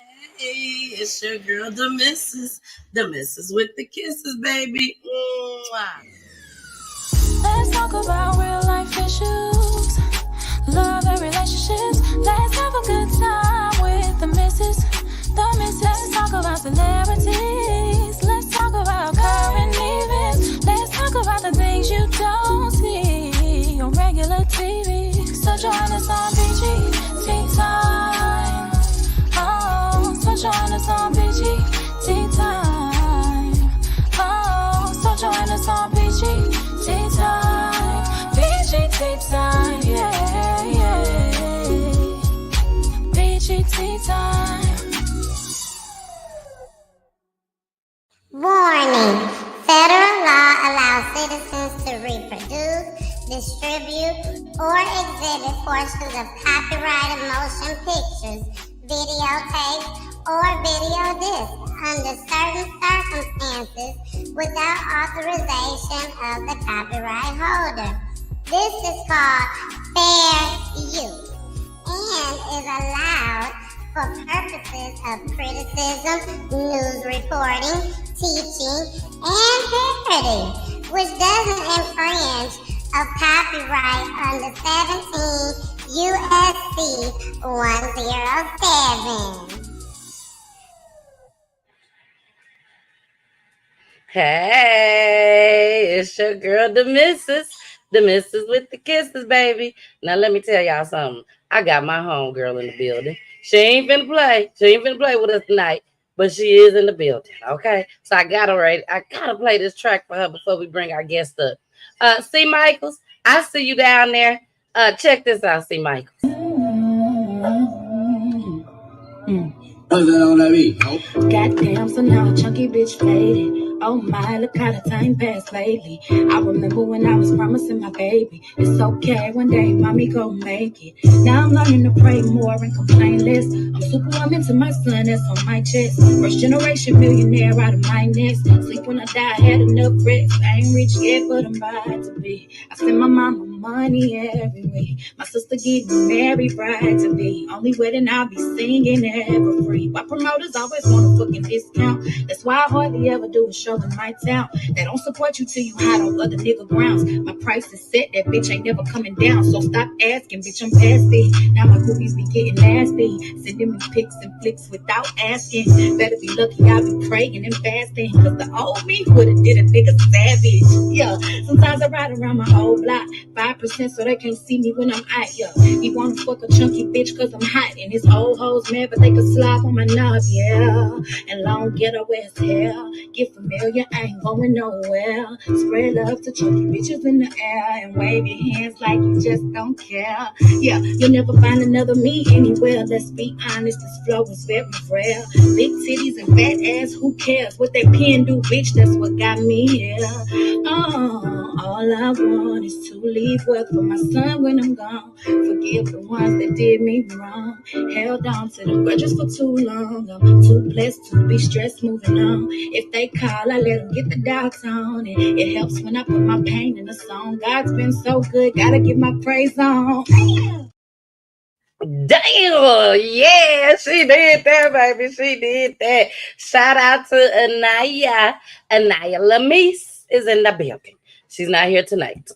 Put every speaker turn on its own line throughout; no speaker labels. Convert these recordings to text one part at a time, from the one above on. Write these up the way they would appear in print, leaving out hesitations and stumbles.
Hey, it's your girl, the missus with the kisses, baby. Mwah.
Let's talk about real life issues, love and relationships. Let's have a good time with the missus. Let's talk about celebrities. Let's talk about current events. Let's talk about the things you don't see on regular TV. So join us on BG Time. Oh, so join us on BG Time. Oh, so join us on BG Time. BG Time, yeah, yeah. BG Time.
Warning. Federal law allows citizens to reproduce, distribute, or exhibit portions of copyrighted motion pictures, videotapes, or video discs under certain circumstances without authorization of the copyright holder. This is called fair use and is allowed for purposes of criticism, news reporting, teaching, and parody, which doesn't infringe of copyright under 17 USC 107.
Hey, it's your girl, the missus with the kisses, baby. Now let me tell y'all something. I got my homegirl in the building. She ain't finna play. She ain't finna play with us tonight, but she is in the building. Okay, so I gotta play this track for her before we bring our guest up. C. Michaels, I see you down there. Check this out, C. Michaels.
Goddamn, so now a chunky bitch faded. Oh my, look how the time passed lately. I remember when I was promising my baby, it's okay, one day mommy gon' make it. Now I'm learning to pray more and complain less. I'm superwoman to my son, that's on my chest. First generation millionaire out of my nest. Sleep when I die, had enough rest. I ain't rich yet, but I'm about to be. I spend my mama money every week. My sister getting married, bride to be. Only wedding I'll be singing ever free. Why promoters always want a fucking discount? That's why I hardly ever do a show in my town. They don't support you till you hide on other nigga grounds. My price is set, that bitch ain't never coming down. So stop asking, bitch, I'm past it. Now my groupies be getting nasty, sending me pics and flicks without asking. Better be lucky I be praying and fasting, cause the old me would've did a nigga savage. Yeah, sometimes I ride around my old block, 5% so they can't see me when I'm out. Yeah, he wanna fuck a chunky bitch cause I'm hot, and his old hoes mad but they can slide on my knob. Yeah, and long ghetto as hell. Get familiar, I ain't going nowhere. Spread love to chunky bitches in the air and wave your hands like you just don't care. Yeah, you'll never find another me anywhere. Let's be honest, this flow is very rare. Big titties and fat ass, who cares what they pen do, bitch? That's what got me here. All I want is to leave wealth for my son when I'm gone. Forgive the ones that did me wrong. Held on to the grudges for too long. I'm too blessed to be stressed moving on. If they call, I let them get the dogs on. And it helps when I put my pain in a song. God's been so good, gotta give my praise on.
Damn, yeah, she did that, baby. She did that. Shout out to Anaya. Anaya Lamise is in the building. She's not here tonight.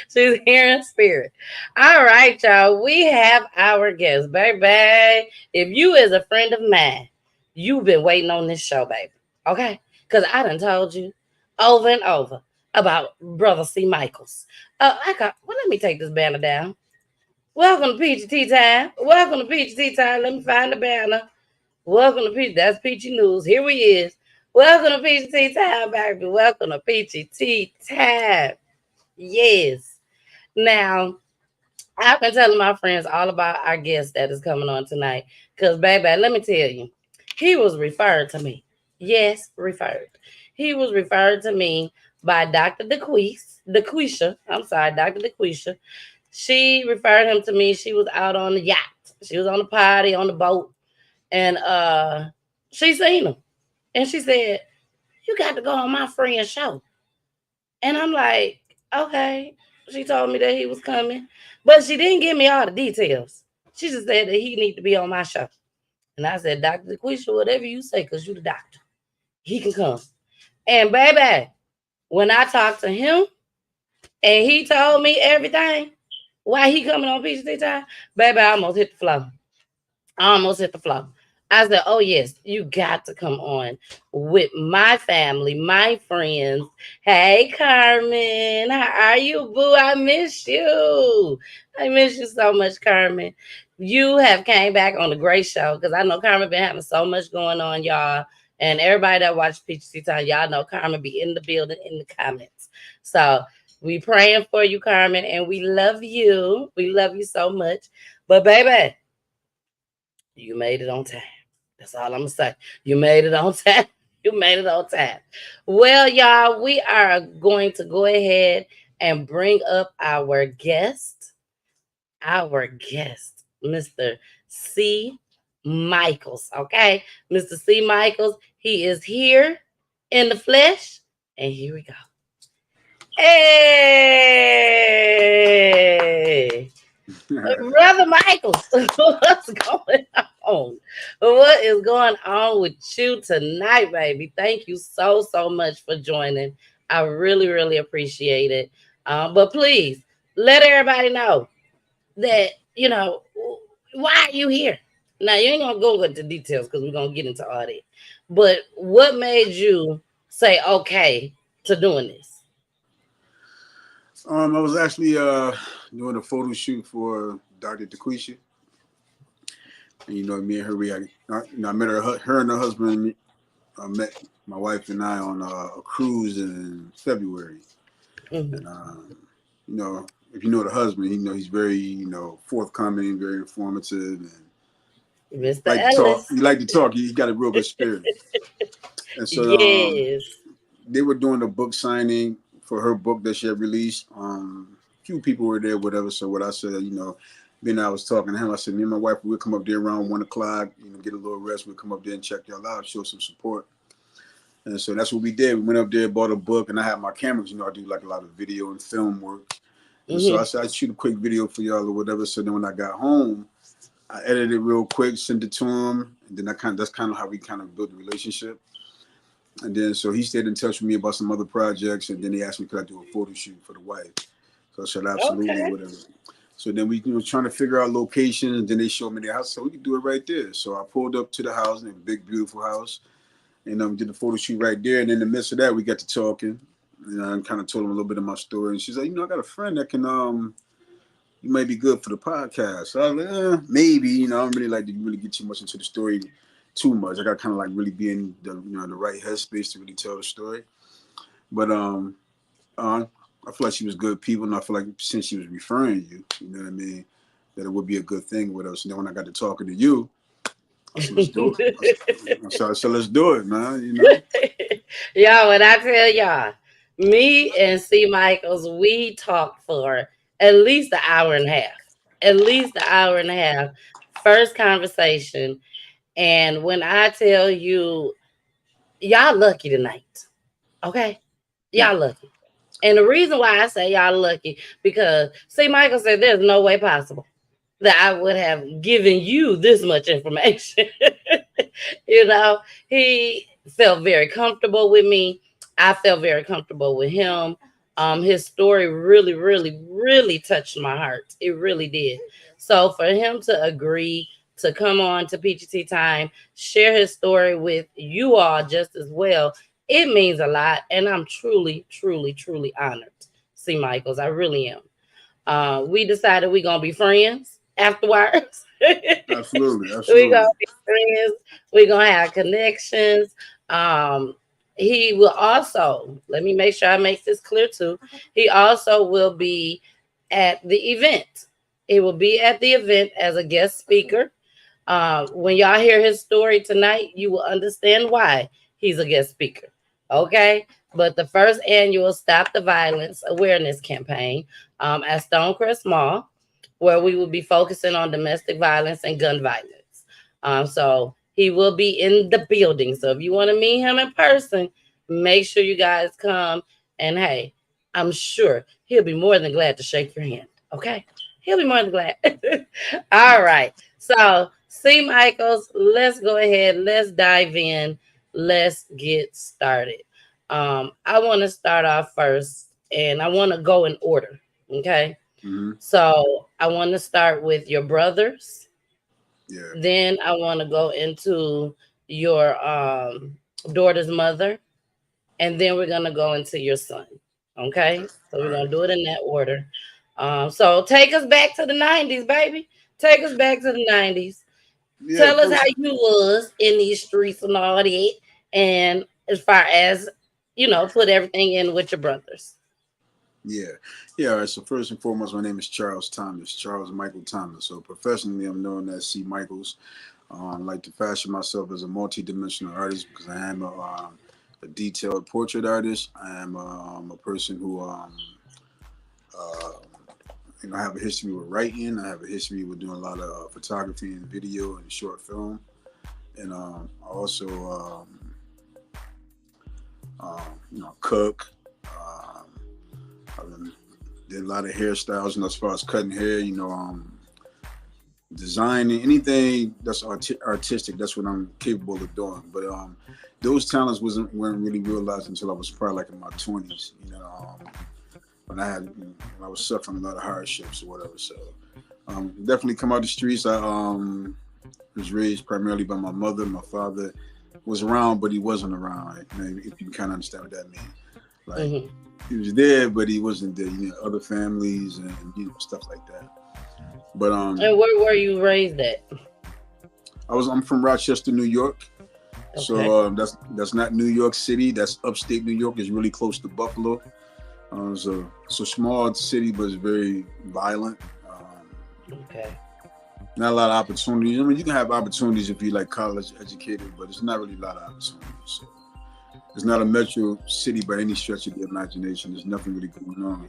She's here in spirit. All right, y'all. We have our guest, baby. If you is a friend of mine, you've been waiting on this show, baby. Okay? Because I done told you over and over about Brother C. Michaels. Let me take this banner down. Welcome to Peachy Tea Time. Welcome to Peachy Tea Time. Let me find the banner. Welcome to Peachy. That's Peachy News. Here we is. Welcome to Peachy Tea Time, baby. Welcome to Peachy Tea Time. Yes. Now, I've been telling my friends all about our guest that is coming on tonight. Because, baby, let me tell you, he was referred to me. Yes, referred. He was referred to me by Dr. DeQuisha. I'm sorry, Dr. DeQuisha. She referred him to me. She was out on the yacht. She was on the party on the boat, and she seen him, and she said, "You got to go on my friend's show." And I'm like, "Okay." She told me that he was coming, but she didn't give me all the details. She just said that he need to be on my show. And I said, Dr. Quisha, whatever you say, because you the doctor, he can come. And baby, when I talked to him and he told me everything, why he coming on PGT time, baby, I almost hit the floor. I almost hit the floor. I said, oh, yes, you got to come on with my family, my friends. Hey, Carmen, how are you, boo? I miss you. I miss you so much, Carmen. You have came back on a great show because I know Carmen been having so much going on, y'all. And everybody that watch PGT Time, y'all know Carmen be in the building in the comments. So we praying for you, Carmen, and we love you. We love you so much. But baby, you made it on time. That's all I'm gonna say. You made it on time. You made it on time. Well, y'all, we are going to go ahead and bring up our guest, Mr. C. Michaels. Okay, Mr. C. Michaels, he is here in the flesh, and here we go. Hey! Brother Michaels, what's going on? What is going on with you tonight, baby? Thank you so much for joining. I really appreciate it. But please let everybody know that why are you here. Now you ain't gonna go into details because we're gonna get into all that. But what made you say okay to doing this?
I was actually doing a photo shoot for Dr. DeQuisha. And, me and her, I met her and her husband. I met my wife and I on a cruise in February.
Mm-hmm.
And, if you know the husband, he's very, forthcoming, very informative, and
Mr.
like to talk.
Ellis.
He like to talk. He got a real good spirit. And so
Yes.
they were doing a book signing for her book that she had released. Few people were there, whatever. So what I said, then I was talking to him. I said, me and my wife, we'll come up there around 1 o'clock, get a little rest. We'll come up there and check y'all out, show some support. And so that's what we did. We went up there, bought a book, and I had my cameras. I do like a lot of video and film work. And so I
Mm-hmm.
said, I'd shoot a quick video for y'all or whatever. So then when I got home, I edited it real quick, sent it to him. And then that's kind of how we kind of built the relationship. And then so he stayed in touch with me about some other projects. And then he asked me, could I do a photo shoot for the wife? So I said, absolutely,
Okay.
whatever. So then we were trying to figure out locations. And then they showed me the house. So we could do it right there. So I pulled up to the house, a big, beautiful house. And did the photo shoot right there. And in the midst of that, we got to talking. And I kind of told him a little bit of my story. And she's like, I got a friend that can, you might be good for the podcast. So I was like, maybe, I don't really like to really get too much into the story too much. I got to kind of like really be in the, the right headspace to really tell the story. But I feel like she was good people. And I feel like since she was referring you, you know what I mean, that it would be a good thing with us. And then when I got to talking to you, I said, let's do it. So let's do it, man,
Y'all, when I tell y'all, me and C. Michaels, we talked for at least an hour and a half. At least an hour and a half. First conversation. And when I tell you, y'all lucky tonight. Okay? Y'all lucky. And the reason why I say y'all lucky, because C. Michael said there's no way possible that I would have given you this much information. you know, he felt very comfortable with me. I felt very comfortable with him. His story really touched my heart. It really did. So for him to agree to come on to PGT Time, share his story with you all just as well, it means a lot. And I'm truly honored. See, Michaels, I really am. We decided we're gonna be friends afterwards.
Absolutely,
We're gonna
absolutely.
be friends. We're gonna have connections. Um, he will also, let me make sure I make this clear too. He also will be at the event. He will be at the event as a guest speaker. When y'all hear his story tonight, you will understand why he's a guest speaker. Okay. But the first annual Stop the Violence Awareness Campaign at Stonecrest Mall, where we will be focusing on domestic violence and gun violence. So he will be in the building. So if you want to meet him in person, make sure you guys come. And hey, I'm sure he'll be more than glad to shake your hand. Okay. He'll be more than glad. All right. So See, Michaels, let's go ahead. Let's dive in. Let's get started. I want to start off first, and I want to go in order. Okay.
Mm-hmm.
So I want to start with your brothers.
Yeah.
Then I want to go into your daughter's mother, and then we're gonna go into your son.
Okay.
Okay, so
All
we're
right.
gonna do it in that order. So take us back to the '90s, baby. Take us back to the '90s.
Yeah.
Tell us how you was in these streets and all that, and as far as put everything in with your brothers.
Yeah. Yeah. All right. So first and foremost, my name is Charles Thomas, Charles Michael Thomas. So professionally, I'm known as C. Michaels. I like to fashion myself as a multi-dimensional artist because I am a detailed portrait artist. I am a person who uh, I have a history with writing. I have a history with doing a lot of photography and video and short film. And I also, cook. I did a lot of hairstyles, as far as cutting hair, designing, anything that's artistic. That's what I'm capable of doing. But those talents weren't really realized until I was probably like in my 20s. When I was suffering a lot of hardships or whatever. So definitely come out the streets. I was raised primarily by my mother. My father was around, but he wasn't around. Right? If you kind of understand what that means. Like he was there, but he wasn't there. Other families and stuff like that. But
and where were you raised at?
I'm from Rochester, New York.
Okay.
So that's not New York City. That's upstate New York. It's really close to Buffalo. It's a small city, but it's very violent.
Okay.
Not a lot of opportunities. I mean, you can have opportunities if you're like college educated, but it's not really a lot of opportunities. So it's not a metro city by any stretch of the imagination. There's nothing really going on.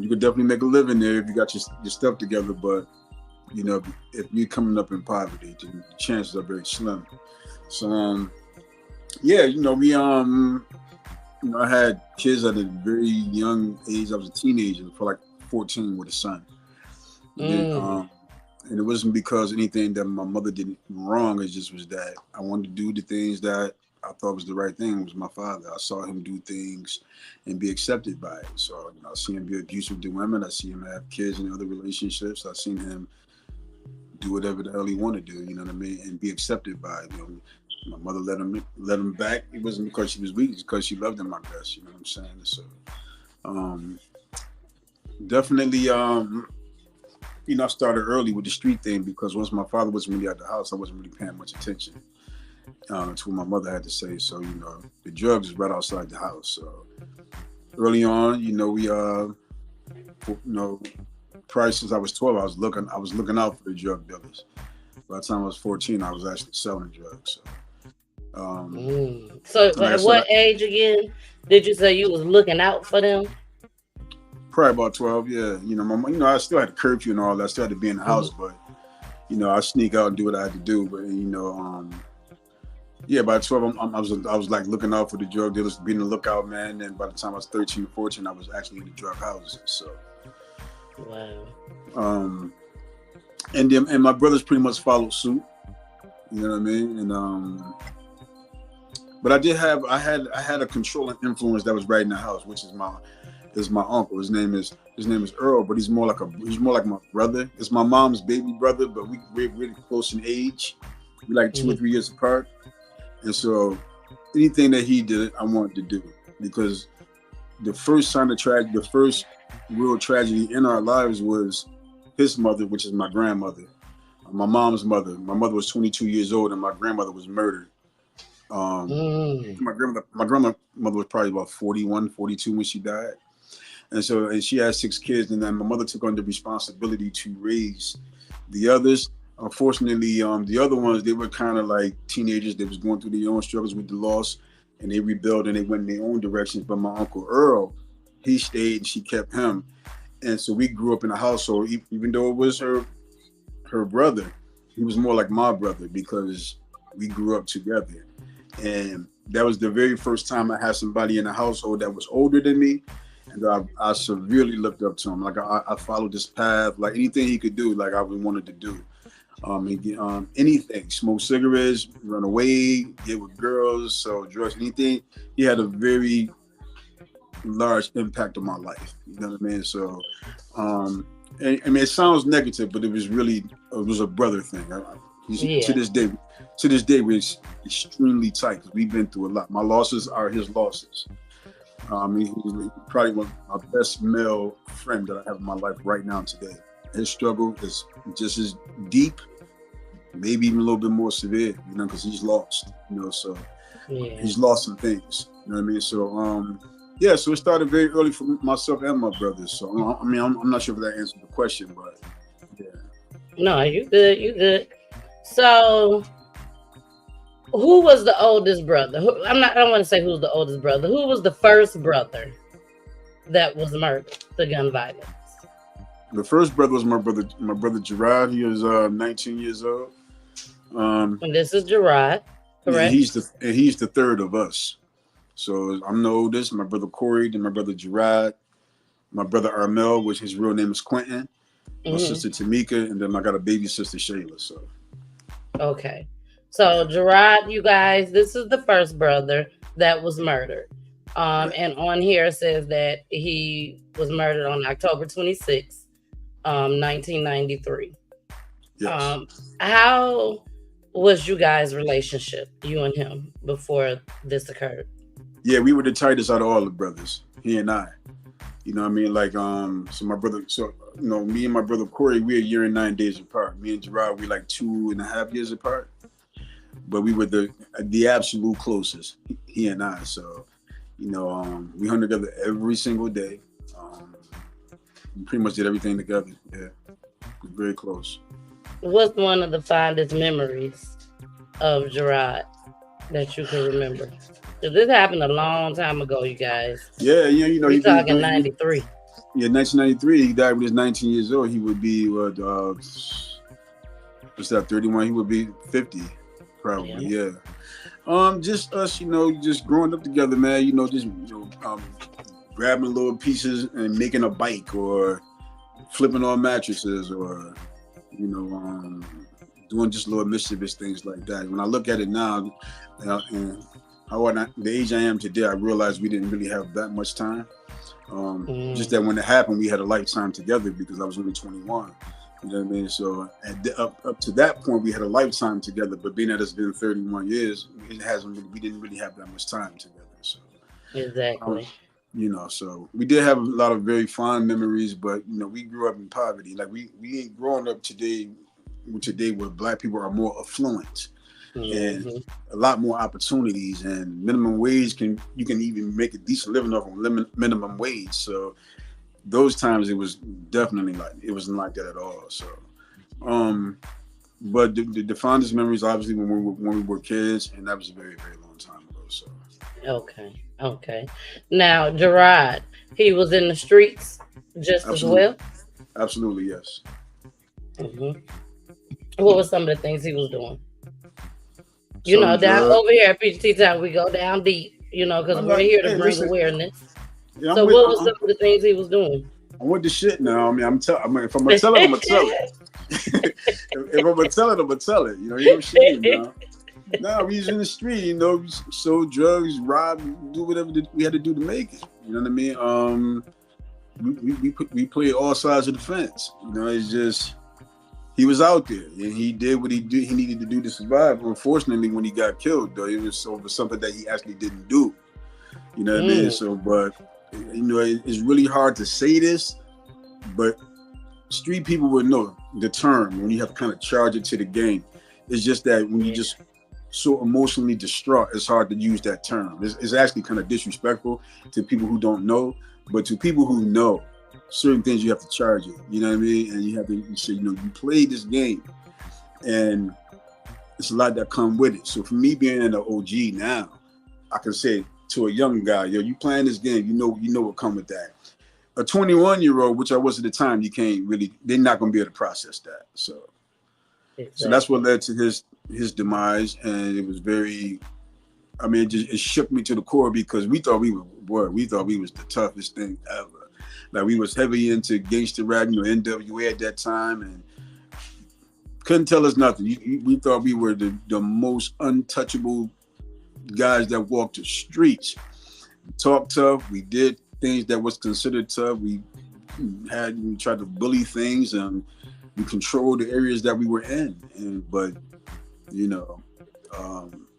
You could definitely make a living there if you got your stuff together, but if you're coming up in poverty, the chances are very slim. So we I had kids at a very young age. I was a teenager for like 14 with a son. And it wasn't because anything that my mother did wrong. It just was that I wanted to do the things that I thought was the right thing. It was my father. I saw him do things and be accepted by it. So I see him be abusive to women. I see him have kids in other relationships. I seen him do whatever the hell he wanted to do. You know what I mean? And be accepted by it. My mother let him back. It wasn't because she was weak. It's because she loved him, I guess. You know what I'm saying? So definitely. I started early with the street thing because once my father wasn't really at the house, I wasn't really paying much attention to what my mother had to say. So, the drugs was right outside the house. So early on, we probably since I was 12, I was looking out for the drug dealers. By the time I was 14, I was actually selling drugs.
So at what age again did you say you was looking out for them?
Probably about 12, yeah. I still had a curfew and all that. I still had to be in the house, but I sneak out and do what I had to do. But by 12, I was like looking out for the drug dealers, being a lookout man. And by the time I was 13 or 14, I was actually in the drug houses. So,
wow.
And my brothers pretty much followed suit. You know what I mean? And but I had a controlling influence that was right in the house, which is my uncle. His name is Earl, but he's more like my brother. It's my mom's baby brother, but we're really close in age. We're like 2 or 3 years apart. And so anything that he did, I wanted to do, because the first real tragedy in our lives was his mother, which is my grandmother, my mom's mother. My mother was 22 years old and my grandmother was murdered. My grandmother was probably about 41, 42 when she died. And she had 6 kids, and then my mother took on the responsibility to raise the others. Unfortunately, the other ones, they were kind of like teenagers. They was going through their own struggles with the loss, and they rebelled and they went in their own directions. But my Uncle Earl, he stayed and she kept him. And so we grew up in a household, even though it was her brother, he was more like my brother because we grew up together. And that was the very first time I had somebody in the household that was older than me. And I severely looked up to him. Like I followed this path, like anything he could do, like I wanted to do.
Anything, smoke cigarettes, run away, get with girls, sell drugs, anything. He had a very large impact on my life. You know what I mean? So, I mean, it sounds negative, but it was a brother thing.
Yeah.
To this day, we're extremely tight because we've been through a lot. My losses are his losses. He's probably one of my best male friend that I have in my life right now today. His struggle is just as deep, maybe even a little bit more severe, because he's lost, so he's lost some things, you know what I mean? So, yeah, so it started very early for myself and my brothers. So, I mean, I'm not sure if that answered the question, but yeah.
No, you good. So, who was the oldest brother? I don't want to say who's the oldest brother. Who was the first brother that was murdered? The gun violence.
The first brother was my brother Gerard. He was 19 years old.
And this is Gerard, correct?
Yeah, he's the third of us. So I'm the oldest. My brother Corey, then my brother Gerard, my brother Armel, which his real name is Quentin, my sister Tamika, and then I got a baby sister Shayla. So
okay. So Gerard, you guys, this is the first brother that was murdered. And on here it says that he was murdered on October 26th, 1993.
Yes.
How was you guys' relationship, you and him, before this occurred?
Yeah, we were the tightest out of all the brothers, he and I. You know what I mean? Like, so my brother, me and my brother Corey, we're a year and 9 days apart. Me and Gerard, we're like 2.5 years apart. But we were the absolute closest, he and I. So, we hung together every single day. We pretty much did everything together. Yeah, very close.
What's one of the fondest memories of Gerard that you can remember? Because this happened a long time ago, you guys.
Yeah,
We're talking 93.
Yeah, 1993. He died when he was 19 years old. He would be what's that? 31. He would be 50, probably. Yeah. Just us, just growing up together, man. Grabbing little pieces and making a bike, or flipping on mattresses, or doing just little mischievous things like that. When I look at it now, and the age I am today, I realize we didn't really have that much time. Just that when it happened, we had a lifetime together because I was only 21. You know what I mean? So up to that point, we had a lifetime together. But being that it's been 31 years, we didn't really have that much time together. So
exactly.
So we did have a lot of very fond memories, but we grew up in poverty. Like we ain't growing up today where Black people are more affluent and a lot more opportunities, and minimum wage you can even make a decent living off of minimum wage. So those times it was definitely it wasn't like that at all. So, but the fondest memories obviously when we were kids, and that was a very, very long time ago. So
okay. Now Gerard, he was in the streets just
Absolutely.
as well.
Absolutely, yes.
What were some of the things he was doing? Down over here at PGT Town, we go down deep, because we're here to bring awareness. Yeah, so what was some of the things he was doing?
I'm with the shit now. I mean, if I'm gonna tell it, I'm gonna tell it. If I'm gonna tell it, I'm gonna tell it. No shame, now. No, we was in the street, we sold drugs, robbed, do whatever we had to do to make it. You know what I mean? We played all sides of the fence. It's just he was out there and he did what he needed to do to survive. Unfortunately, when he got killed, though, it was over something that he actually didn't do. You know what I mean? So, but it's really hard to say this, but street people would know the term when you have to kind of charge it to the game. It's just that when you just so emotionally distraught, it's hard to use that term. It's actually kind of disrespectful to people who don't know, but to people who know, certain things you have to charge it. You know what I mean? And you have to say, you play this game, and it's a lot that come with it. So for me being an OG now, I can say to a young guy, you playing this game, you know what come with that. A 21-year-old, which I was at the time, they're not going to be able to process that. So, So that's what led to his demise, and it was very. I mean, it shook me to the core because we thought we was the toughest thing ever. Like we was heavy into gangster rap, NWA at that time, and Couldn't tell us nothing. We thought we were the most untouchable guys that walked the streets. We talked tough. We did things that was considered tough. We tried to bully things, and we controlled the areas that we were in. But you know,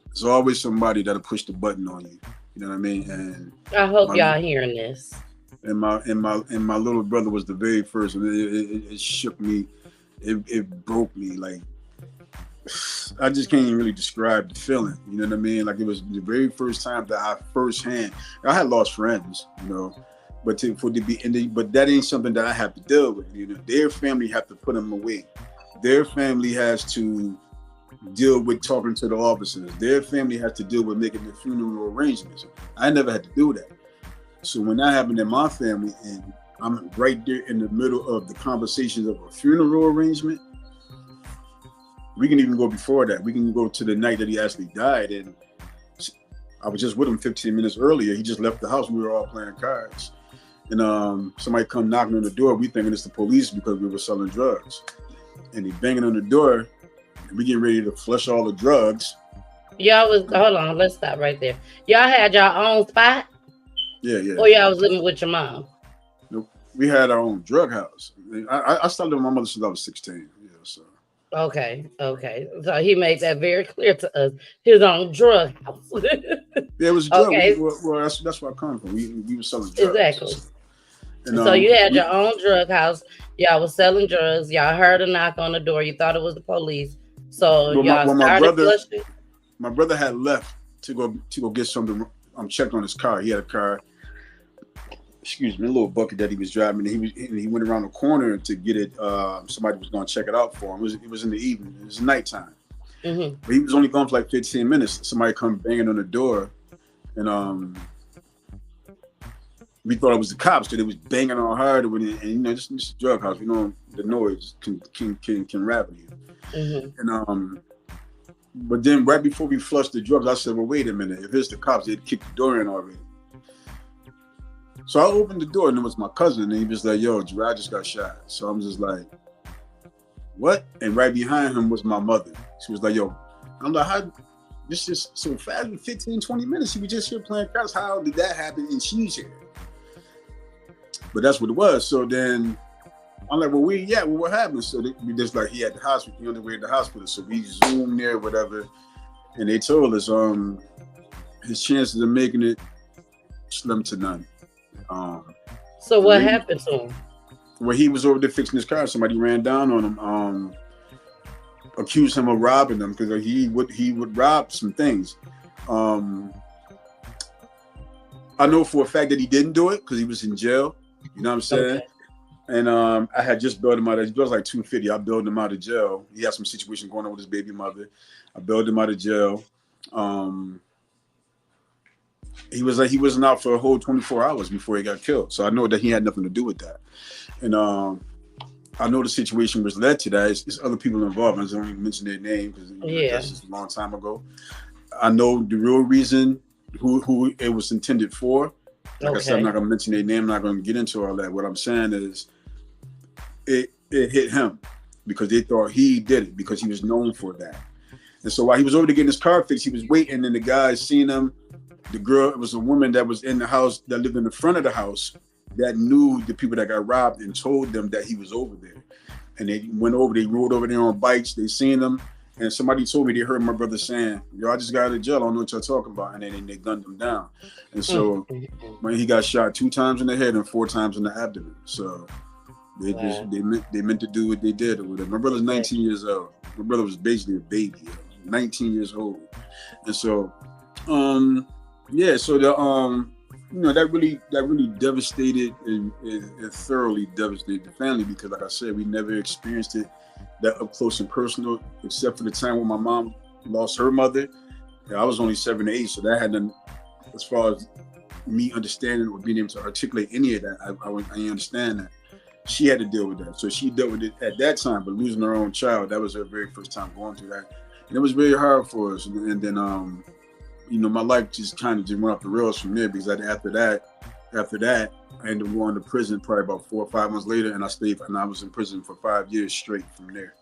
there's always somebody that'll push the button on you. You know what I mean? And
I hope y'all hearing this.
And my little brother was the very first, and it shook me. It broke me. Like, I just can't even really describe the feeling. You know what I mean? Like, it was the very first time that I had lost friends, you know, but that ain't something that I have to deal with. You know, their family have to put them away. Their family has to deal with talking to the officers. Their family has to deal with making the funeral arrangements. I never had to do that. So when that happened in my family, and I'm right there in the middle of the conversations of a funeral arrangement, we can even go before that. We can go to the night that he actually died. And I was just with him 15 minutes earlier. He just left the house. We were all playing cards. And somebody come knocking on the door. We thinking it's the police because we were selling drugs. And he banging on the door. And we getting ready to flush all the drugs.
Hold on, let's stop right there. Y'all had your own spot?
Yeah.
Or y'all was living with your mom?
Nope. We had our own drug house. I started with my mother since I was 16. Yeah, so.
Okay. So he made that very clear to us. His own drug house.
Yeah, it was a drug.
Okay.
Well, that's where I come from. We were selling drugs.
Exactly.
And,
so you had your own drug house. Y'all was selling drugs. Y'all heard a knock on the door. You thought it was the police. So y'all started flushing.
My brother had left to go get something. Checked on his car. He had a car. Excuse me, a little bucket that he was driving. And he went around the corner to get it. Somebody was going to check it out for him. It was in the evening. It was nighttime. Mm-hmm. But he was only gone for like 15 minutes. Somebody come banging on the door, and we thought it was the cops because it was banging on hard. And you know, this is a drug house. You know, the noise can rattle you. Mm-hmm. And but then right before we flushed the drugs, I said, "Well, wait a minute. If it's the cops, they'd kick the door in already." So I opened the door and it was my cousin, and he was like, "Yo, Gerard just got shot." So I'm just like, "What?" And right behind him was my mother. She was like, "Yo," I'm like, "How? This is so fast, 15, 20 minutes. She was just here playing cards. How did that happen?" And she's here. But that's what it was. So then I'm like, "Well, what happened?" So we just like, he at the hospital, he on the way to the hospital. So we zoomed there, whatever, and they told us his chances of making it slim to none.
So what happened to him?
Well, he was over there fixing his car. Somebody ran down on him, accused him of robbing them because he would rob some things. I know for a fact that he didn't do it because he was in jail. You know what I'm saying? Okay. And I had just bailed him out. He was like $250. I bailed him out of jail. He had some situation going on with his baby mother. I bailed him out of jail. He wasn't out for a whole 24 hours before he got killed. So I know that he had nothing to do with that. And I know the situation was led to that. It's other people involved. I don't even mention their name because that's just a long time ago. I know the real reason who it was intended for. Like I said, I'm not going to mention their name. I'm not going to get into all that. What I'm saying is it hit him because they thought he did it because he was known for that. And so while he was over there getting his car fixed, he was waiting, and the guys seen him. The girl, it was a woman that was in the house that lived in the front of the house that knew the people that got robbed and told them that he was over there. And they went over, they rode over there on bikes, they seen him. And somebody told me they heard my brother saying, "Yo, I just got out of jail, I don't know what y'all talking about." And then they gunned him down. And so when he got shot 2 times in the head and 4 times in the abdomen. So they meant to do what they did or whatever. My brother's 19 years old. My brother was basically a baby, 19 years old. And so so the that really devastated and thoroughly devastated the family because, like I said, we never experienced it that up close and personal, except for the time when my mom lost her mother. I was only 7 or 8, so that had done, as far as me understanding or being able to articulate any of that, I understand that. She had to deal with that. So she dealt with it at that time, but losing her own child, that was her very first time going through that. And it was very hard for us. And then, my life just kind of went off the rails from there because after that, I ended up going to prison probably about 4 or 5 months later, and I was in prison for 5 years straight from there.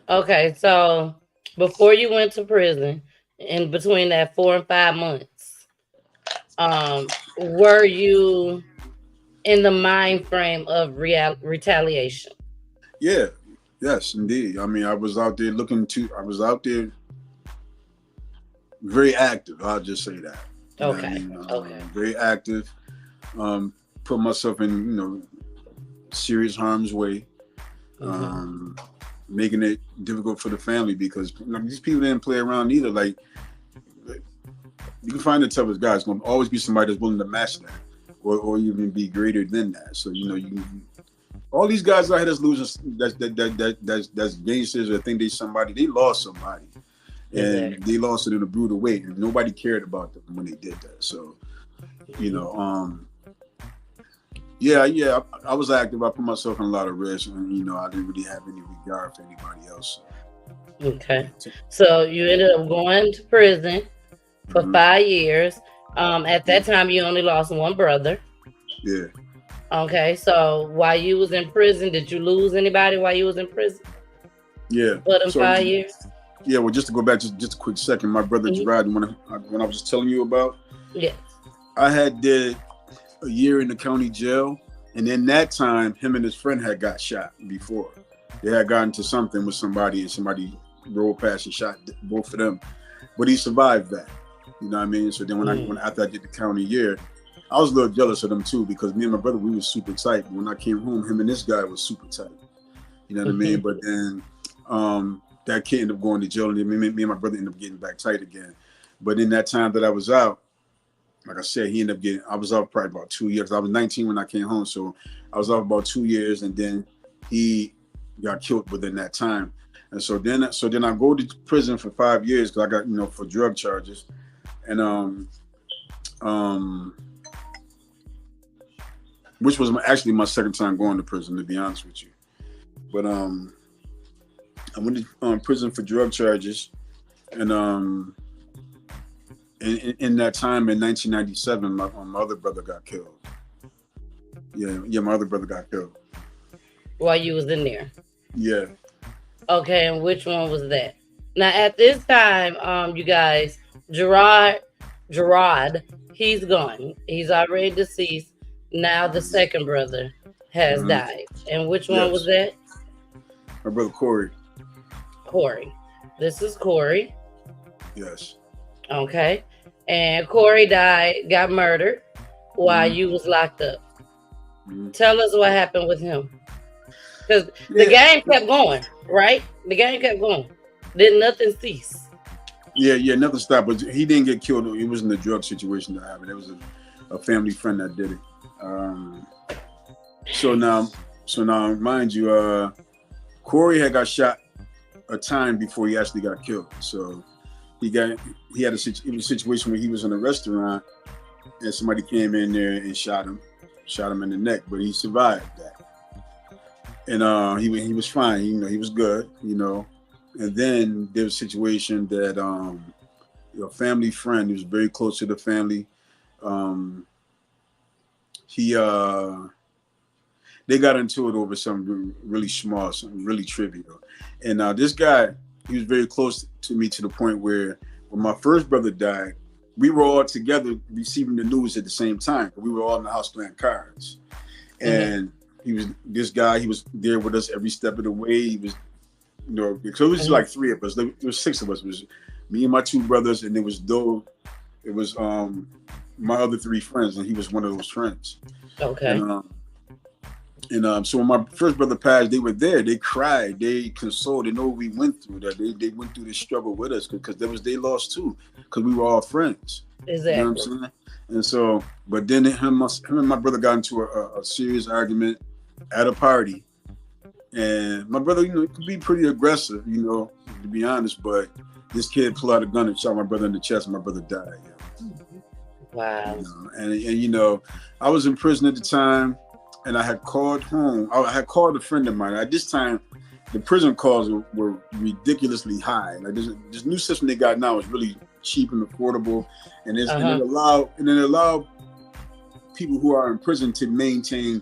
Okay, so before you went to prison, in between that 4 and 5 months, were you in the mind frame of retaliation?
Yeah, yes, indeed. I mean, I was out there I was out there very active. I'll just say that. You know what I
Okay,
mean?
okay.
Very active. Put myself in, serious harm's way.
Hmm.
Um, Making it difficult for the family because these people didn't play around either. Like, you can find the toughest guys. Going to always be somebody that's willing to match that, or even be greater than that. So all these guys out here that's losing, that's gangsters or think they somebody. They lost somebody, and
Exactly.
they lost it in a brutal way, and nobody cared about them when they did that. So you
Hmm.
know, yeah, I was active. I put myself in a lot of risk, and I didn't really have any regard for anybody else.
Okay. So you ended up going to prison for
Mm-hmm.
5 years. At that time, you only lost one brother.
Yeah,
Okay. So while you was in prison, did you lose anybody while you was in prison
yeah.
for them
So
5 years?
yeah, well, just to go back just a quick second, my brother
Hmm.
Gerard, when I was just telling you about,
Yes.
I had did a year in the county jail, and in that time, him and his friend had got shot before. They had gotten to something with somebody, and somebody rolled past and shot both of them, but he survived that. You know what I mean? So then when
Mm.
after I did the county year, I was a little jealous of them too because me and my brother we was super tight. When I came home, him and this guy was super tight. You know what I mean? But then that kid ended up going to jail, and then me and my brother ended up getting back tight again. But in that time that I was out, like I said, he ended up getting. I was out probably about 2 years. I was 19 when I came home, so I was out about 2 years, and then he got killed within that time. And so then I go to prison for 5 years because I got for drug charges, and um, which was actually my second time going to prison, to be honest with you. But I went to prison for drug charges, and in that time in 1997, my other brother got killed. Yeah, my other brother got killed.
While you was in there.
Yeah,
Okay, and which one was that? Now at this time, you guys, Gerard, Gerard, he's gone. He's already deceased. Now the second brother has
hmm
died. And which one was
yes,
that?
my brother Corey.
Corey. This is Corey.
Yes.
Okay. And Corey died, got murdered while
hmm
you was locked up.
hmm
Tell us what happened with him. Because the
Yeah,
game kept going, right? The game kept going. Did nothing cease.
yeah. Nothing stopped, but he didn't get killed. It wasn't a drug situation that happened. It was a family friend that did it. Um, so now, mind you, Corey had got shot a time before he actually got killed. So he had a situation where he was in a restaurant and somebody came in there and shot him in the neck, but he survived that. And he was fine. He was good. And then there was a situation that a family friend who was very close to the family. Um, he They got into it over something really small, something really trivial. And this guy, he was very close to me to the point where when my first brother died, we were all together receiving the news at the same time. We were all in the house playing cards.
Hmm.
And this guy, he was there with us every step of the way. He was, because it was just
Hmm.
like three of us. There was six of us. It was me and my two brothers, and it was my other three friends, and he was one of those friends.
Okay.
And so when my first brother passed, they were there. They cried. They consoled. They know we went through that. They went through this struggle with us because they lost too, because we were all friends. You know what I'm
Exactly.
saying? And so, but then him and my brother got into a serious argument at a party. And my brother, could be pretty aggressive, to be honest. But this kid pulled out a gun and shot my brother in the chest, and my brother died.
Wow.
And I was in prison at the time, and I had called home. I had called a friend of mine. At this time, the prison calls were ridiculously high. Like this new system they got now is really cheap and affordable, and
Uh-huh.
it allowed people who are in prison to maintain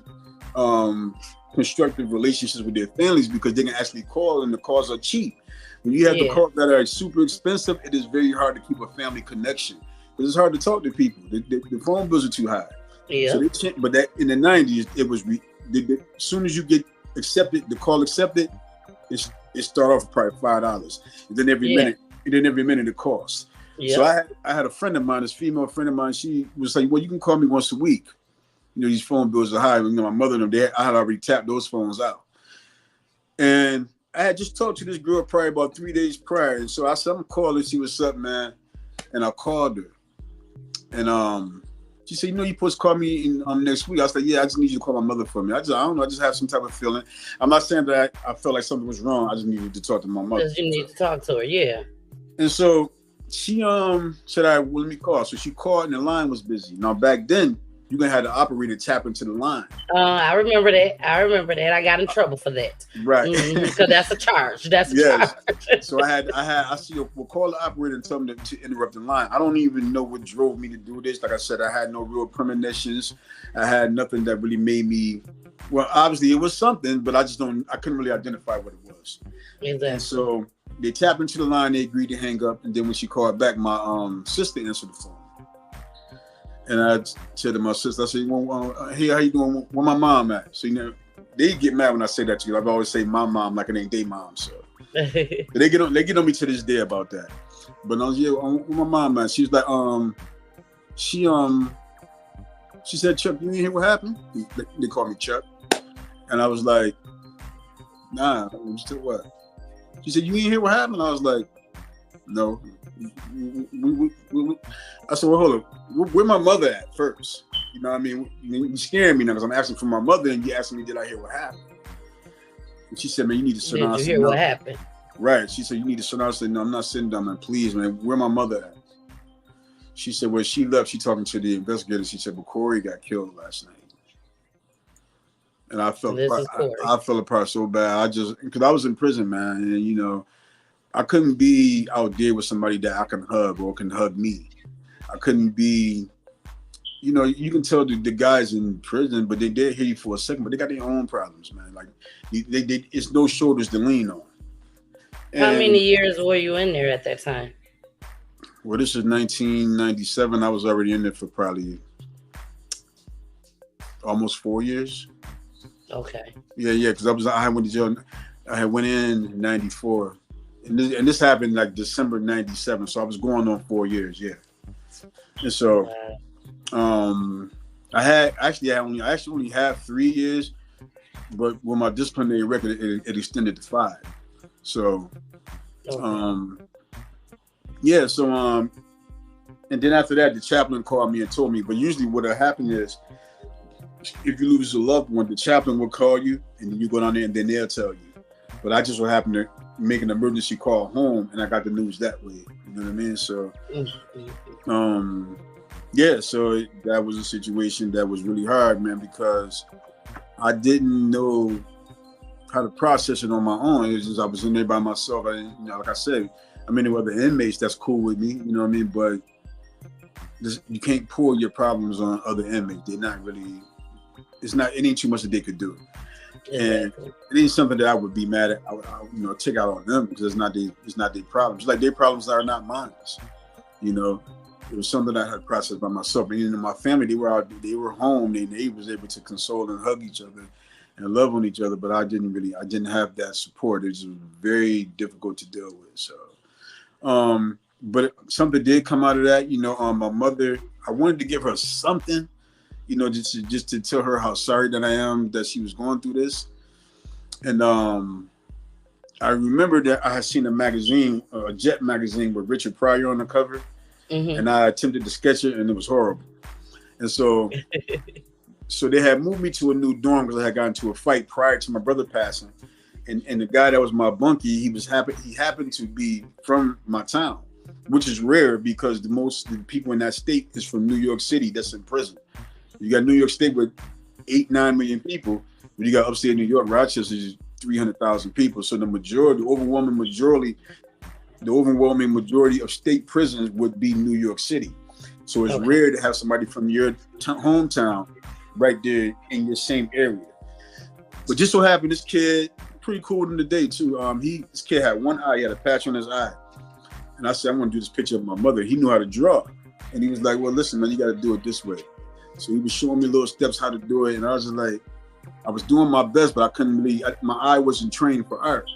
constructive relationships with their families because they can actually call and the calls are cheap. When you have the
Yeah.
calls that are super expensive, it is very hard to keep a family connection because it's hard to talk to people. The phone bills are too high.
Yeah.
So they can't, but that in the 90s, it was as soon as you get accepted, the call accepted, it start off probably $5, and then every minute it costs.
Yeah.
So I had a friend of mine, this female friend of mine. She was like, "Well, you can call me once a week. You know, these phone bills are high." You know, my mother and them, I had already tapped those phones out, and I had just talked to this girl probably about 3 days prior, and so I said, "I'm gonna call her, see what's up, man." And I called her, and she said, "You know, you're supposed to call me in next week." I was like, "Yeah, I just need you to call my mother for me." I don't know. I just have some type of feeling. I'm not saying that I felt like something was wrong. I just needed to talk to my mother.
Because you need to talk to her, yeah.
And so she said, "All right, well, let me call." So she called and the line was busy. Now back then, you gonna have the operator tap into the line.
I remember that. I got in trouble for that.
Right.
Because that's a charge. That's a
Yes.
charge.
So I see. We'll call the operator and tell them to interrupt the line. I don't even know what drove me to do this. Like I said, I had no real premonitions. I had nothing that really made me. Well, obviously it was something, but I couldn't really identify what it was.
Exactly.
And so they tapped into the line. They agreed to hang up, and then when she called back, my sister answered the phone. And I said to my sister, I said, "Well, hey, how you doing? Where my mom at?" So, you know, they get mad when I say that to you. I've always say my mom like it ain't their mom. So they get on me to this day about that. But I was, yeah, where my mom at? She was like, she said, "Chuck, you didn't hear what happened?" They called me Chuck. And I was like, "Nah, I'm still what?" She said, "You didn't hear what happened?" I was like, "No." I said, "Well, hold on. Where my mother at first?" You know what I mean? You're scaring me now because I'm asking for my mother and you asking me, "Did I hear what happened?" And she said, "Man, you need to sit down."
Did you hear what happened?
Right. She said, "You need to sit down." I said, "No, I'm not sitting down, man. Please, man. Where my mother at?" She said, "Well, she left. She talking to the investigator." She said, "But Corey got killed last night." And I felt apart so bad. Because I was in prison, man. And, you know, I couldn't be out there with somebody that I can hug or can hug me. I couldn't be, you know, you can tell the guys in prison, but they did hear you for a second, but they got their own problems, man. Like, they it's no shoulders to lean on. And,
how many years were you in there at that time?
Well, this is 1997. I was already in there for probably almost 4 years.
Okay.
Yeah, because I went to jail. I had went in 94. And this happened like December 97, so I was going on 4 years, yeah. And so, I only had 3 years, but with my disciplinary record, it extended to 5. So,
Okay.
yeah. So, and then after that, the chaplain called me and told me. But usually, what will happen is, if you lose a loved one, the chaplain will call you, and then you go down there, and then they'll tell you. But I just so happened to make an emergency call home, and I got the news that way. You know what I mean? So, yeah. So that was a situation that was really hard, man, because I didn't know how to process it on my own. It was just I was in there by myself. I didn't, you know, like I said, I'm in there with other inmates. That's cool with me. You know what I mean? But you can't pour your problems on other inmates. They're not really. It ain't too much that they could do. And it ain't something that I would be mad at. I would, take out on them because it's not their problems. Like their problems are not mine. You know, it was something I had processed by myself. And in my family, they were home. They was able to console and hug each other and love on each other. But I didn't have that support. It was very difficult to deal with. So, but something did come out of that. You know, my mother, I wanted to give her something. You know, just to tell her how sorry that I am that she was going through this. And I remember that I had seen a magazine, a Jet magazine with Richard Pryor on the cover. Mm-hmm. And I attempted to sketch it and it was horrible. And so they had moved me to a new dorm because I had gotten into a fight prior to my brother passing. And the guy that was my bunkie, he happened to be from my town, which is rare because the people in that state is from New York City that's in prison. You got New York State with 8-9 million people, but you got upstate New York, Rochester is 300,000 people. So the overwhelming majority of state prisons would be New York City. So it's rare to have somebody from your hometown right there in your same area. But just so happened, this kid, pretty cool in the day too. This kid had one eye, he had a patch on his eye. And I said, I'm gonna do this picture of my mother. He knew how to draw. And he was like, well, listen, man, you gotta do it this way. So he was showing me little steps how to do it. And I was just like, I was doing my best, but I couldn't really, my eye wasn't trained for art.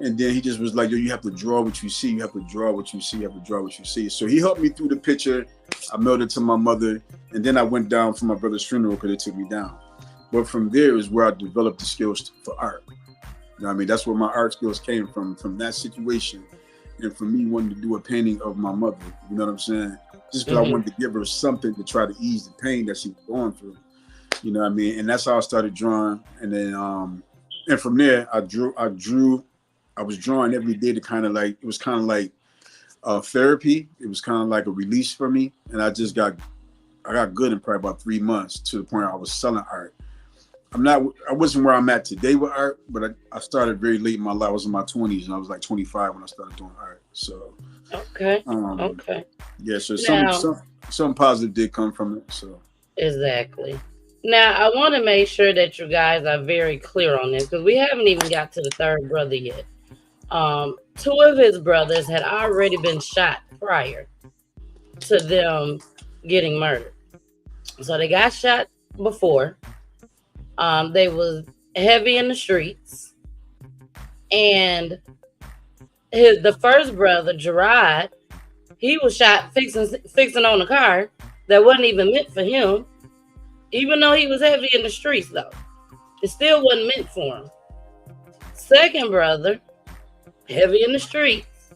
And then he just was like, yo, you have to draw what you see. You have to draw what you see. You have to draw what you see. So he helped me through the picture. I mailed it to my mother. And then I went down for my brother's funeral because they took me down. But from there is where I developed the skills for art. You know what I mean? That's where my art skills came from that situation. And for me wanting to do a painting of my mother, you know what I'm saying? Just because I wanted to give her something to try to ease the pain that she was going through. You know what I mean? And that's how I started drawing. And then, and from there, I was drawing every day to kind of like, it was kind of like therapy. It was kind of like a release for me. And I got good in probably about 3 months to the point I was selling art. I wasn't where I'm at today with art, but I started very late in my life. I was in my 20s and I was like 25 when I started doing art. So,
okay.
Yeah, so some positive did come from it. So
exactly. Now, I want to make sure that you guys are very clear on this because we haven't even got to the third brother yet. 2 of his brothers had already been shot prior to them getting murdered. So they got shot before. They was heavy in the streets. And the first brother, Gerard, he was shot fixing on a car that wasn't even meant for him. Even though he was heavy in the streets, though, it still wasn't meant for him. Second brother, heavy in the streets,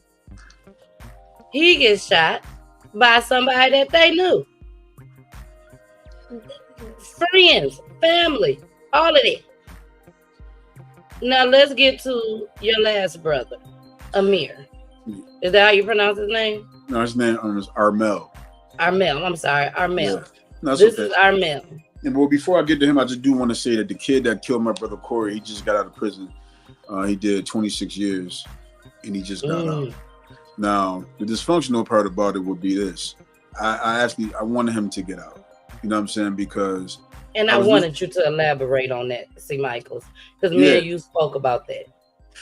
he gets shot by somebody that they knew. Friends, family, all of that. Now let's get to your last brother, Amir. Is that how you pronounce his name?
No, his name is Armel.
Armel, I'm sorry, Armel.
Yeah. No,
this
okay.
is Armel.
And well, before I get to him, I just do want to say that the kid that killed my brother Corey, he just got out of prison. He did 26 years, and he just got out. Now, the dysfunctional part about it would be this: I wanted him to get out. You know what I'm saying? Because
I wanted you to elaborate on that, C. Michaels, because me and you spoke about that.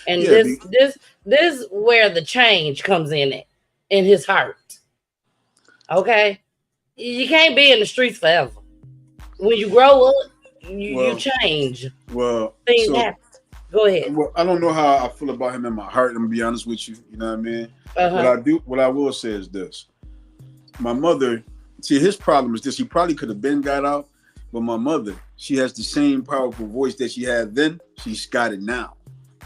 And this where the change comes in his heart. Okay, you can't be in the streets forever. When you grow up, you change.
Well,
things happen. Go ahead.
Well, I don't know how I feel about him in my heart. I'm gonna be honest with you. You know what I mean? What I will say is this: my mother. See, his problem is this: he probably could have been got out, but my mother, she has the same powerful voice that she had then. She's got it now.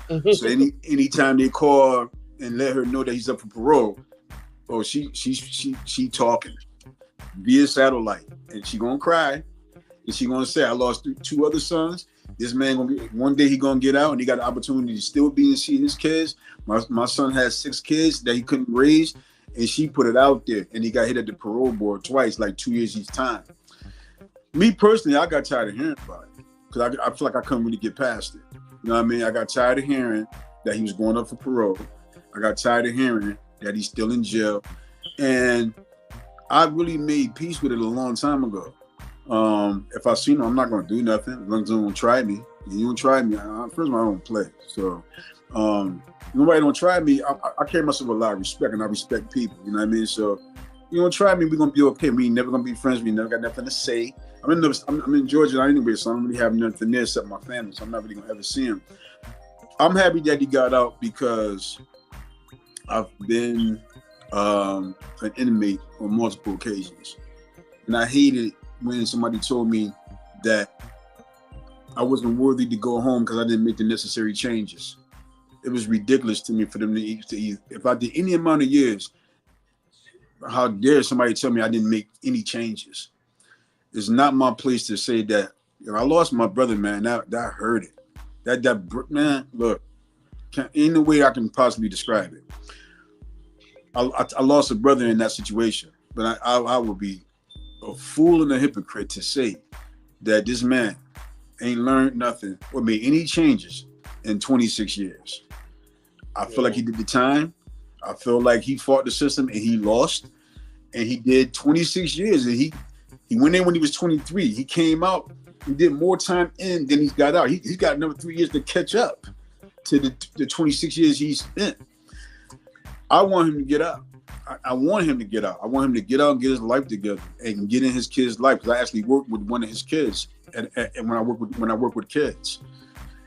So anytime they call and let her know that he's up for parole, she talking via satellite, and she gonna cry. And she gonna say, I lost 2 other sons. This man one day he gonna get out and he got the opportunity to still be and see his kids. My son has 6 kids that he couldn't raise, and she put it out there, and he got hit at the parole board twice, like 2 years each time. Me personally, I got tired of hearing about it because I feel like I couldn't really get past it. You know what I mean? I got tired of hearing that he was going up for parole. I got tired of hearing that he's still in jail, and I really made peace with it a long time ago. If I see him, I'm not going to do nothing. As long as they don't try me. And you don't try me, first of all, I don't play. So, nobody don't try me. I carry myself with a lot of respect, and I respect people. You know what I mean? So, you don't try me, we're going to be okay. We ain't never going to be friends. We never got nothing to say. I'm in Georgia anyway, so I don't really have nothing there except my family. So I'm not really going to ever see him. I'm happy that he got out because I've been an inmate on multiple occasions. And I hated when somebody told me that I wasn't worthy to go home because I didn't make the necessary changes. It was ridiculous to me for them to eat. If I did any amount of years, how dare somebody tell me I didn't make any changes? It's not my place to say that. If I lost my brother, man, that hurt it. That man, look, ain't no way I can possibly describe it. I lost a brother in that situation, but I would be a fool and a hypocrite to say that this man ain't learned nothing or made any changes in 26 years. I feel like he did the time. I feel like he fought the system and he lost. And he did 26 years. And he went in when he was 23. He came out He did more time in than he's got out. He's got another 3 years to catch up to the 26 years he's spent. I want him to get out. I want him to get out. I want him to get out and get his life together and get in his kid's life. Because I actually worked with one of his kids, and when I work with kids,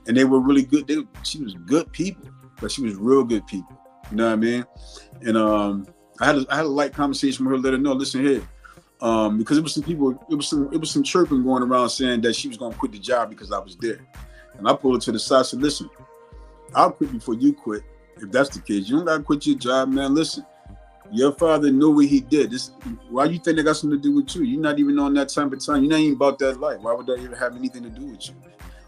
and they were really good. She was good people, but she was real good people. You know what I mean? And I had a light conversation with her, let her know, listen here, because it was some chirping going around saying that she was gonna quit the job because I was there, and I pulled her to the side and said, listen, I'll quit before you quit. If that's the case, you don't gotta quit your job, man. Listen, your father knew what he did. Why you think that got something to do with you? You're not even on that type of time. You're not even about that life. Why would that even have anything to do with you?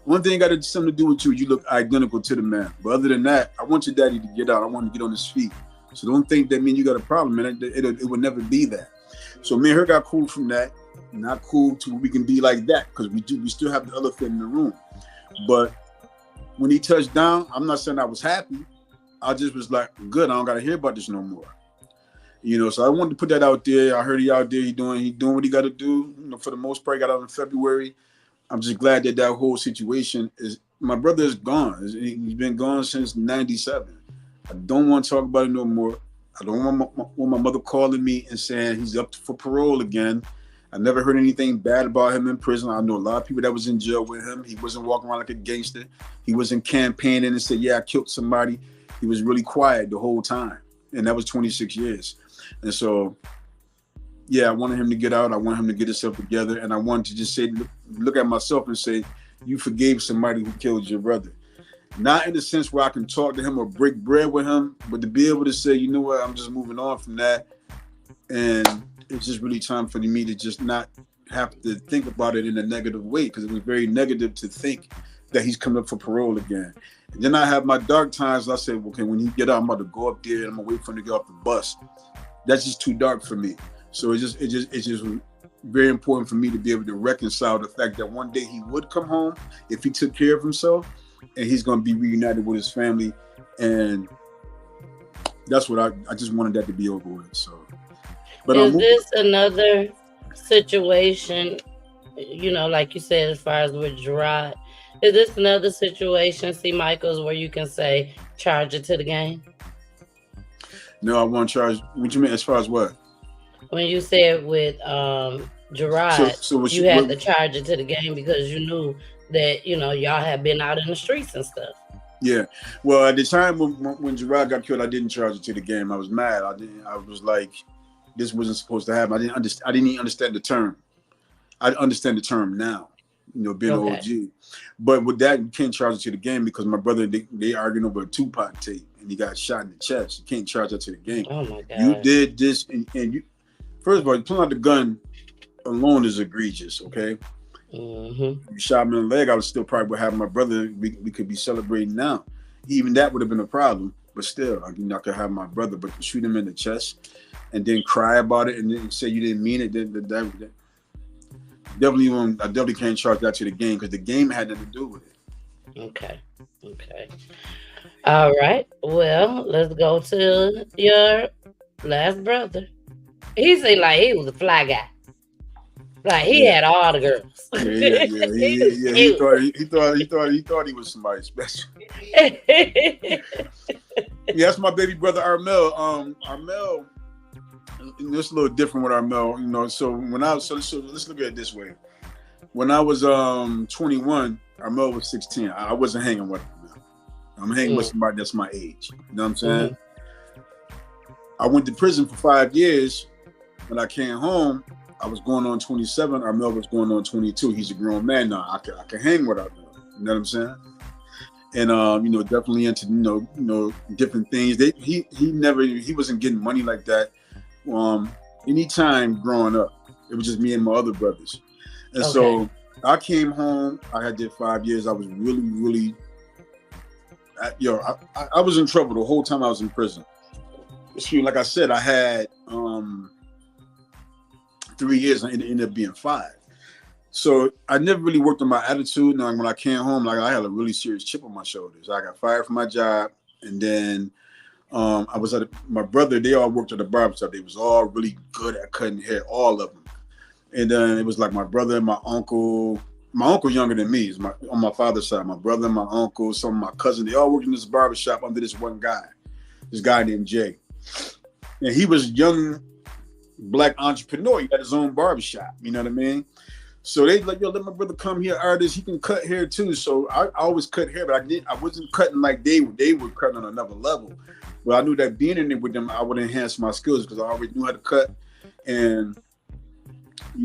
One thing got something to do with you. You look identical to the man. But other than that, I want your daddy to get out. I want him to get on his feet. So don't think that means you got a problem, man. It would never be that. So me and her got cool from that. Not cool to where we can be like that, because we still have the elephant in the room. But when he touched down, I'm not saying I was happy. I just was like, good, I don't gotta hear about this no more. You know, so I wanted to put that out there. I heard he out there, he doing what he gotta do. You know, for the most part, he got out in February. I'm just glad that whole situation is, my brother is gone. He's been gone since 97. I don't want to talk about it no more. I don't want my mother calling me and saying he's up for parole again. I never heard anything bad about him in prison. I know a lot of people that was in jail with him. He wasn't walking around like a gangster. He wasn't campaigning and said, yeah, I killed somebody. He was really quiet the whole time. And that was 26 years. And so, yeah, I wanted him to get out. I want him to get himself together. And I wanted to just say, look at myself and say, you forgave somebody who killed your brother. Not in the sense where I can talk to him or break bread with him, but to be able to say, you know what, I'm just moving on from that. And it's just really time for me to just not have to think about it in a negative way, because it was very negative to think that he's coming up for parole again. And then I have my dark times. I said, okay, when he get out, I'm about to go up there and I'm gonna wait for him to get off the bus. That's just too dark for me. So it's just very important for me to be able to reconcile the fact that one day he would come home if he took care of himself, and he's going to be reunited with his family. And that's what I just wanted that to be over with. So, but
is this another situation, you know, like you said, as far as with Gerard, is this another situation, C. Michaels, where you can say charge it to the game?
No, I won't charge. What you mean as far as what?
When you said with Gerard, so you had to charge it to the game because you knew that, you know, y'all had been out in the streets and stuff.
Yeah. Well, at the time when Gerard got killed, I didn't charge it to the game. I was mad. I was like, this wasn't supposed to happen. I didn't even understand the term. I understand the term now, you know, being an OG. But with that, you can't charge it to the game because my brother, they arguing over a Tupac tape and he got shot in the chest. You can't charge that to the game.
Oh my God.
You did this and you, first of all, pulling out the gun alone is egregious, okay?
Mm-hmm.
You shot me in the leg, I would still probably have my brother. We could be celebrating now. Even that would have been a problem, but still, I could have my brother. But to shoot him in the chest and then cry about it and then say you didn't mean it, that I definitely can't charge that to the game because the game had nothing to do with it.
Okay. All right. Well, let's go to your last brother. He seemed like he was a fly guy. Like he had all the girls.
Yeah. He thought he was somebody special. Yeah, that's my baby brother Armel. Armel, it's a little different with Armel, you know. So let's look at it this way. When I was 21, Armel was 16. I wasn't hanging with him. I'm hanging with somebody that's my age. You know what I'm saying? Mm-hmm. I went to prison for 5 years. When I came home, I was going on 27. Armel was going on 22. He's a grown man now. I can hang with Armel. You know what I'm saying? And you know, definitely into you know different things. He wasn't getting money like that. Anytime growing up, it was just me and my other brothers. And so I came home. I did 5 years. I was really, I was in trouble the whole time I was in prison. Like I said, I had 3 years and it ended up being 5. So I never really worked on my attitude. Now when I came home, like I had a really serious chip on my shoulders. I got fired from my job, and then I was my brother. They all worked at the barbershop. They was all really good at cutting hair, all of them. And then it was like my brother, my uncle, my uncle younger than me. Is on my father's side. My brother, my uncle, some of my cousins, they all worked in this barbershop under this one guy. This guy named Jay. And he was a young black entrepreneur. He had his own barbershop. You know what I mean? So they like, yo, let my brother come here, artist. He can cut hair too. So I always cut hair, but I wasn't cutting like they were cutting on another level. But I knew that being in it with them, I would enhance my skills because I already knew how to cut. And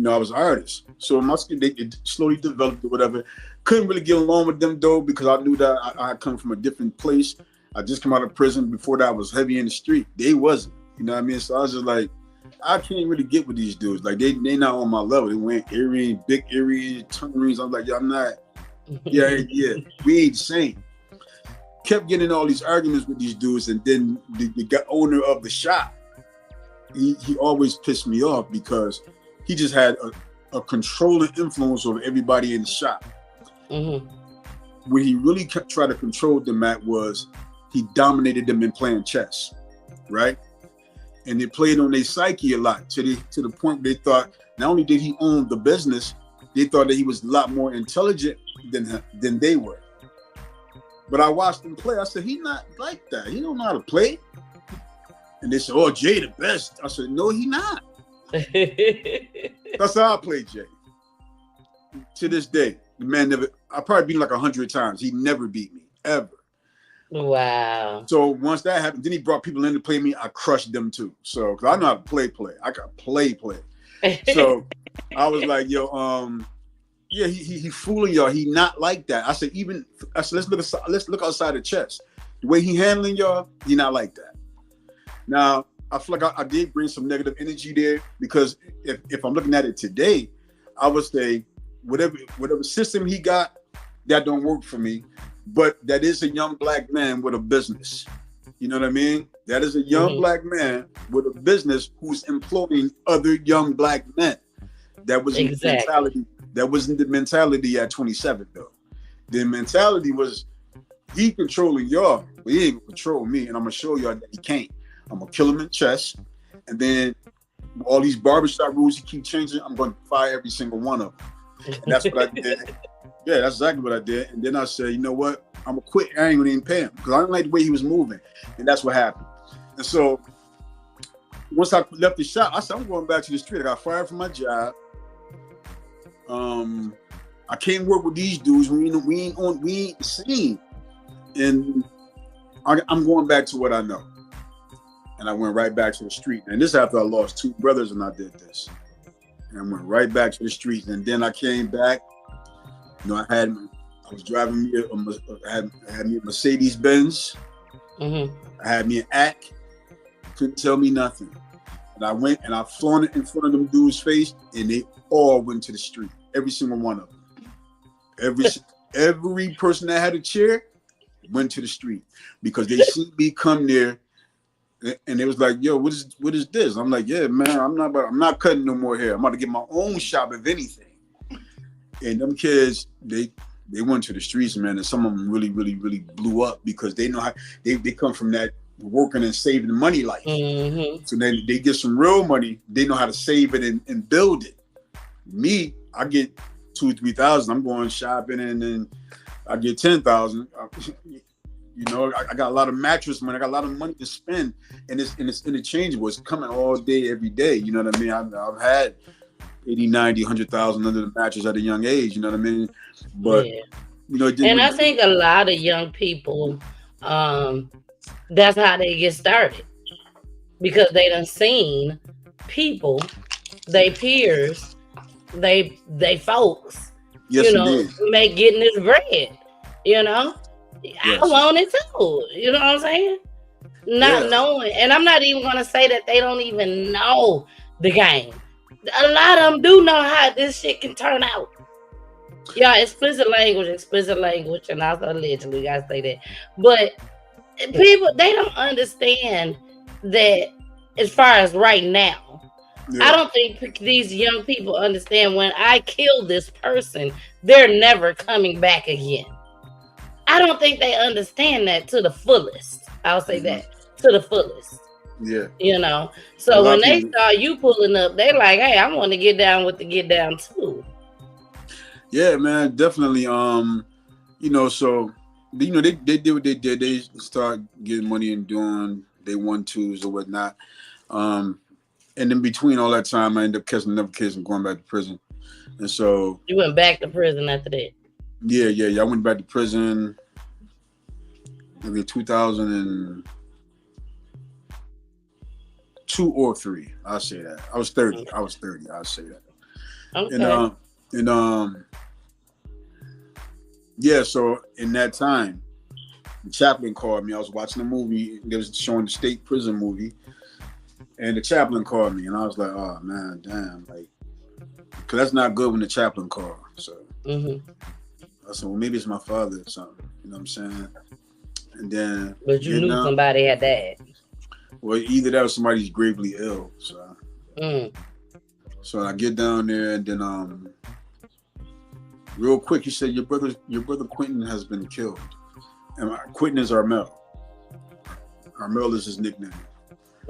I was an artist. So my skill, it slowly developed or whatever. Couldn't really get along with them though, because I knew that I come from a different place. I just come out of prison. Before that, I was heavy in the street. They wasn't. You know what I mean? So I was just like, I can't really get with these dudes. Like they not on my level. They went earrings, big earrings, tongue rings. I'm like, I'm not. Yeah, we ain't the same. Kept getting all these arguments with these dudes, and then the owner of the shop, he always pissed me off because he just had a controlling influence over everybody in the shop. Mm-hmm. Where he really tried to control them at was he dominated them in playing chess, right? And they played on their psyche a lot to the point they thought not only did he own the business, they thought that he was a lot more intelligent than they were. But I watched him play. I said, he not like that. He don't know how to play. And they said, oh, Jay the best. I said, no, he not. That's how I play Jay. To this day, the man never, I probably beat him like 100 times. He never beat me, ever.
Wow.
So once that happened, then he brought people in to play me. I crushed them too. So, cause I know how to play. I got play. So I was like, yo, yeah, he fooling y'all. He not like that. I said, let's look outside the chess. The way he handling y'all, he not like that. Now, I feel like I did bring some negative energy there because if I'm looking at it today, I would say whatever system he got, that don't work for me. But that is a young black man with a business. You know what I mean? That is a young black man with a business who's employing other young black men. That was the mentality. That wasn't the mentality at 27 though. The mentality was he controlling y'all, but he ain't gonna control me, and I'm gonna show y'all that he can't. I'm gonna kill him in chess, and then all these barbershop rules he keep changing, I'm gonna fire every single one of them. And that's what I did. Yeah, that's exactly what I did. And then I said, you know what? I'm gonna quit. I ain't gonna even pay him because I didn't like the way he was moving, and that's what happened. And so once I left the shop, I said, I'm going back to the street. I got fired from my job. I can't work with these dudes. We ain't the same. And I'm going back to what I know. And I went right back to the street. And this after I lost 2 brothers and I did this. And I went right back to the streets. And then I came back. I was driving me I had me a Mercedes Benz. Mm-hmm. I had me an ACK. Couldn't tell me nothing. And I went and I flaunted in front of them dudes' face, and they all went to the street. Every single one of them. Every person that had a chair went to the street because they seen me come there, and they was like, "Yo, what is this?" I'm like, "Yeah, man, I'm not cutting no more hair. I'm about to get my own shop, if anything." And them kids, they went to the streets, man, and some of them really, really, really blew up because they know how they come from that working and saving money life. Mm-hmm. So then they get some real money. They know how to save it and build it. Me, I get 2,000 or 3,000. I'm going shopping, and then I get 10,000. I got a lot of mattress money. I got a lot of money to spend, and it's interchangeable. It's coming all day, every day. You know what I mean? I've had 80, 90, 100,000 under the mattress at a young age. You know what I mean? But
and I think a lot of young people, that's how they get started because they done seen people, they peers, they folks, make getting this bread. Yes. I want it too. You know what I'm saying? Not knowing, and I'm not even gonna say that they don't even know the game. A lot of them do know how this shit can turn out. Yeah, explicit language, and also allegedly, gotta say that. But people, they don't understand that as far as right now. Yeah. I don't think these young people understand when I kill this person, they're never coming back again. I don't think they understand that to the fullest. I'll say that to the fullest. Yeah. So when they saw you pulling up, they like, hey, I want to get down with the get down too.
Yeah, man, definitely. So they did what they did. They start getting money and doing they 1-2s or whatnot. Um, and in between all that time, I ended up catching another case and going back to prison. And so,
You went back to prison after that.
yeah. I went back to prison maybe 2002 or 3. I'll say that. I was 30. I'll say that.
Okay.
And yeah. So in that time, the chaplain called me. I was watching a movie. They was showing the state prison movie, and the chaplain called me, and I was like, "Oh man, damn!" Like, because that's not good when the chaplain called. So I said, "Well, maybe it's my father or something." You know what I'm saying? And then,
But you knew somebody had died.
Well, either that or somebody's gravely ill. So, so I get down there, and then real quick, he said, "Your brother Quentin has been killed." And Quentin is Armel. Armel is his nickname.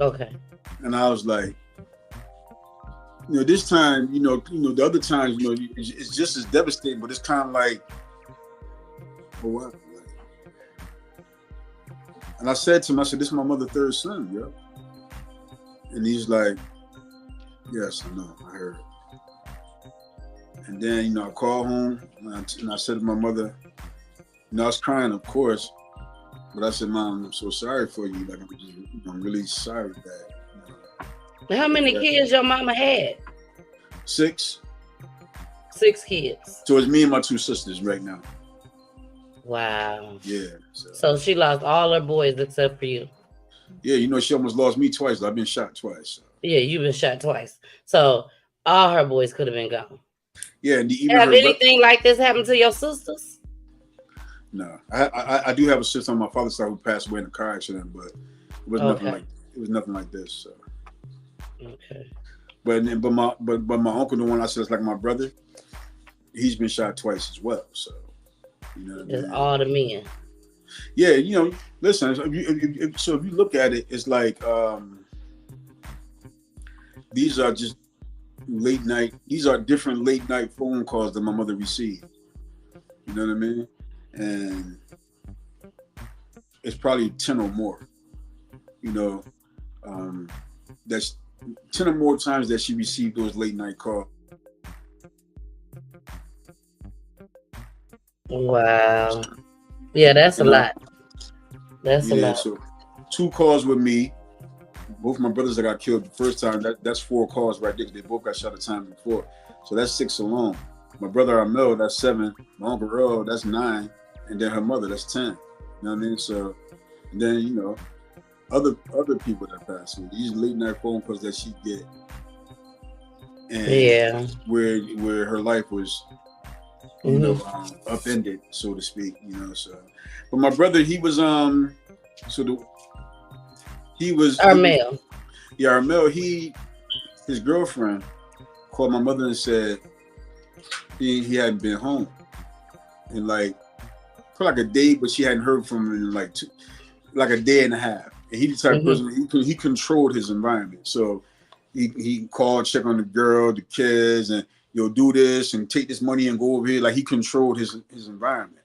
Okay.
And I was like, this time, the other times, it's just as devastating, but it's kind of like, well, what? And I said to him, this is my mother's third son, yo. And he's like, yes, I know, I heard. And then, I called home and I said to my mother, I was crying, of course, but I said, Mom, I'm so sorry for you. Like, I'm really sorry that.
How many kids your mama had?
6.
6 kids.
So it's me and my 2 sisters right now.
Wow.
Yeah.
So she lost all her boys except for you.
Yeah, she almost lost me twice. I've been shot twice. So.
Yeah, you've been shot twice. So all her boys could have been gone.
Yeah, and even
have anything like this happened to your sisters?
No, I do have a sister on my father's side who passed away in a car accident, but it was nothing like this. So.
Okay.
But my uncle, the one I said is like my brother, he's been shot twice as well. So
Just all the men.
Yeah, listen. If you look at it, it's like these are just late night. These are different late night phone calls that my mother received. You know what I mean? And it's probably 10 or more. That's 10 or more times that she received those late night calls.
Wow. Yeah, that's a lot. That's a lot.
So 2 calls with me. Both my brothers that got killed the first time, that's 4 calls right there. They both got shot the time before. So that's 6 alone. My brother Armel, that's 7. My uncle Earl, that's 9. And then her mother, that's 10. You know what I mean? So, and then, other people that pass. So these late night phone calls that she get. And where her life was, upended, so to speak, So, but my brother, he was Armel. Armel, his girlfriend called my mother and said he hadn't been home in for a day, but she hadn't heard from him in a day and a half. And he the type of person, he controlled his environment. So he called, check on the girl, the kids, and do this and take this money and go over here. Like, he controlled his environment.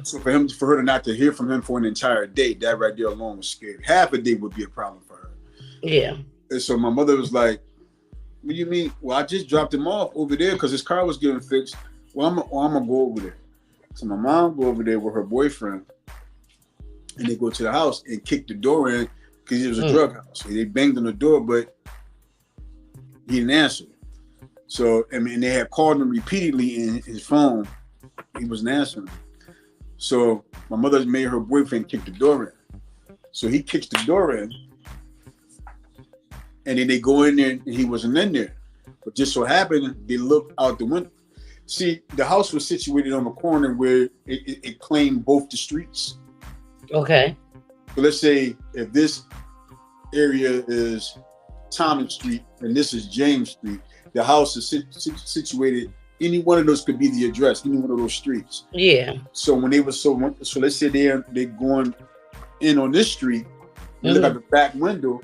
So for her to not to hear from him for an entire day, that right there alone was scary. Half a day would be a problem for her.
Yeah.
And so my mother was like, "What do you mean?" Well, I just dropped him off over there because his car was getting fixed. Well, I'm gonna go over there. So my mom go over there with her boyfriend, and they go to the house and kick the door in because it was a drug house. So they banged on the door, but he didn't answer. So they had called him repeatedly in his phone. He wasn't answering. So my mother made her boyfriend kick the door in. So he kicks the door in, and then they go in there, and he wasn't in there. But just so happened, they looked out the window. See, the house was situated on the corner where it claimed both the streets.
Okay.
So let's say if this area is Thomas Street and this is James Street, the house is situated. Any one of those could be the address. Any one of those streets. Yeah. So when they were so let's say they're going in on this street. They look at the back window.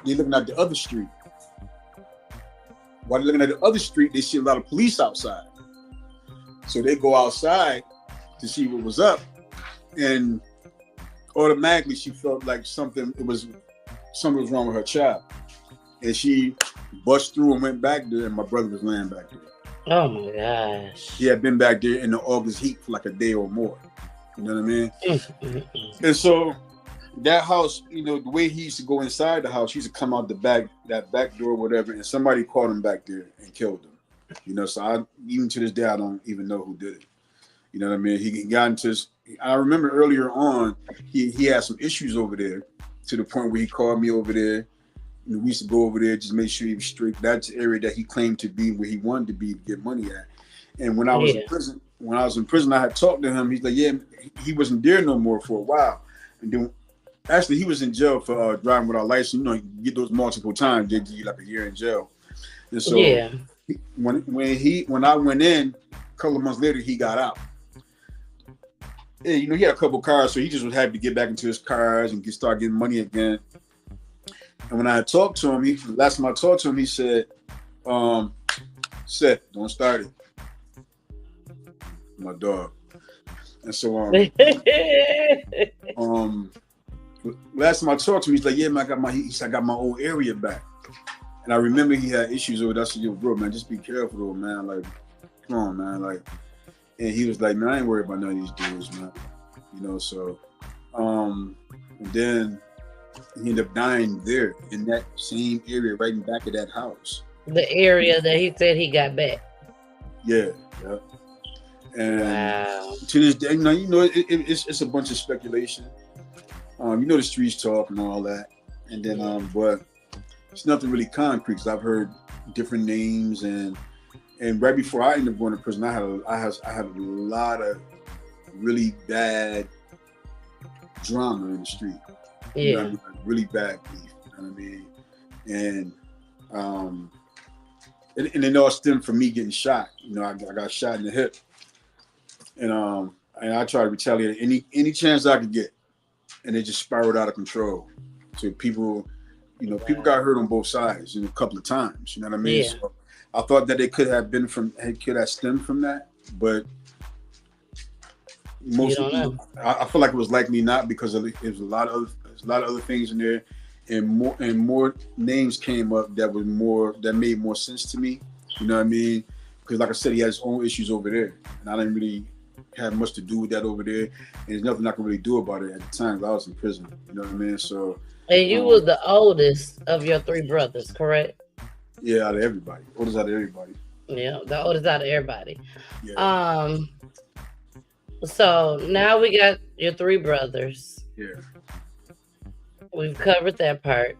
They're looking at the other street. While they're looking at the other street, they see a lot of police outside. So they go outside to see what was up, and automatically she felt like something was wrong with her child, and she bust through and went back there, and my brother was laying back there.
Oh my gosh!
He had been back there in the August heat for like a day or more. You know what I mean? And so that house, you know, the way he used to go inside the house, he used to come out that back door, or whatever, and somebody caught him back there and killed him. You know, so even to this day, I don't even know who did it. You know what I mean? He got into I remember earlier on, he had some issues over there to the point where he called me over there. You know, we used to go over there, just make sure he was straight. That's the area that he claimed to be where he wanted to be to get money at. And when I was in prison, I had talked to him. He's like, yeah, he wasn't there no more for a while. And then actually he was in jail for driving without license. You know, you get those multiple times, they give you like a year in jail. And so when I went in, a couple of months later, he got out. Yeah, you know, he had a couple cars, so he just was happy to get back into his cars and start getting money again. And when I had talked to him, last time I talked to him, he said, Seth, don't start it. My dog. And so last time I talked to him, he's like, yeah, man, I got my old area back. And I remember he had issues over that. I said, yo, bro, man, just be careful though, man. Like, come on, man. Like, and he was like, man, I ain't worried about none of these dudes, man. You know, so and then he ended up dying there in that same area, right in back of that house.
The area that he said he got back.
Yeah. And to this day, you know, it's a bunch of speculation. You know, the streets talk and all that, and then but it's nothing really concrete. Because I've heard different names, and right before I ended up going to prison, I had a lot of really bad drama in the street.
Yeah,
you know what I mean? Like really bad beef. You know what I mean? And it all stemmed from me getting shot. You know, I got shot in the hip. And I tried to retaliate any chance I could get, and it just spiraled out of control. So people got hurt on both sides, a couple of times. You know what I mean?
Yeah.
So I thought that it could have stemmed from that, but most of them, I feel like it was likely not, because there's a lot of other things in there, and more names came up that made more sense to me. You know what I mean? Because like I said, he had his own issues over there, and I didn't really have much to do with that over there, and there's nothing I could really do about it at the time. I was in prison. You know what I mean? So.
And you was the oldest of your three brothers, correct?
Yeah, out of everybody. Oldest out of everybody.
Yeah, the oldest out of everybody.
Yeah.
So now we got your three brothers.
Yeah.
We've covered that part.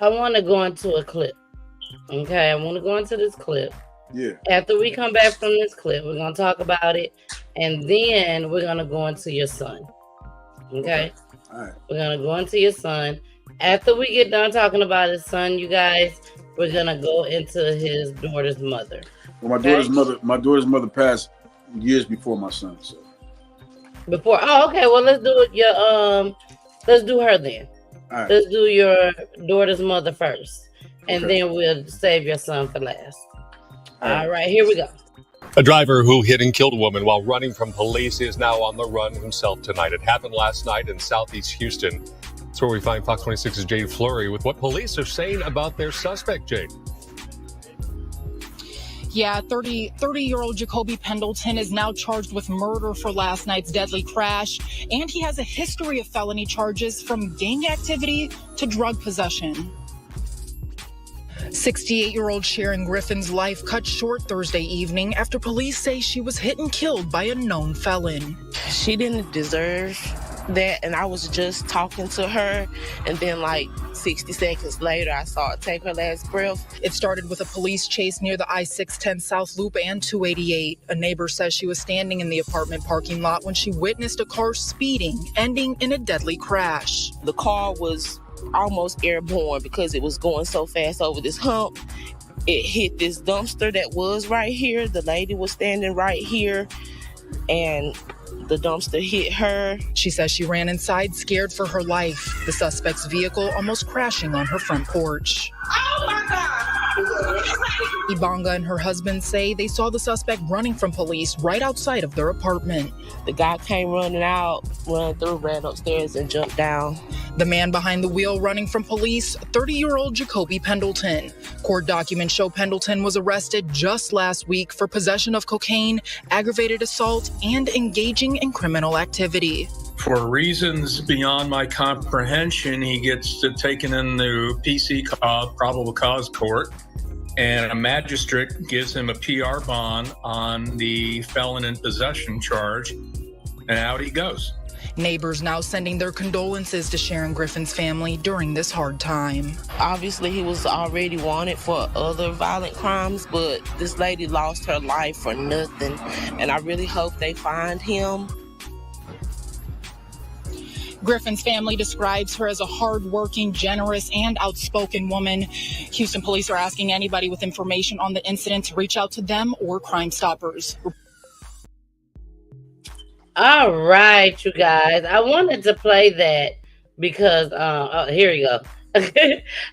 I want to go into a clip. Okay, I want to go into this clip.
Yeah.
After we come back from this clip, we're going to talk about it, and then we're going to go into your son. Okay?
All right.
We're going to go into your son. After we get done talking about his son, you guys, we're going to go into his daughter's mother.
Well, my daughter's mother passed years before my son. So.
Before? Oh, okay. Well, let's do it. Let's do her then.
All right.
Let's do your daughter's mother first, and
Okay.
then we'll save your son for last. All right, here we go.
A driver who hit and killed a woman while running from police is now on the run himself tonight. It happened last night in southeast Houston. That's where we find Fox 26's Jade Fleury with what police are saying about their suspect, Jade.
Yeah, 30-year-old Jacoby Pendleton is now charged with murder for last night's deadly crash, and he has a history of felony charges from gang activity to drug possession. 68-year-old Sharon Griffin's life cut short Thursday evening after police say she was hit and killed by a known felon.
She didn't deserve that, and I was just talking to her, and then like 60 seconds later I saw her take her last breath.
It started with a police chase near the I-610 South Loop and 288. A neighbor says she was standing in the apartment parking lot when she witnessed a car speeding, ending in a deadly crash.
The car was almost airborne because it was going so fast over this hump. It hit this dumpster that was right here. The lady was standing right here, and the dumpster hit her.
She says she ran inside scared for her life. The suspect's vehicle almost crashing on her front porch.
Oh my God!
Ibanga and her husband say they saw the suspect running from police right outside of their apartment.
The guy came running out, ran upstairs and jumped down.
The man behind the wheel running from police, 30-year-old Jacoby Pendleton. Court documents show Pendleton was arrested just last week for possession of cocaine, aggravated assault, and engaging in criminal activity.
For reasons beyond my comprehension, he gets taken in the PC probable cause court, and a magistrate gives him a PR bond on the felon in possession charge, and out he goes.
Neighbors now sending their condolences to Sharon Griffin's family during this hard time.
Obviously, he was already wanted for other violent crimes, but this lady lost her life for nothing, and I really hope they find him.
Griffin's family describes her as a hardworking, generous, and outspoken woman. Houston police are asking anybody with information on the incident to reach out to them or Crime Stoppers.
All right, you guys. I wanted to play that because here you go.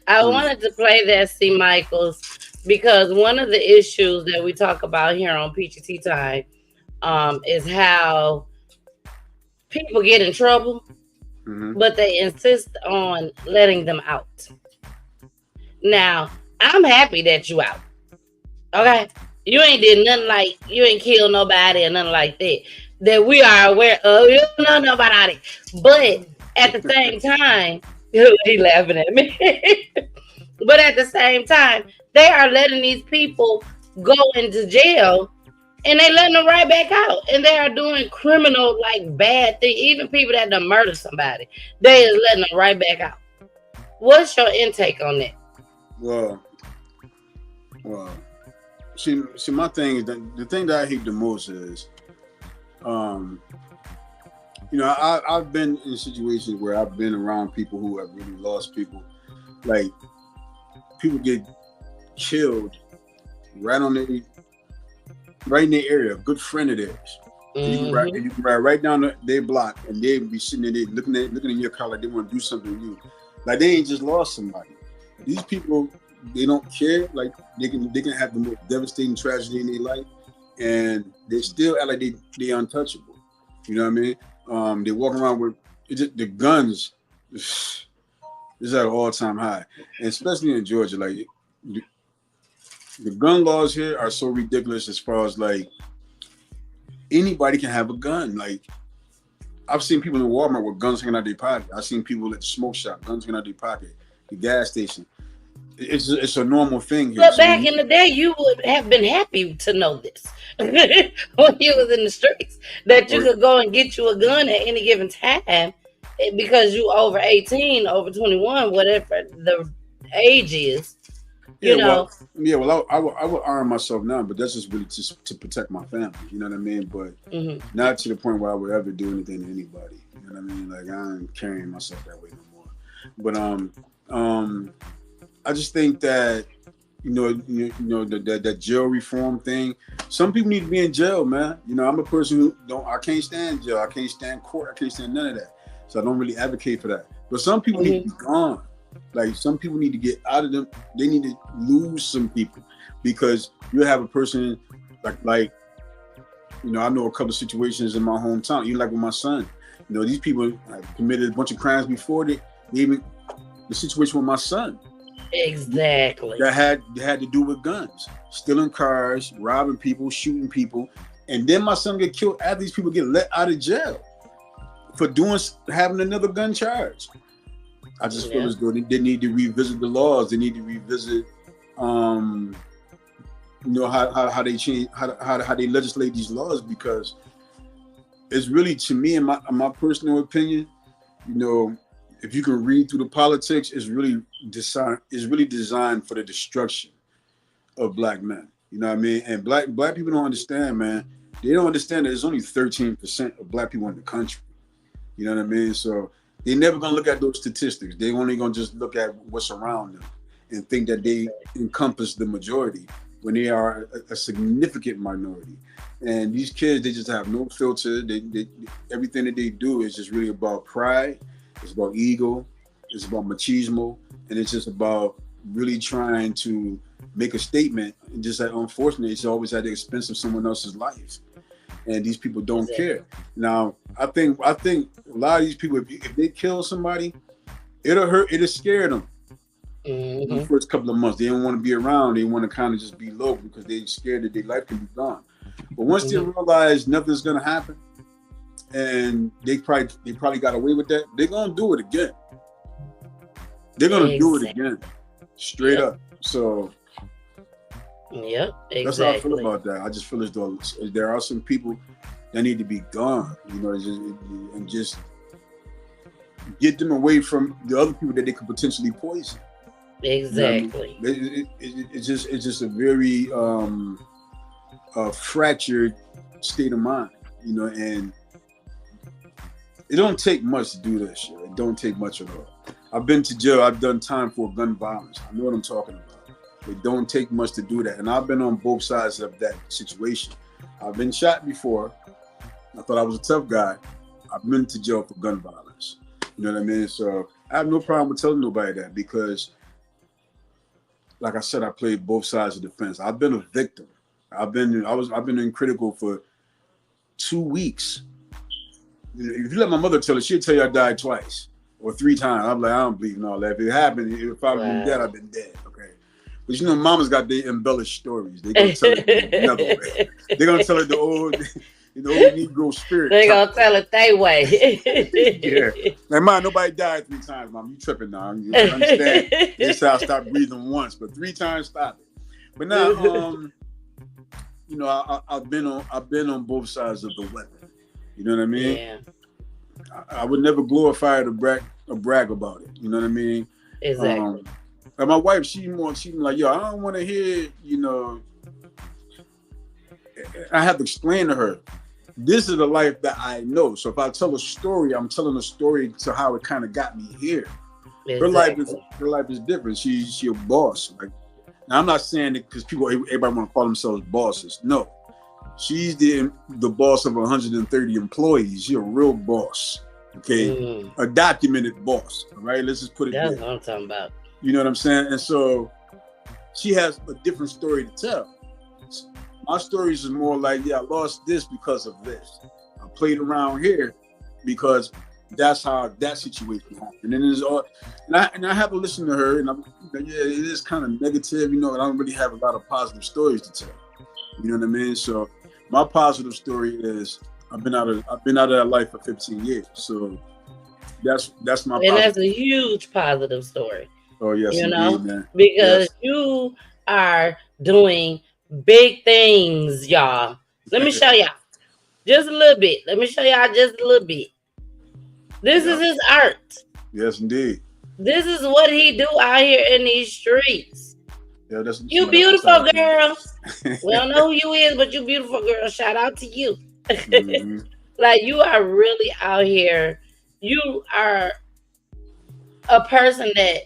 I wanted to play that, C. Michaels, because one of the issues that we talk about here on PGT Time is how people get in trouble, but they insist on letting them out. Now, I'm happy that you out. Okay? You ain't did nothing like, you ain't killed nobody or nothing like that we are aware of. You don't know nobody. But at the same time, he laughing at me. But at the same time, they are letting these people go into jail and they letting them right back out. And they are doing criminal, like, bad things. Even people that done murdered somebody, they is letting them right back out. What's your intake on that?
Well, see, my thing is that the thing that I hate the most is, I've been in situations where I've been around people who have really lost people. Like, people get killed right in their area, a good friend of theirs. You can ride right down their block, and they be sitting there looking in your car like they want to do something to you. Like, they ain't just lost somebody. These people, they don't care. Like, they can have the most devastating tragedy in their life, and they still act like they untouchable. You know what I mean? They walk around with the guns. Is at an all-time high, and especially in Georgia. Like, the gun laws here are so ridiculous as far as, like, anybody can have a gun. Like, I've seen people in Walmart with guns hanging out their pocket. I've seen people at the smoke shop, guns hanging out their pocket, the gas station. It's a normal thing here.
But back in the day, you would have been happy to know this when you was in the streets, that you could go and get you a gun at any given time because you over 18, over 21, whatever the age is. I would arm myself now, but that's just really to protect my family. You know what I mean? But not to the point where I would ever do anything to anybody. You know what I mean? Like, I ain't carrying myself that way no more. But I just think that that jail reform thing. Some people need to be in jail, man. You know, I'm a person who I can't stand jail. I can't stand court. I can't stand none of that. So I don't really advocate for that. But some people need to be gone. Like, some people need to get out of them. They need to lose some people, because you have a person like I know a couple of situations in my hometown. Even like with my son, these people have committed a bunch of crimes before they even the situation with my son. Exactly.
That had to do with guns, stealing cars, robbing people, shooting people, and then my son get killed after these people get let out of jail for having another gun charge. I just feel as though they need to revisit the laws. They need to revisit, how they change, how they legislate these laws, because it's really, to me, in my personal opinion, if you can read through the politics, it's really designed for the destruction of black men. You know what I mean? And black people don't understand, man. They don't understand that there's only 13% of black people in the country. You know what I mean? So they're never gonna look at those statistics. They're only gonna just look at what's around them and think that they encompass the majority when they are a significant minority. And these kids, they just have no filter. They everything that they do is just really about pride. It's about ego. It's about machismo, and it's just about really trying to make a statement, and just that unfortunately it's always at the expense of someone else's life, and these people don't care. Now I think a lot of these people, if they kill somebody, it'll scare them. The first couple of months they don't want to be around, they want to kind of just be low because they're scared that their life can be gone. But once they realize nothing's gonna happen and they probably got away with that, they're gonna do it again. They're gonna do it again, straight up. So that's how I feel about that. I just feel as though there are some people that need to be gone, you know, and just get them away from the other people that they could potentially poison.
Exactly.
You know what I mean? It's just a very fractured state of mind, you know, and it don't take much to do that shit. It don't take much at all. I've been to jail. I've done time for gun violence. I know what I'm talking about. It don't take much to do that. And I've been on both sides of that situation. I've been shot before. I thought I was a tough guy. I've been to jail for gun violence. You know what I mean? So I have no problem with telling nobody that because, like I said, I played both sides of the fence. I've been a victim. I've been in critical for 2 weeks. If you let my mother tell it, she'll tell you I died twice or 3 times. I'm like, I don't believe in all that. If it happened, if I've been dead, I've been dead. Okay. But you know, mama's got their embellished stories. They're gonna tell it another way. They're gonna tell it the old Negro spirit.
They're gonna tell it their way.
Yeah. Like, Mom, nobody died 3 times, Mom. You tripping now. You understand? This how I stopped breathing once, but 3 times stop it. But now, you know, I've been on both sides of the weapon. You know what I mean?
Yeah.
I would never glorify it or brag about it. You know what I mean?
Exactly.
And my wife, she like, yo, I don't want to hear, you know. I have to explain to her, this is the life that I know. So if I tell a story, I'm telling a story to how it kind of got me here. Exactly. Her life is different. She a boss. Like, now I'm not saying it because everybody want to call themselves bosses. No. She's the boss of 130 employees. She's a real boss, okay? A documented boss, all right? Let's just put it
That's
there.
what I'm talking about.
You know what I'm saying? And so she has a different story to tell. My stories is more like, yeah, I lost this because of this. I played around here because that's how that situation happened. And there's all, and I have to listen to her, and it is kind of negative, you know, and I don't really have a lot of positive stories to tell. You know what I mean? So my positive story is I've been out of that life for 15 years. So that's my
and that's a huge positive story.
Oh yes,
you
indeed,
know,
man.
Because you are doing big things, y'all. Let me show y'all just a little bit. Let me show y'all just a little bit. This is his art.
Yes, indeed.
This is what he do out here in these streets.
Yeah, that's
you beautiful girl. We don't know who you is, but you beautiful girl. Shout out to you. Like, you are really out here. You are a person that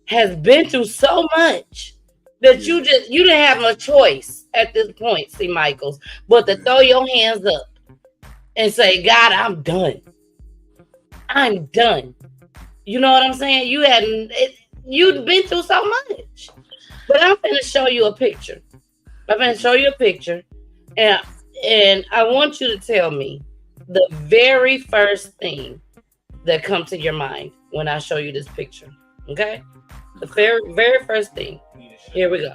has been through so much that you didn't have no choice at this point, C. Michaels, but to throw your hands up and say, God, I'm done. I'm done. You know what I'm saying? You'd been through so much. But I'm going to show you a picture. And I want you to tell me the very first thing that comes to your mind when I show you this picture. Okay? The very, very first thing. Here we go.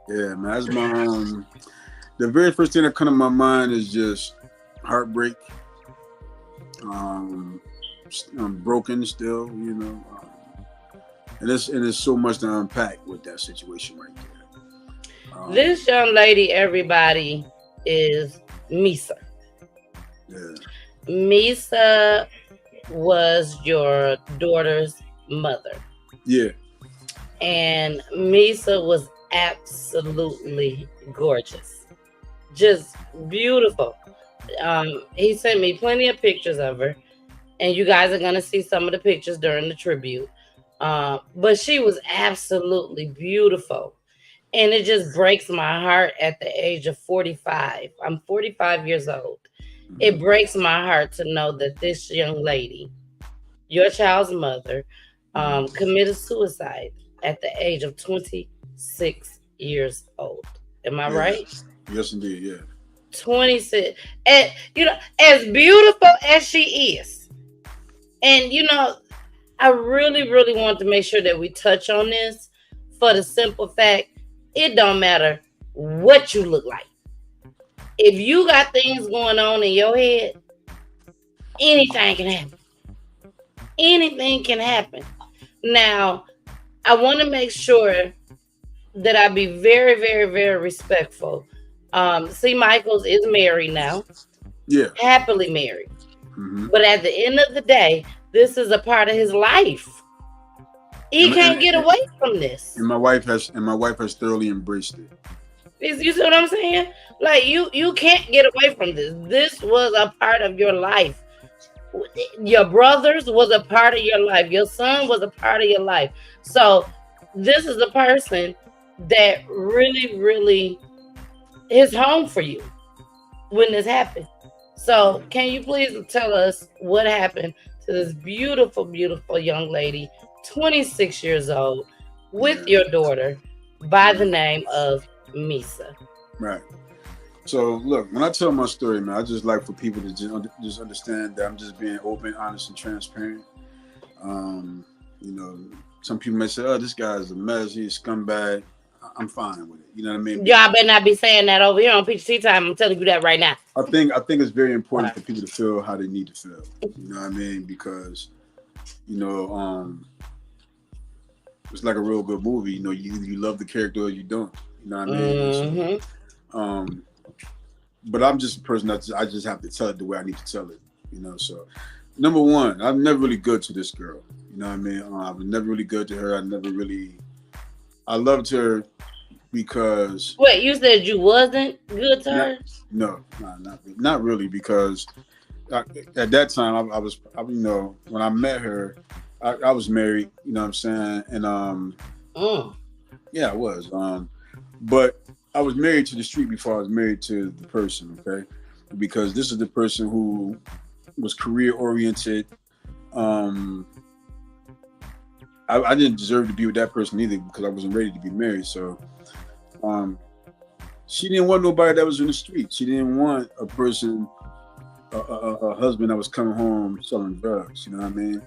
Yeah, man. That's my the very first thing that comes to my mind is just heartbreak. I'm broken still, you know. And there's so much to unpack with that situation right there.
This young lady, everybody, is Misa.
Yeah.
Misa was your daughter's mother.
Yeah.
And Misa was absolutely gorgeous. Just beautiful. He sent me plenty of pictures of her. And you guys are going to see some of the pictures during the tribute. But she was absolutely beautiful. And it just breaks my heart at the age of 45. I'm 45 years old. It breaks my heart to know that this young lady your child's mother, committed suicide at the age of 26 years old. Am I
Yeah.
right?
Yes, indeed. Yeah.
26. And, as beautiful as she is, and, I really, really want to make sure that we touch on this for the simple fact it don't matter what you look like. If you got things going on in your head, anything can happen. Anything can happen. Now, I want to make sure that I be very, very, very respectful. C. Michaels is married now,
Yeah.
happily married.
Mm-hmm.
But at the end of the day, this is a part of his life. He can't get away from this.
And my wife has thoroughly embraced it.
You see what I'm saying? Like you can't get away from this. This was a part of your life. Your brothers was a part of your life. Your son was a part of your life. So this is a person that really, really is home for you when this happened. So can you please tell us what happened to this beautiful, beautiful young lady, 26 years old, with your daughter by the name of Misa?
Right. So look, when I tell my story, man, I just like for people to just understand that I'm just being open, honest, and transparent. Some people may say, "Oh, this guy's a mess. He's a scumbag." I'm fine with it. You know what I mean?
Y'all better not be saying that over here on PGT time. I'm telling you that right now.
I think it's very important for people to feel how they need to feel. You know what I mean? Because, it's like a real good movie. You love the character or you don't. You know what I mean?
Mm-hmm.
But I'm just a person that I just have to tell it the way I need to tell it. So number one, I'm never really good to this girl. You know what I mean? I was never really good to her. I loved her because.
Wait, you said you wasn't good to her?
No, not really, because at that time I was when I met her, I was married. You know what I'm saying? And yeah, I was. But I was married to the street before I was married to the person. Okay, because this is the person who was career oriented. I didn't deserve to be with that person either because I wasn't ready to be married. So, she didn't want nobody that was in the street. She didn't want a person, a husband that was coming home selling drugs. You know what I mean?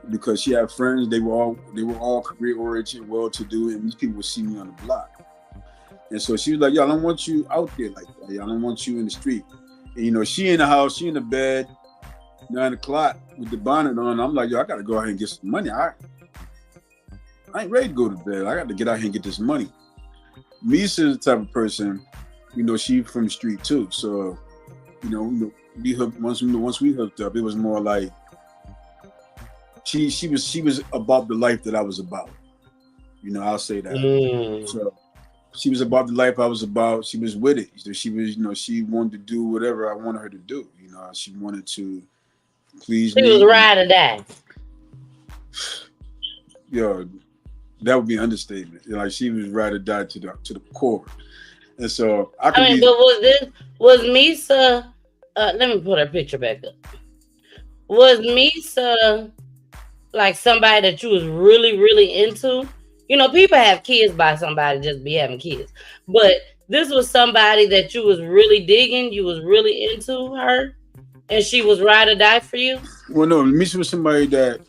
Because she had friends. They were all career oriented, well to do, and these people would see me on the block. And so she was like, "Yo, I don't want you out there like that. I don't want you in the street." And she in the house, she in the bed, 9 o'clock with the bonnet on. I'm like, "Yo, I gotta go out here and get some money. I ain't ready to go to bed. I got to get out here and get this money." Misa is the type of person, she from the street too. So, we hooked once we hooked up, it was more like she was about the life that I was about. I'll say that. So she was about the life I was about. She was with it. She was, she wanted to do whatever I wanted her to do. She wanted to please me.
She was ride or die.
Yo, that would be an understatement. Like she was ride or die to the core. And so
but was Misa? Let me put her picture back up. Was Misa like somebody that you was really, really into? People have kids by somebody just be having kids. But this was somebody that you was really digging, you was really into her, and she was ride or die for you?
Well, no, Misa was somebody that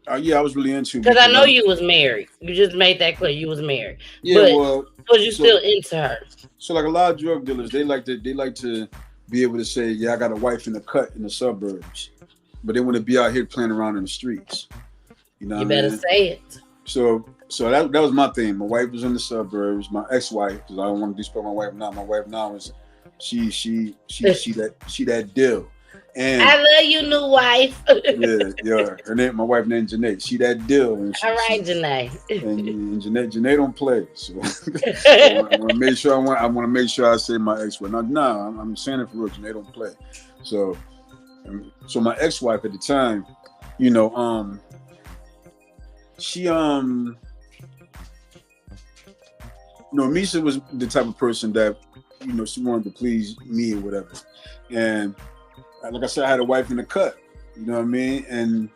I was really into.
Because I know you was married. You just made that clear. You was married.
Yeah,
but
was
you still into her?
So like a lot of drug dealers, they like to be able to say, "Yeah, I got a wife in the cut in the suburbs," but they want to be out here playing around in the streets. You
better say it.
So that was my thing. My wife was in the suburbs. My ex-wife, because I don't want to disrespect my wife now. My wife now is she that deal. And
I love you, new wife.
yeah. Her name, my wife named Janae. She that deal. And
all right, Janae.
And Janae don't play. So I want to make sure I say my ex-wife. No, I'm saying it for real. Janae don't play. So my ex-wife at the time, she Misa was the type of person that she wanted to please me or whatever, and like I said, I had a wife in the cut, you know what I mean, and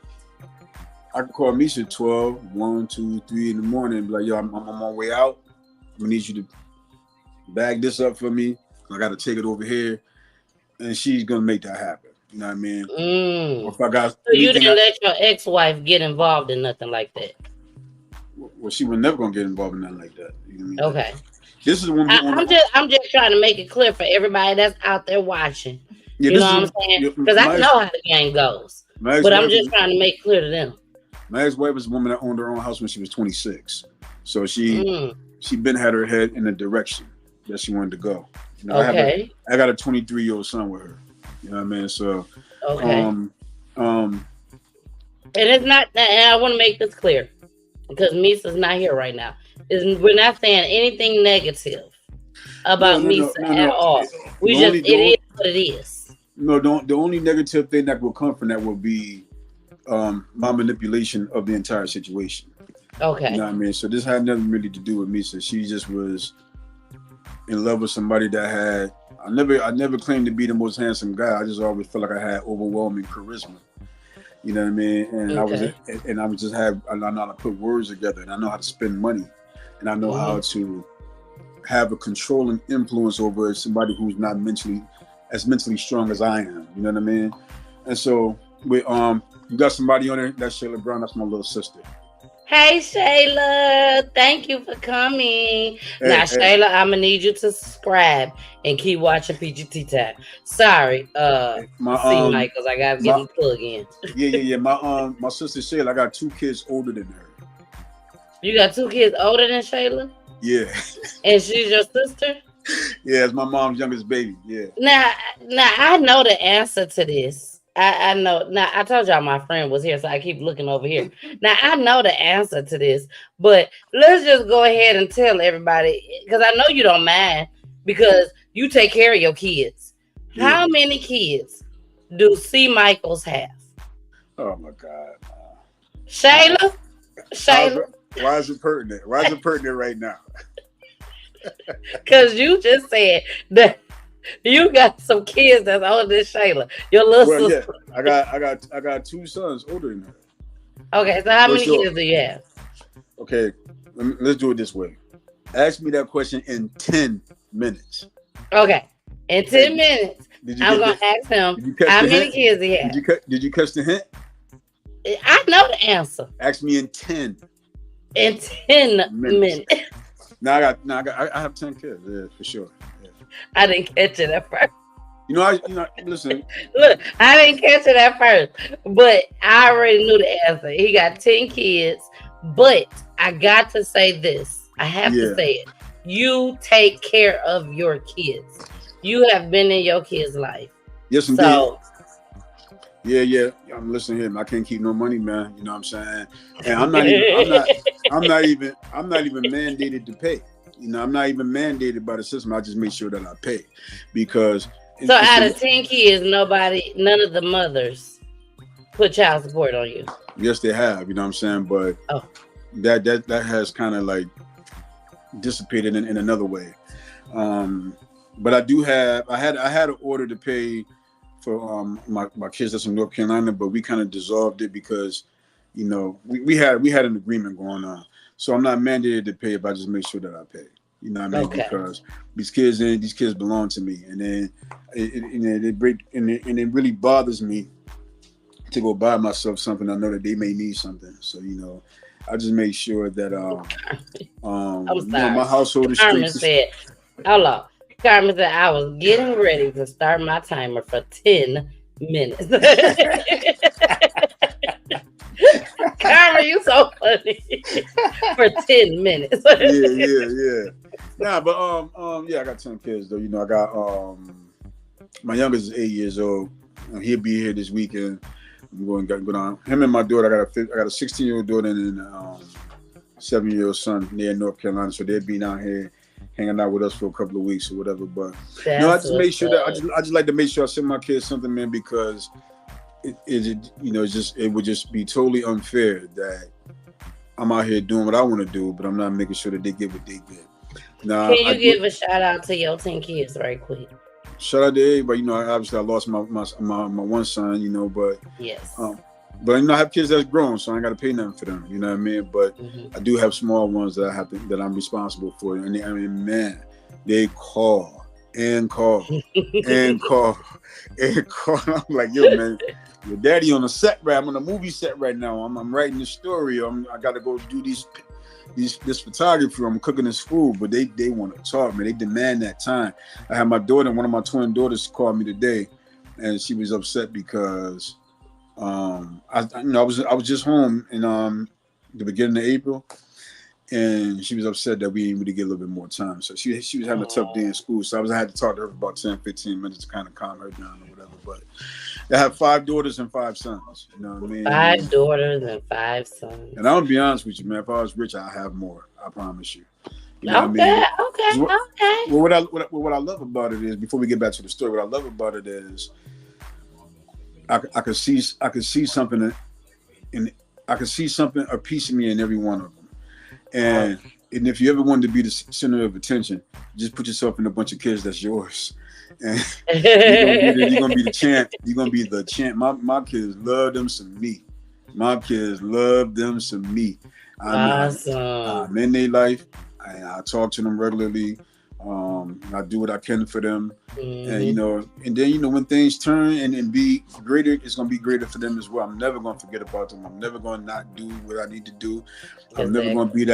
I could call Misha 12, 1, 2, 3 in the morning and be like, yo, I'm on my way out. I need you to bag this up for me. I got to take it over here. And she's going to make that happen. You know what I mean? Or if I got
so you didn't let your ex-wife get involved in nothing like that?
Well, she was never going to get involved in nothing like that. You know what I mean?
Okay.
This is the one
I'm just trying to make it clear for everybody that's out there watching.
Yeah,
you know what I'm saying? Because I know how the game goes. But I'm just trying to make it clear to them.
My ex-wife was a woman that owned her own house when she was 26. So she been had her head in the direction that she wanted to go. You know,
okay.
I got a 23-year-old son with her. You know what I mean? So
okay. And it's not that, and I want to make this clear because Misa's not here right now. We're not saying anything negative about Misa at all. It is what it is.
No, the only negative thing that will come from that will be my manipulation of the entire situation.
Okay.
You know what I mean? So this had nothing really to do with Misa. She just was in love with somebody that had. I never claimed to be the most handsome guy. I just always felt like I had overwhelming charisma. You know what I mean? And I know how to put words together, and I know how to spend money, and I know how to have a controlling influence over somebody who's not mentally strong as I am. You know what I mean? And so with you got somebody on there. That's Shayla Brown. That's my little sister.
Hey Shayla, thank you for coming. Now Shayla, I'm gonna need you to subscribe and keep watching PGT Time. Sorry, Michaels, I gotta get the plug in.
Yeah. My sister Shayla, I got 2 kids older than her.
You got 2 kids older than Shayla?
Yeah.
And she's your sister?
Yeah, it's my mom's youngest baby. Yeah.
Now I know the answer to this. I know. Now, I told y'all my friend was here, so I keep looking over here. Now, I know the answer to this, but let's just go ahead and tell everybody, because I know you don't mind, because you take care of your kids. Yeah. How many kids do C. Michaels have?
Oh, my God.
Shayla?
Why is it pertinent? Why is it pertinent right now?
Because you just said that you got some kids that's older than Shayla. Your little sister.
Yeah. I got 2 sons older than her.
Okay, so how many kids do you have?
Okay, let's do it this way. Ask me that question in 10 minutes.
Okay, in 10 minutes, I'm going to ask him how many kids he has.
Did you catch the hint?
I know the answer.
Ask me in 10.
In 10 minutes.
I have 10 kids, yeah, for sure.
I didn't catch it at first.
Listen.
Look, I didn't catch it at first, but I already knew the answer. He got 10 kids, but I got to say this. I have to say it. You take care of your kids. You have been in your kids' life.
Yes, indeed.
So,
yeah. I'm listening here. I can't keep no money, man. You know what I'm saying? And I'm not even mandated to pay. You know, I'm not even mandated by the system. I just make sure that I pay because.
So out of 10 kids, none of the mothers put child support on you.
Yes, they have. You know what I'm saying? But that has kind of like dissipated in another way. But I do have. I had an order to pay for my kids that's in North Carolina, but we kind of dissolved it because, you know, we had an agreement going on. So I'm not mandated to pay if I just make sure that I pay. You know what I mean? Okay. Because these kids belong to me, and then it really bothers me to go buy myself something. I know that they may need something, so you know, I just make sure that my household is straight.
Carmen said, "Hello." Carmen said, "I was getting ready to start my timer for 10 minutes." Carmen, you so funny. For 10 minutes.
Yeah. Nah, but I got 10 kids though. You know, I got my youngest is 8 years old. He'll be here this weekend. I'm going to go down. Him and my daughter. I got a 16-year-old daughter and a 7-year-old son near North Carolina. So they'll be down here hanging out with us for a couple of weeks or whatever. But I just make sure that I just like to make sure I send my kids something, man, because it would just be totally unfair that I'm out here doing what I want to do, but I'm not making sure that they get what they get. Now,
can you give a shout out to your 10 kids right quick?
Shout out to everybody. You know, obviously I lost my one son, you know, but
yes.
But I have kids that's grown, so I ain't got to pay nothing for them. You know what I mean? But I do have small ones that that I'm responsible for. And man, they call and call and call and call. I'm like, yo, man, your daddy on the set, right? I'm on a movie set right now. I'm writing the story. I got to go do this photography. I'm cooking this food, but they want to talk, man. They demand that time. I had my daughter, one of my twin daughters, called me today, and she was upset because I was just home in the beginning of April, and she was upset that we didn't really get a little bit more time. So she was having a tough day in school. So I had to talk to her for about 10, 15 minutes to kind of calm her down or whatever. But I have 5 daughters and 5 sons. You know what I mean?
5 daughters and 5 sons.
And I'm gonna be honest with you, man. If I was rich, I'd have more. I promise you. You know
okay.
Well, what I love about it is, before we get back to the story, what I love about it is, I could see something a piece of me in every one of them, and if you ever wanted to be the center of attention, just put yourself in a bunch of kids that's yours, and you're gonna be the champ. You're gonna be the champ. My kids love them some me. My kids love them some me. I'm in their life. I talk to them regularly. I do what I can for them, and then when things turn and be greater, it's gonna be greater for them as well. I'm never gonna forget about them. I'm never gonna not do what I need to do. I'm never gonna be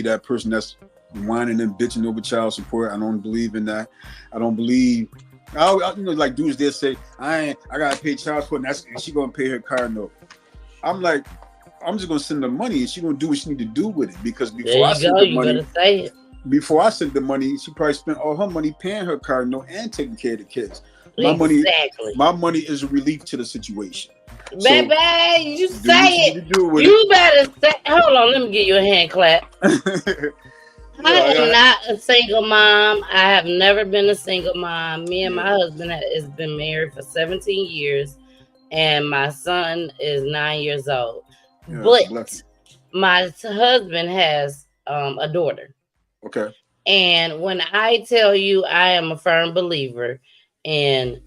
that person that's whining and bitching over child support. I don't believe in that. I don't believe. Like dudes there say, I gotta pay child support, and she gonna pay her car note. I'm like, I'm just gonna send the money, and she gonna do what she need to do with it, because before I send the money.
Better say it.
Before I sent the money, she probably spent all her money paying her car note and taking care of the kids. My money is a relief to the situation.
Baby, you say it. You better say. Hold on, let me give you a hand clap. I am not a single mom. I have never been a single mom. Me and my husband has been married for 17 years, and my son is 9 years old. Yeah, but my husband has a daughter.
Okay.
And when I tell you, I am a firm believer, and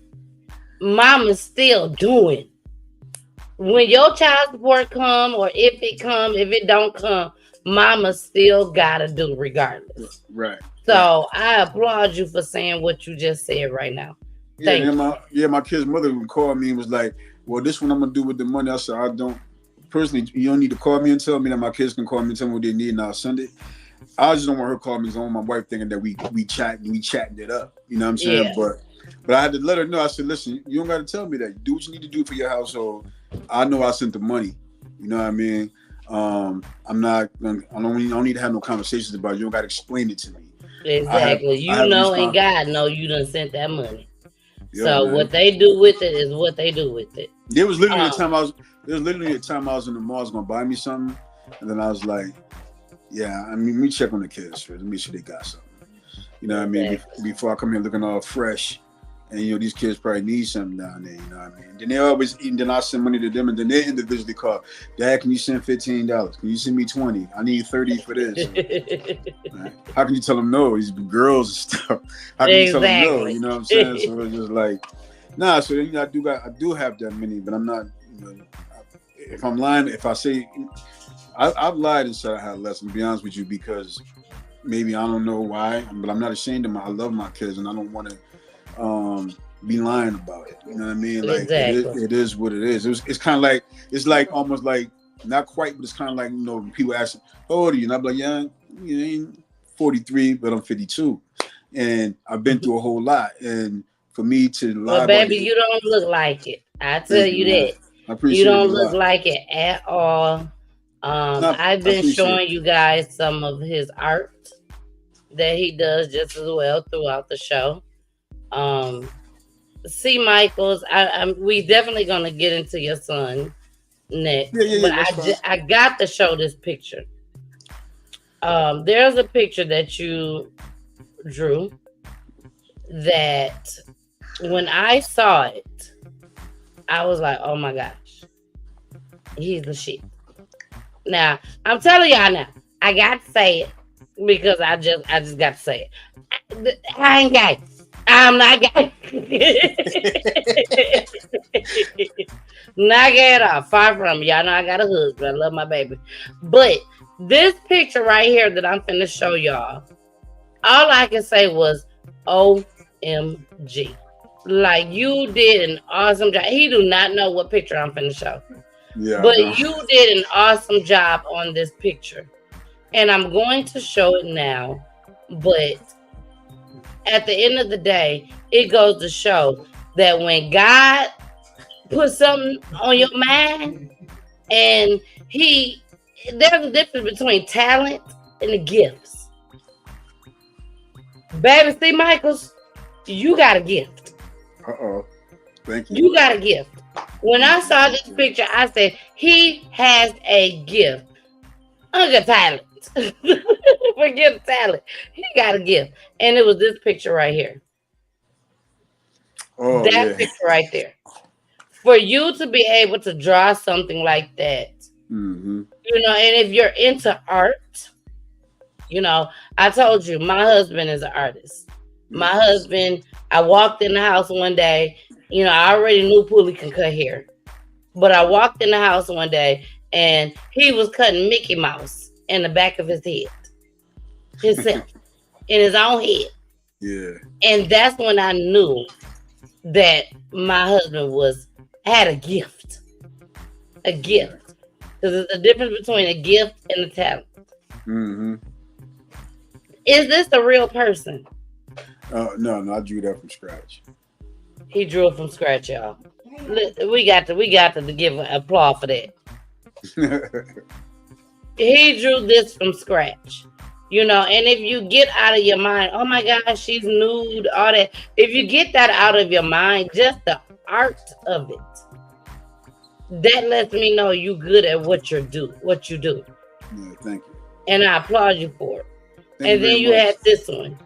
mama's still doing. When your child support come, or if it don't come, mama still gotta do regardless.
Right.
So I applaud you for saying what you just said right now.
My kid's mother would call me and was like, well, this one I'm gonna do with the money. I said, I don't personally, you don't need to call me and tell me that. My kids can call me and tell me what they need, and I'll send it. I just don't want her calling me, because I want my wife thinking that we chatting it up. You know what I'm saying? Yeah. But I had to let her know. I said, listen, you don't got to tell me that. Do what you need to do for your household. I know I sent the money. You know what I mean? I don't need to have no conversations about it. You don't got to explain it to me.
Exactly. And God know you done sent that money. So man, what they do with it is what they do with it.
There was literally a time I was in the mall, I was gonna buy me something, and then I was like, yeah, I mean, let me check on the kids first. Let me make sure they got something. You know what I mean? Before I come here looking all fresh, and these kids probably need something down there. You know what I mean? Then they always eat, and then I send money to them, and then they individually call, Dad, can you send $15? Can you send me $20? I need $30 for this. Right? How can you tell them no? These girls and stuff. How can you tell them no? You know what I'm saying? So it's just like, nah. So I do have that many, but I'm not. If I'm lying, if I say. I've lied and said I had less, to be honest with you, because maybe I don't know why, but I'm not ashamed of I love my kids, and I don't want to be lying about it. You know what I mean? Like it is what it is. It's kind of like, it's like almost like, not quite, but it's kind of like, when people ask, how old are you? And I'm like, yeah, 43, but I'm 52, and I've been through a whole lot. And for me to lie,
well, baby, you don't look like it. I tell you that.
I appreciate
you don't look like it at all. I've been showing you guys some of his art that he does just as well throughout the show. C. Michaels, we definitely gonna get into your son next, but I got to show this picture. There's a picture that you drew that when I saw it, I was like, oh my gosh, he's the shit. Now, I'm telling y'all now, I got to say it because I just got to say it. I ain't gay. I'm not gay. Not gay at all. Far from me. Y'all know I got a husband. I love my baby. But this picture right here that I'm finna show y'all, all I can say was OMG. Like, you did an awesome job. He do not know what picture I'm finna show.
Yeah,
but you did an awesome job on this picture. And I'm going to show it now. But at the end of the day, it goes to show that when God puts something on your mind, and there's a difference between talent and the gifts. Baby C. Michaels, you got a gift.
Thank you.
You got a gift. When I saw this picture, I said, he has a gift. Forget talent. Forget talent. He got a gift. And it was this picture right here. That picture right there. For you to be able to draw something like that, and if you're into art, I told you, my husband is an artist. My husband, I walked in the house one day, I already knew Poolie can cut hair. But I walked in the house one day and he was cutting Mickey Mouse in the back of his head. Himself. In his own head.
Yeah.
And that's when I knew that my husband had a gift. A gift. Because there's a difference between a gift and a talent. Is this the real person?
No, I drew that from scratch.
He drew it from scratch, y'all. We got to give an applause for that. He drew this from scratch. And if you get out of your mind, oh my gosh, she's nude, all that. If you get that out of your mind, just the art of it, that lets me know you good at what you do.
Yeah, thank you.
And I applaud you for it. And then you had this one.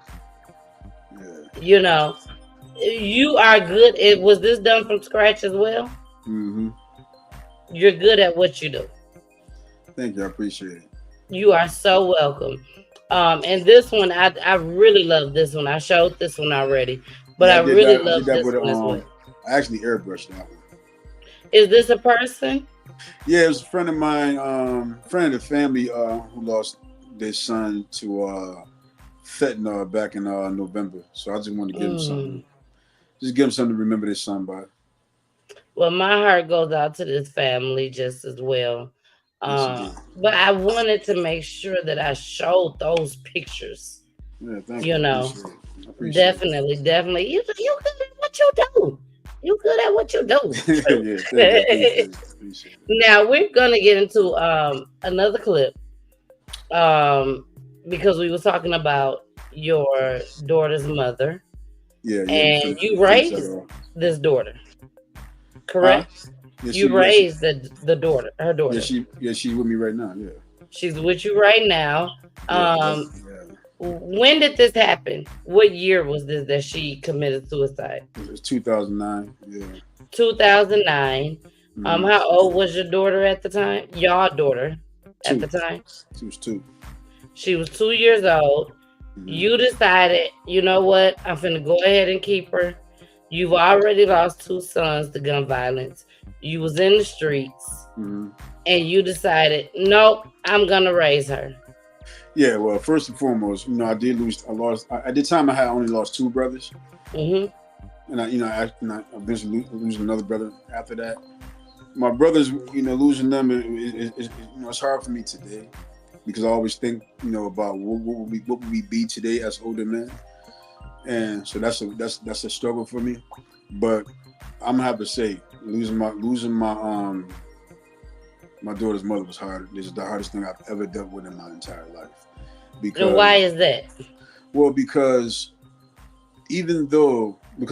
Yeah. You are good. Was this done from scratch as well? You're good at what you do.
Thank you. I appreciate it.
You are so welcome. And this one, I really love this one. I showed this one already, but I really love this one as well.
I actually airbrushed that one.
Is this a person?
Yeah, it was a friend of mine, friend of the family who lost their son to fentanyl back in November. So I just wanted to give him something. Just give him something to remember this son by.
Well, my heart goes out to this family just as well. But I wanted to make sure that I showed those pictures.
Yeah, thank you.
Definitely. You good at what you do. You good at what you do.
Yeah,
now we're gonna get into another clip. Because we were talking about your daughter's mother.
Yeah.
And you raised this daughter. Correct? You raised the daughter, her daughter.
She's with me right now. Yeah.
She's with you right now. When did this happen? What year was this that she committed suicide?
It was 2009. Yeah.
2009. How old was your daughter at the time? Your daughter at the time?
She was 2.
She was 2 years old. You decided, you know what? I'm finna go ahead and keep her. You've already lost 2 sons to gun violence. You was in the streets, and you decided, nope, I'm gonna raise her.
Yeah, well, first and foremost, at the time I had only lost 2 brothers, and I eventually losing another brother after that. My brothers, losing them, it's hard for me today because I always think, about what would we be today as older men, and so that's a struggle for me. But I'm gonna have to say, losing my daughter's mother was hard. This is the hardest thing I've ever dealt with in my entire life.
And why is that?
Well, because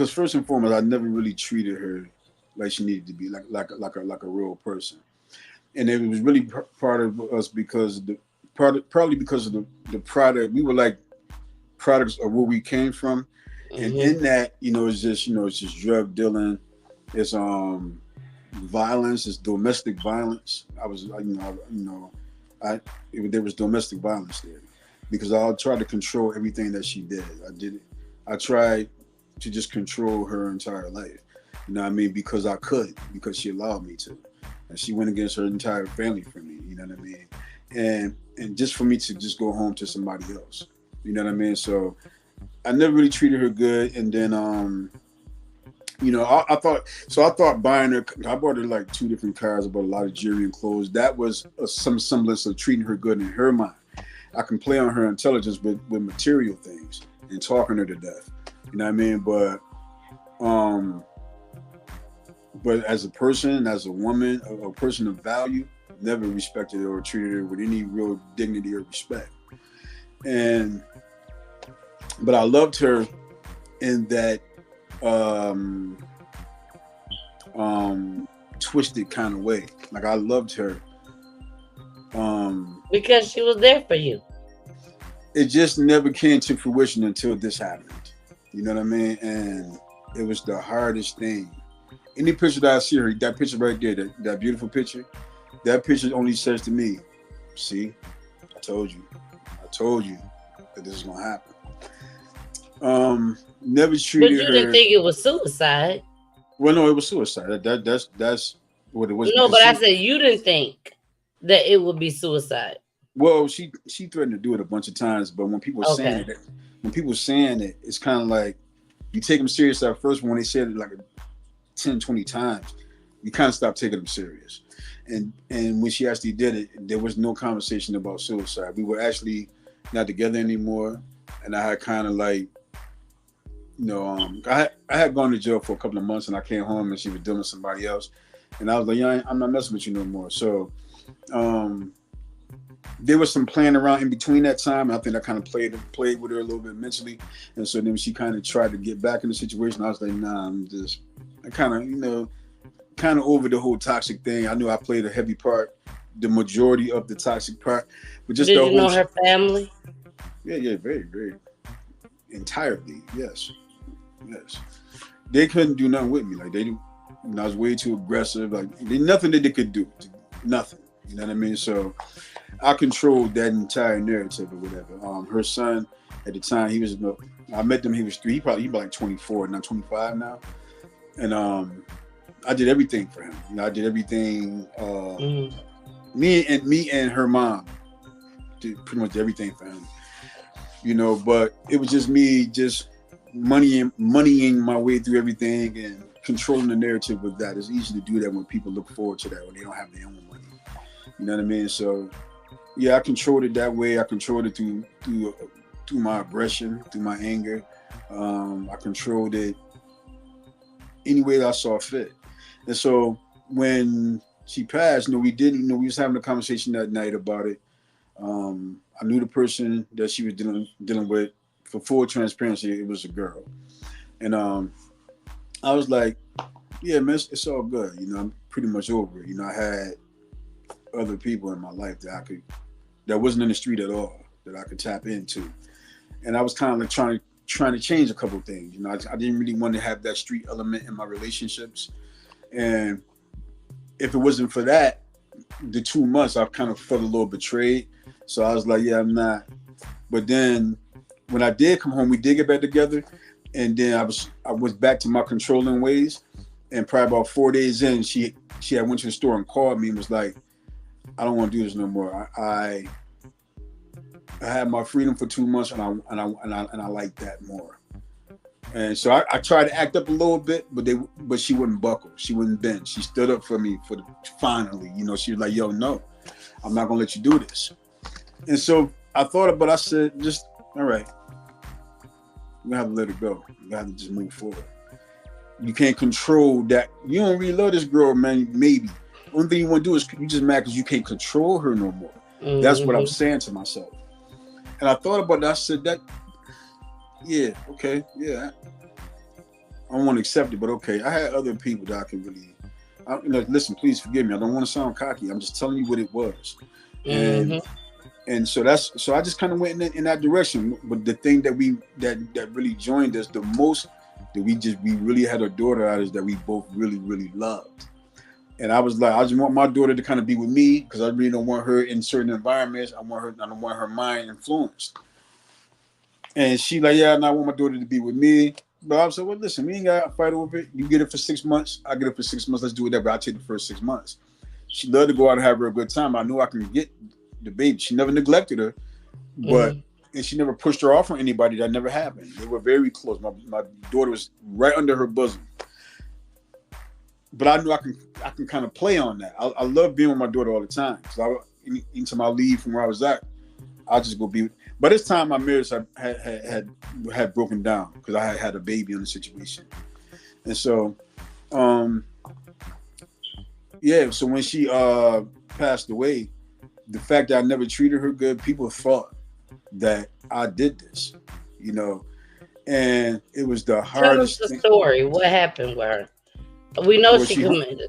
first and foremost, I never really treated her like she needed to be, like a real person, and it was really part of us because probably because of the product. We were like products of where we came from, and in that, it's just drug dealing, it's violence, it's domestic violence. There was domestic violence there because I tried to control everything that she did. I tried to just control her entire life. You know what I mean? Because I could, because she allowed me to. And she went against her entire family for me, you know what I mean? And just for me to just go home to somebody else. You know what I mean? So I never really treated her good. And then you know, I thought buying her, I bought her like 2 different cars, I bought a lot of jewelry and clothes. That was some semblance of treating her good in her mind. I can play on her intelligence with material things and talking her to death. You know what I mean? But as a person, as a woman, a person of value, never respected her or treated her with any real dignity or respect. But I loved her in that twisted kind of way. Like I loved her.
Because she was there for you.
It just never came to fruition until this happened. You know what I mean? And it was the hardest thing. Any picture that I see her, that picture right there, that beautiful picture, that picture only says to me, see, I told you that this is gonna happen. Never treated her.
But you didn't think it was suicide.
Well, no, it was suicide. That's what it was.
No, but I said you didn't think that it would be suicide.
Well, she threatened to do it a bunch of times, but when people are saying it, it's kind of like you take them serious at first. But when they said it like 10, 20 times, you kind of stop taking them serious. And when she actually did it, there was no conversation about suicide. We were actually not together anymore, and I had kind of like, you know, I had gone to jail for a couple of months, and I came home and she was dealing with somebody else, and I was like, yeah, I'm not messing with you no more. So there was some playing around in between that time. I think I kind of played with her a little bit mentally, and so then she kind of tried to get back in the situation. I was like, nah, I kind of over the whole toxic thing. I knew I played a heavy part, the majority of the toxic part, but just
did you know her family?
Yeah, very, very entirely, yes. They couldn't do nothing with me. Like I was way too aggressive. Like nothing that they could do, nothing. You know what I mean? So I controlled that entire narrative or whatever. Her son at the time, I met them. He was 3. He was like 24, not 25 now. And I did everything for him. You know, I did everything. Me and her mom did pretty much everything for him. You know, but it was just me, just moneying my way through everything and controlling the narrative with that. It's easy to do that when people look forward to that when they don't have their own money. You know what I mean? So yeah, I controlled it that way. I controlled it through my aggression, through my anger. I controlled it any way that I saw fit. And so when she passed, we was having a conversation that night about it. I knew the person that she was dealing with. For full transparency, it was a girl. And I was like, yeah, man, it's all good. You know, I'm pretty much over it. You know, I had other people in my life that wasn't in the street at all, that I could tap into. And I was kind of like trying to change a couple of things. You know, I didn't really want to have that street element in my relationships. And if it wasn't for that, the 2 months, I kind of felt a little betrayed. So I was like, yeah, I'm not. But then when I did come home, we did get back together. And then I was back to my controlling ways. And probably about 4 days in, she had went to the store and called me and was like, I don't want to do this no more. I had my freedom for 2 months, and I like that more. And so I tried to act up a little bit, but she wouldn't buckle. She wouldn't bend. She stood up for me finally. You know, she was like, yo, no, I'm not gonna let you do this. And so I thought about it, I said, just all right, you have to let it go. You have to just move forward. You can't control that. You don't really love this girl, man. Maybe. Only thing you want to do is you just mad because you can't control her no more. Mm-hmm. That's what I'm saying to myself. And I thought about that. I said that, yeah, okay, yeah. I don't want to accept it, but okay. I had other people that I could really, listen, please forgive me. I don't want to sound cocky. I'm just telling you what it was. Mm-hmm. And so I just kind of went in that direction. But the thing that really joined us the most, that we really had a daughter out, is that we both really, really loved. And I was like, I just want my daughter to kind of be with me, because I really don't want her in certain environments. I don't want her mind influenced. And she like, yeah, and I want my daughter to be with me. But I said, well, listen, we ain't got to fight over it. You get it for 6 months. I get it for 6 months. Let's do whatever. I'll take the first 6 months. She loved to go out and have her a good time. I knew I could get the baby. She never neglected her, but and she never pushed her off on anybody. That never happened. They were very close. My daughter was right under her bosom. But I knew I can kind of play on that. I love being with my daughter all the time. So anytime I leave from where I was at, I'll just go be. By this time, my marriage had broken down because I had a baby in the situation, and so, yeah. So when she passed away, the fact that I never treated her good, people thought that I did this, you know, and it was the hardest.
Tell us the story. What happened with her? We know she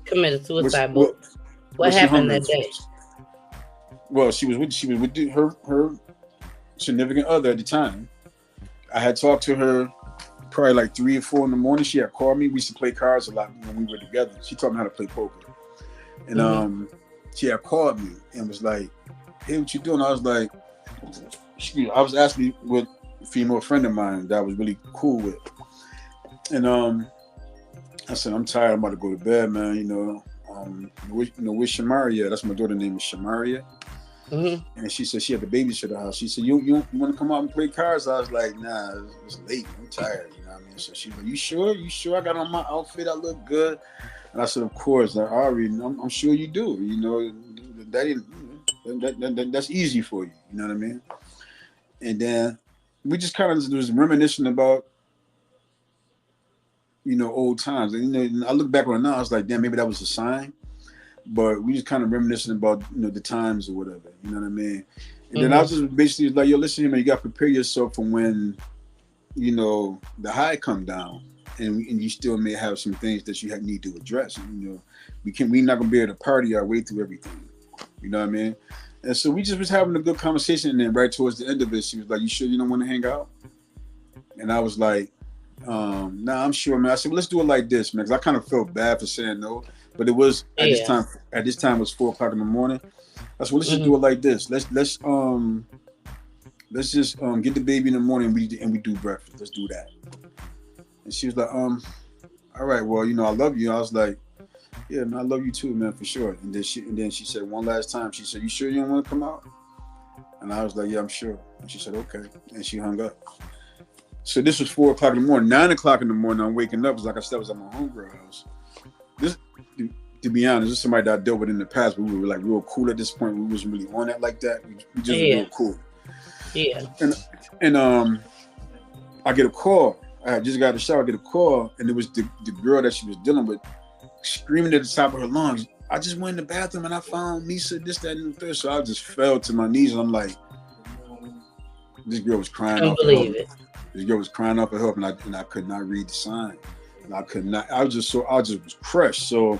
committed suicide, but what happened that day?
Well, she was with her significant other at the time. I had talked to her probably like 3 or 4 in the morning. She had called me. We used to play cards a lot when we were together. She taught me how to play poker. And she had called me and was like, hey, what you doing? I was like, I was actually with a female friend of mine that I was really cool with. And I said, I'm tired. I'm about to go to bed, man. You know, where's Shamaria? That's my daughter's name is Shamaria. And she said she had the babysitter house. She said, you want to come out and play cards? I was like, nah, it's late. I'm tired. You know what I mean? So she was like, you sure? You sure I got on my outfit? I look good. And I said, of course. I'm sure you do. You know, that's easy for you. You know what I mean? And then we just kind of was reminiscing about, you know, old times. And, you know, I look back on it now, I was like, damn, maybe that was a sign. But we just kind of reminiscing about, you know, the times or whatever. You know what I mean? And then I was just basically like, yo, listen, man, you got to prepare yourself for when, you know, the high come down. And you still may have some things that you need to address. And, you know, we're not going to be able to party our way through everything. You know what I mean? And so we just was having a good conversation. And then right towards the end of it, she was like, you sure you don't want to hang out? And I was like, nah, I'm sure, man. I said, well, let's do it like this, man. Because I kind of felt bad for saying no. But it was at this time it was 4 o'clock in the morning. I said, well, let's just do it like this. Let's just get the baby in the morning and we do breakfast. Let's do that. And she was like, all right, well, you know, I love you. I was like, yeah, man, I love you too, man, for sure. And then she said one last time, she said, you sure you don't want to come out? And I was like, yeah, I'm sure. And she said, okay. And she hung up. So this was 4 o'clock in the morning. 9 o'clock in the morning, I'm waking up. It was like I said, I was at my homegirl house. This, to be honest, this is somebody that I dealt with in the past, but we were like real cool at this point. We wasn't really on that like that. We just were real cool. Yeah. And I get a call. I had just got out of the shower. I get a call, and it was the girl that she was dealing with, screaming at the top of her lungs. I just went in the bathroom and I found Nisa, this, that, and the third. So I just fell to my knees, and I'm like, this girl was crying. I don't believe it. This girl was crying up for help, and I could not read the sign. And I could not. I just was crushed. So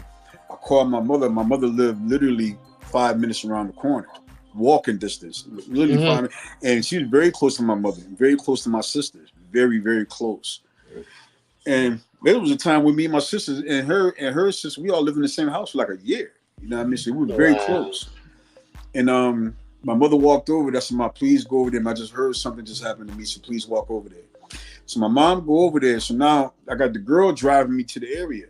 I called my mother. My mother lived literally 5 minutes around the corner, walking distance, literally 5 minutes. And she was very close to my mother, very close to my sisters, very, very close. And there was a time when me and my sisters and her sister, we all lived in the same house for like a year. You know what I mean? So we were very close. And my mother walked over. That's my, please go over there. And I just heard something just happened to me, so please walk over there. So my mom go over there. So now I got the girl driving me to the area.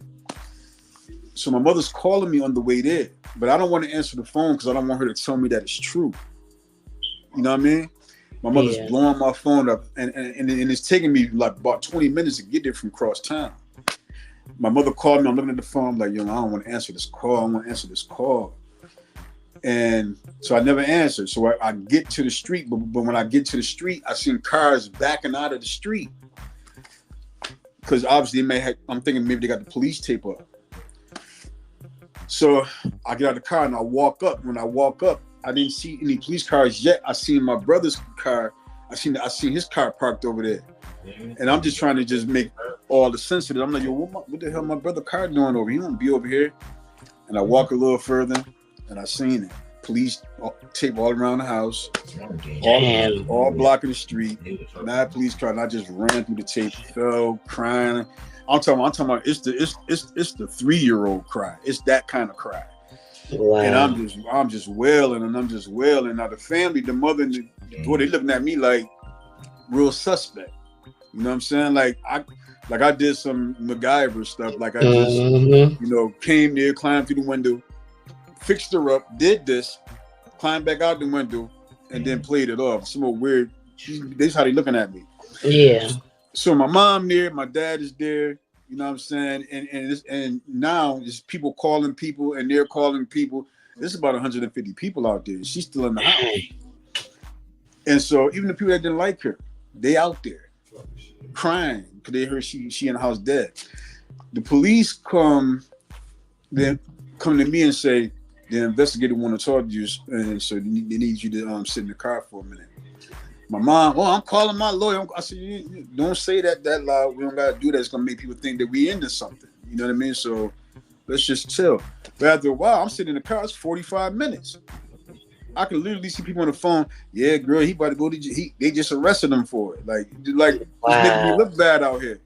So my mother's calling me on the way there, but I don't want to answer the phone because I don't want her to tell me that it's true. You know what I mean? My mother's blowing my phone up, and it's taking me like about 20 minutes to get there from cross town. My mother called me. I'm looking at the phone. I'm like, yo, I don't want to answer this call. I want to answer this call. And so I never answered. So I get to the street, but when I get to the street, I seen cars backing out of the street. Because obviously I'm thinking maybe they got the police tape up. So I get out of the car and I walk up. When I walk up, I didn't see any police cars yet. I seen my brother's car. I seen his car parked over there. And I'm just trying to just make all the sense of it. I'm like, yo, what the hell my brother car doing over here? He don't be over here. And I walk a little further and I seen it. Police tape all around the house, all blocking the street. Mad police car, and I just ran through the tape, fell crying. I'm talking about it's the 3-year-old cry. It's that kind of cry. Wow. And I'm just wailing. Now the family, the mother and the daughter, they looking at me like real suspect. You know what I'm saying? Like Like I did some MacGyver stuff. Like I just, came there, climbed through the window, fixed her up, did this, climbed back out the window, and then played it off. Some old weird. This is how they looking at me.
Yeah.
So my mom there, my dad is there. You know what I'm saying? And now there's people calling people, and they're calling people. There's about 150 people out there. She's still in the house. And so even the people that didn't like her, they out there crying because they heard she in the house dead. The police come to me and say the investigator want to talk to you, and so they need you to sit in the car for a minute. My mom, I'm calling my lawyer. I said, don't say that loud. We don't gotta do that. It's gonna make people think that we into something. You know what I mean? So let's just chill. But after a while, I'm sitting in the car. It's 45 minutes. I can literally see people on the phone. Yeah, girl, he about to go to jail. They just arrested him for it. Like it's making me look bad out here.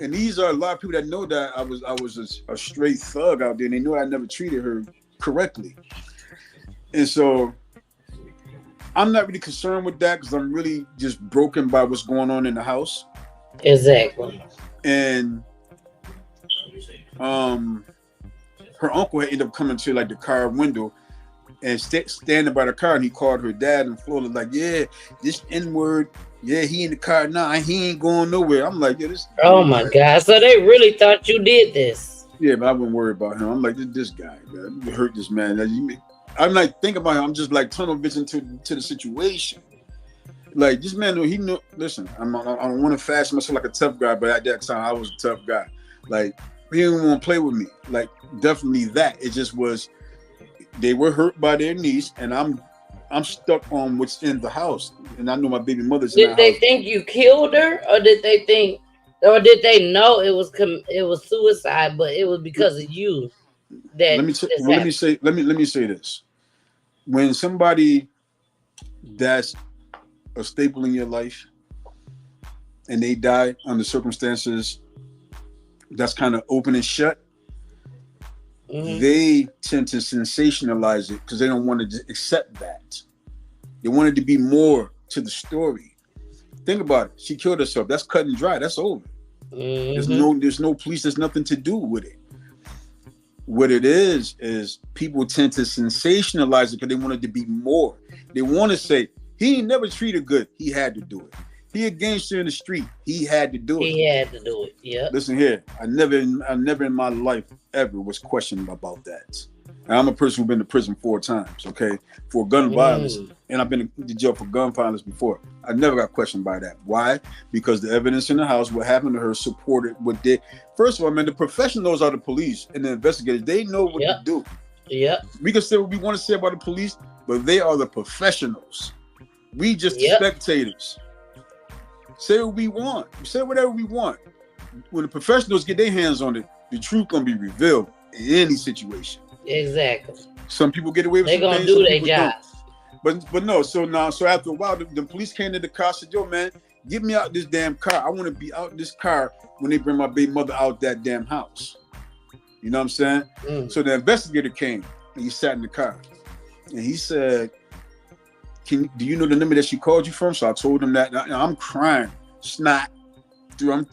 And these are a lot of people that know that I was a straight thug out there, and they know I never treated her correctly. And so I'm not really concerned with that because I'm really just broken by what's going on in the house.
Exactly.
And her uncle had ended up coming to like the car window and standing by the car, and he called her dad in Florida, like, yeah, this N-word, yeah, he in the car now, he ain't going nowhere. I'm like, yeah, this.
Oh my God! So they really thought you did this?
Yeah, but I wouldn't worry about him. I'm like, this guy, man, you hurt this man. I'm like thinking about him. I'm just like tunnel vision to the situation. Like this man, he knew. Listen, I don't want to fashion myself like a tough guy, but at that time I was a tough guy. Like he didn't want to play with me. Like definitely that. It just was. They were hurt by their niece, and I'm stuck on what's in the house, and I know my baby mother's.
Did they think you killed her, or did they know it was suicide, but it was because of you? That let me
say this. When somebody that's a staple in your life and they die under circumstances that's kind of open and shut, they tend to sensationalize it because they don't want to accept that. They want it to be more to the story. Think about it. She killed herself. That's cut and dry. That's over. There's no police. There's nothing to do with it. What it is people tend to sensationalize it because they want it to be more. They want to say, he ain't never treated good. He had to do it. He a gangster in the street. He had to do it.
He had to do it. Yeah.
Listen here. I never in my life ever was questioned about that. And I'm a person who's been to prison 4 times, okay, for gun violence. And I've been to jail for gun violence before. I never got questioned by that. Why? Because the evidence in the house, what happened to her, supported what they. First of all, man, the professionals are the police and the investigators. They know what to do.
Yeah.
We can say what we want to say about the police, but they are the professionals. We just the spectators. Say what we want. Say whatever we want. When the professionals get their hands on it, the truth gonna be revealed in any situation.
Exactly.
Some people get away with
they're gonna do their job.
But no, so after a while, the police came to the car and said, yo, man, get me out this damn car. I want to be out this car when they bring my baby mother out that damn house. You know what I'm saying? So the investigator came and he sat in the car and he said, do you know the number that she called you from? So I told him that. I'm crying, snot. I'm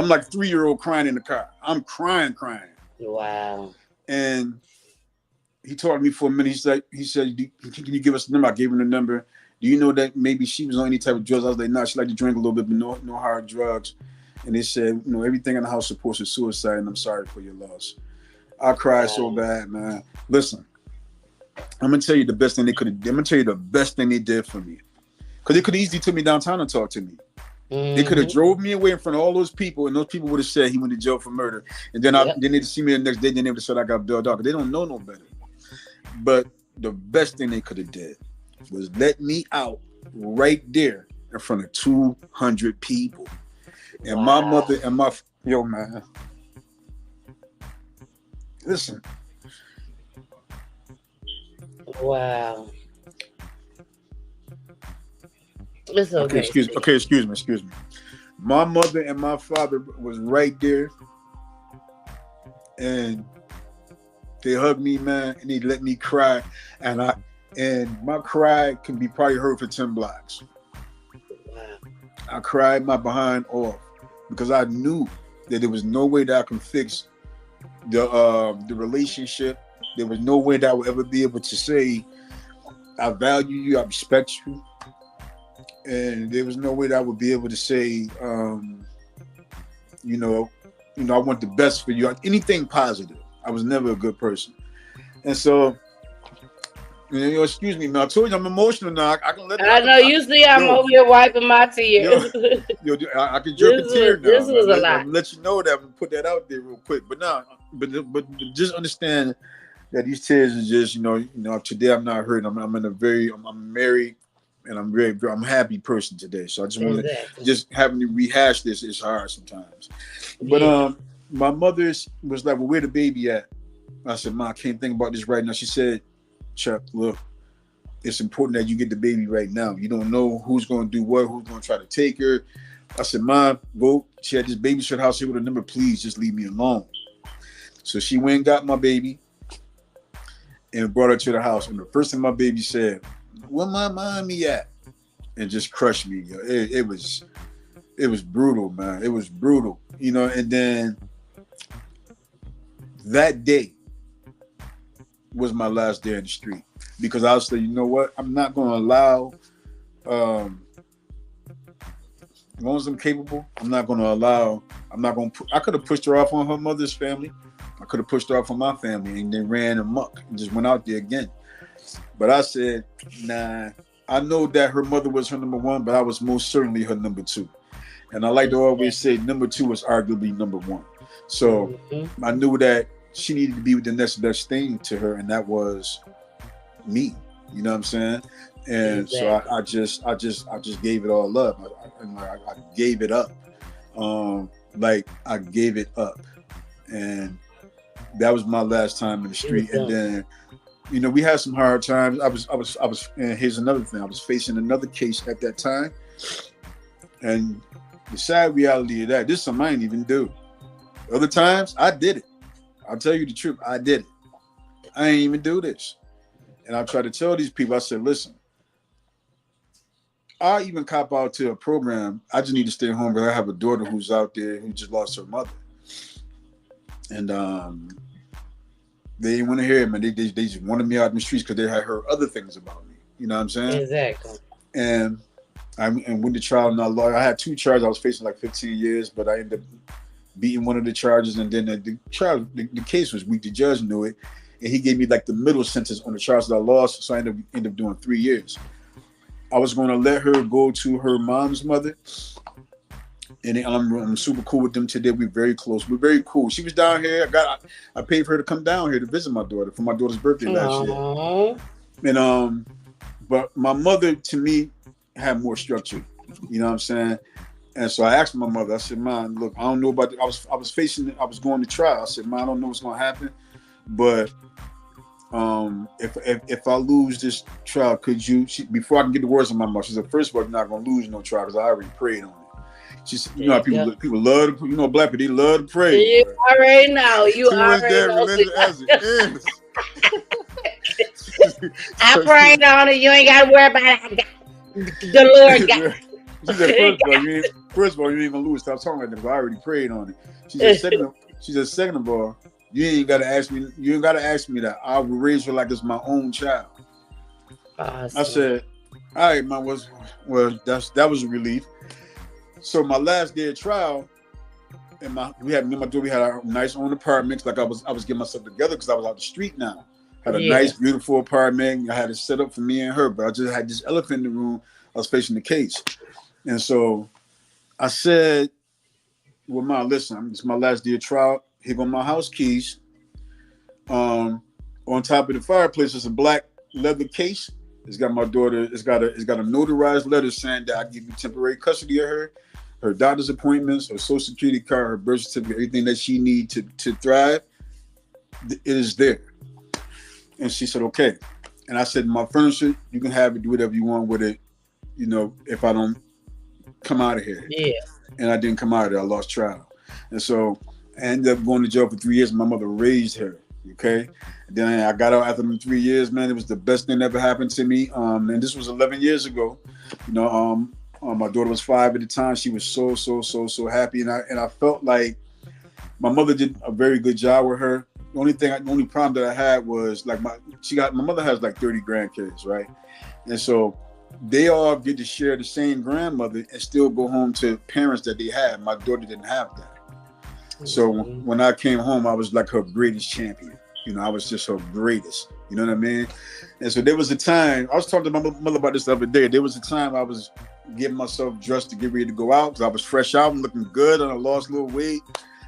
like 3-year-old crying in the car. I'm crying.
Wow.
And he talked to me for a minute. He said, can you give us the number? I gave him the number. Do you know that maybe she was on any type of drugs? I was like, no, she liked to drink a little bit, but no hard drugs. And they said, everything in the house supports her suicide, and I'm sorry for your loss. I cried so bad, man. Listen, I'm gonna tell you the best thing they could have. I'm gonna tell you the best thing they did for me, because they could have easily took me downtown and talk to me. They could have drove me away in front of all those people, and those people would have said he went to jail for murder. And then then they'd see me the next day. Then they would have said I got bailed out. They don't know no better. But the best thing they could have did was let me out right there in front of 200 people. And my mother and yo, man. Listen.
Wow. It's okay.
Excuse me. My mother and my father was right there, and they hugged me, man, and they let me cry, and my cry can be probably heard for 10 blocks. Wow. I cried my behind off. because I knew that there was no way that I can fix the relationship. There was no way that I would ever be able to say I value you, I respect you, and there was no way that I would be able to say, you know, I want the best for you. Anything positive. I was never a good person, and so. Excuse me, man. I told you I'm emotional now. I can let.
I know. Usually I'm over here wiping my tears.
I can jerk a tear now.
This was a lot.
I'll let you know that. I'm gonna put that out there real quick. But but just understand that these tears is just, today I'm not hurting. I'm married, and I'm a happy person today. So I just want to just having to rehash this is hard sometimes. But my mother was like, "Well, where the baby at?" I said, "Ma, I can't think about this right now." She said, "Chuck, look, it's important that you get the baby right now. You don't know who's going to do what, who's going to try to take her." I said, "Mom, go." She had this babysitter house here with a number. "Please just leave me alone." So she went and got my baby and brought her to the house. And the first thing my baby said, "Where my mommy at?" And just crushed me. It was brutal, man. It was brutal, And then that day was my last day in the street, because I was like, you know what? I'm not going to allow, as long as I'm capable, I could have pushed her off on her mother's family. I could have pushed her off on my family and then ran amok and just went out there again. But I said, nah, I know that her mother was her number one, but I was most certainly her number two. And I like to always say number two is arguably number one. So I knew that she needed to be with the next best thing to her, and that was me. You know what I'm saying? And so I just gave it all up. I gave it up. I gave it up, and that was my last time in the street. And then, we had some hard times. I was. And here's another thing. I was facing another case at that time, and the sad reality of that, this is something I didn't even do. Other times, I did it. I'll tell you the truth. I did it. I ain't even do this. And I try to tell these people, I said, listen, I even cop out to a program. I just need to stay home, but I have a daughter who's out there who just lost her mother. And they didn't want to hear it, man. They just wanted me out in the streets because they had heard other things about me. You know what I'm saying?
Exactly.
And went to trial, and I had 2 charges. I was facing like 15 years, but I ended up beating one of the charges, and then the case was weak. The judge knew it, and he gave me like the middle sentence on the charges that I lost, so I ended up doing 3 years. I was going to let her go to her mom's mother, and I'm super cool with them today. We're very close. We're very cool. She was down here. I paid for her to come down here to visit my daughter for my daughter's birthday last year. And but my mother, to me, had more structure. You know what I'm saying? And so I asked my mother, I said, "Mom, look, I don't know about I was going to trial. I said, Mom, I don't know what's going to happen, but if I lose this trial, could you?" Before I can get the words in my mouth, she said, "First of all, you're not going to lose no trial because I already prayed on it." She said, "You know how people love to, black people, they love to pray."
You already know. You already know.
Religion as it is.
I prayed on it. You ain't got to worry about it. The Lord got it.
She said, first of all, you ain't gonna lose. Stop talking like that. I already prayed on it. She said, second of all, you ain't gotta ask me. You ain't gotta ask me that. I will raise her like it's my own child. Awesome. I said, all right, man. That was a relief. So my last day of trial, and me and my daughter, we had our nice own apartments. Like I was getting myself together because I was out the street now. Had a nice, beautiful apartment. I had it set up for me and her, but I just had this elephant in the room. I was facing the case. And so I said, "Well, Ma, listen, it's my last day of trial. Here go my house keys. On top of the fireplace is a black leather case. It's got my daughter. It's got a notarized letter saying that I give you temporary custody of her doctor's appointments, her social security card, her birth certificate, everything that she needs to thrive. It is there." And she said, "Okay." And I said, "My furniture, you can have it, do whatever you want with it, if I don't come out of here."
Yeah.
And I didn't come out of there. I lost trial. And so I ended up going to jail for 3 years. My mother raised her. Okay. And then I got out after them 3 years, man. It was the best thing that ever happened to me. And this was 11 years ago. My daughter was 5 at the time. She was so happy, and I felt like my mother did a very good job with her. The only problem that I had was like my mother has like 30 grandkids, right? And so they all get to share the same grandmother and still go home to parents that they had. My daughter didn't have that. So when I came home, I was like her greatest champion. You know, I was just her greatest. You know what I mean? And so there was a time, I was talking to my mother about this the other day. There was a time I was getting myself dressed to get ready to go out because I was fresh out and looking good and I lost a little weight.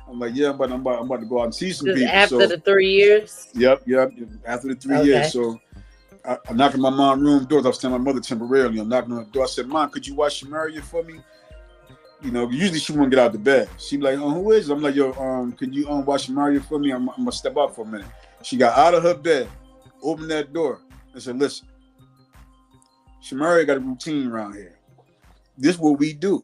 I'm like, yeah, but I'm about to go out and see some people.
After the 3 years?
Yep. After the 3 years. So I knocked on my mom's room door. I was telling my mother temporarily. I'm knocking on the door. I said, Mom, could you watch Shamaria for me? You know, usually she won't get out of the bed. She'd be like, who is it? I'm like, yo, could you watch Shamaria for me? I'm going to step out for a minute. She got out of her bed, opened that door, and said, listen, Shamaria got a routine around here. This is what we do.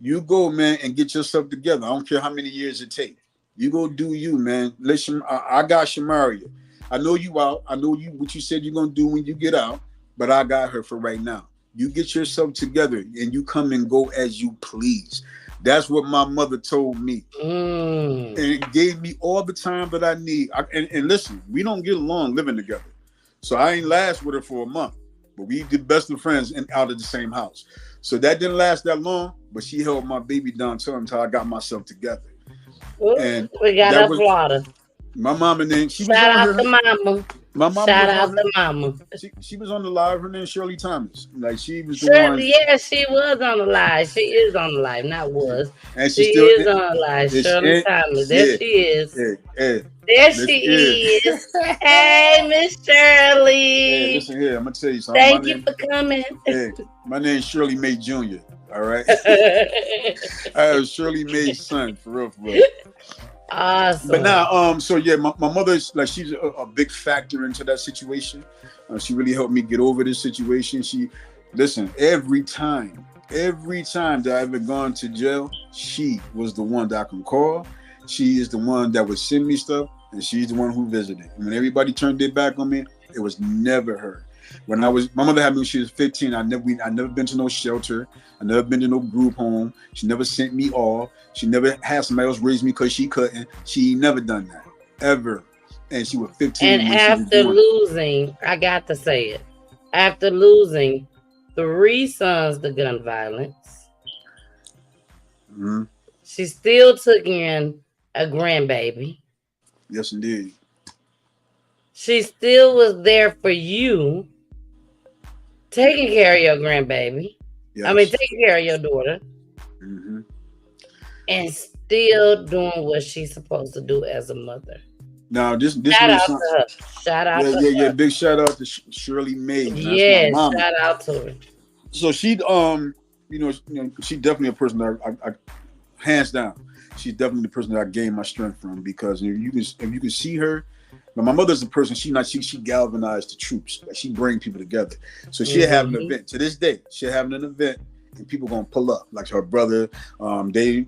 You go, man, and get yourself together. I don't care how many years it takes. You go do you, man. Listen, I got Shamaria. I know you out. I know you what you said you're gonna do when you get out, but I got her for right now. You get yourself together and you come and go as you please. That's what my mother told me. And it gave me all the time that I need. And listen, we don't get along living together. So I ain't last with her for a month, but we did best of friends and out of the same house. So that didn't last that long, but she held my baby down until I got myself together. And
we got up water.
My mama name.
Shout out to mama.
My mama.
Shout out to mama.
She was on the live. Her name Shirley Thomas. Like she was the one.
Yeah, she was on the live. She is on the live. Not was.
And
she is on the live. Shirley Thomas. There she is. There she is. Hey, Miss Shirley.
Hey, listen here. I'm gonna tell you something.
Thank you for coming.
Hey, my name's Shirley Mae Jr. All right. I was Shirley Mae's son, for real.
Awesome.
But now, so yeah, my mother's like she's a big factor into that situation. She really helped me get over this situation. Listen, every time that I've ever gone to jail, she was the one that I can call. She is the one that would send me stuff, and she's the one who visited. And when everybody turned their back on me, it was never her. My mother had me when she was 15. I never been to no shelter. I never been to no group home. She never sent me off. She never had somebody else raise me because she couldn't. She never done that ever. And she was 15.
And after losing, I got to say it. After losing 3 sons to gun violence, she still took in a grandbaby.
Yes, indeed.
She still was there for you, taking care of your grandbaby. Yes. I mean, taking care of your daughter. And still doing what she's supposed to do as a mother.
Now, this
shout out to her. Shout out to her.
Yeah, big shout out to Shirley Mae.
Yes, shout out to her.
So she, she's definitely a person that I hands down. She's definitely the person that I gained my strength from because if you can see her. But my mother's a person. She galvanized the troops. Like she bring people together. So she'll have an event. To this day, she'll have an event, and people gonna pull up. Like her brother, Dave,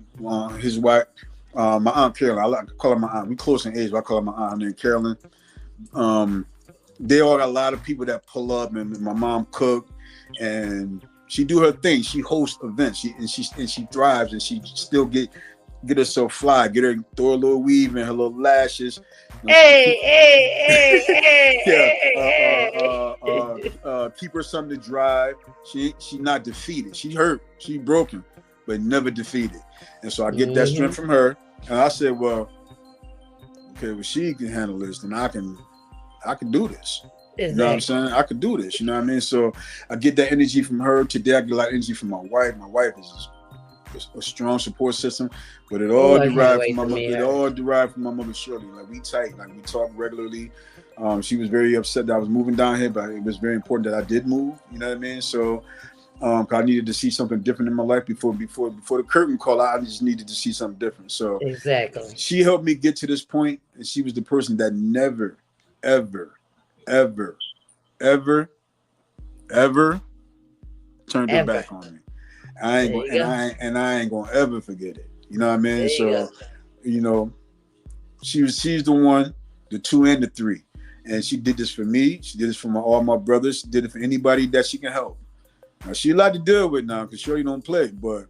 his wife, my aunt Carolyn. I like to call her my aunt. We close in age, but I call her my aunt named Carolyn. They all got a lot of people that pull up, and my mom cook, and she do her thing. She hosts events. She thrives, and she still get herself fly. Get her throw a little weave in her little lashes. Keep her something to drive. She not defeated. She hurt. She broken, but never defeated. And so I get that strength from her. And I said, well, she can handle this, then I can do this. Exactly. You know what I'm saying? I can do this. You know what I mean? So I get that energy from her. Today I get a lot of energy from my wife. My wife is a strong support system, but it all derived from my mother. It all derived from my mother Shirley. Like we tight, like we talk regularly. She was very upset that I was moving down here, but it was very important that I did move. You know what I mean? So, I needed to see something different in my life before the curtain call. I just needed to see something different. So
exactly,
she helped me get to this point, and she was the person that never, ever, ever, ever, ever turned her back on me. I ain't gonna ever forget it. You know what I mean? So, she's the one, the 2 and the 3, and she did this for me. She did this for all my brothers. She did it for anybody that she can help. Now she a lot to deal with now because Shorty don't play, but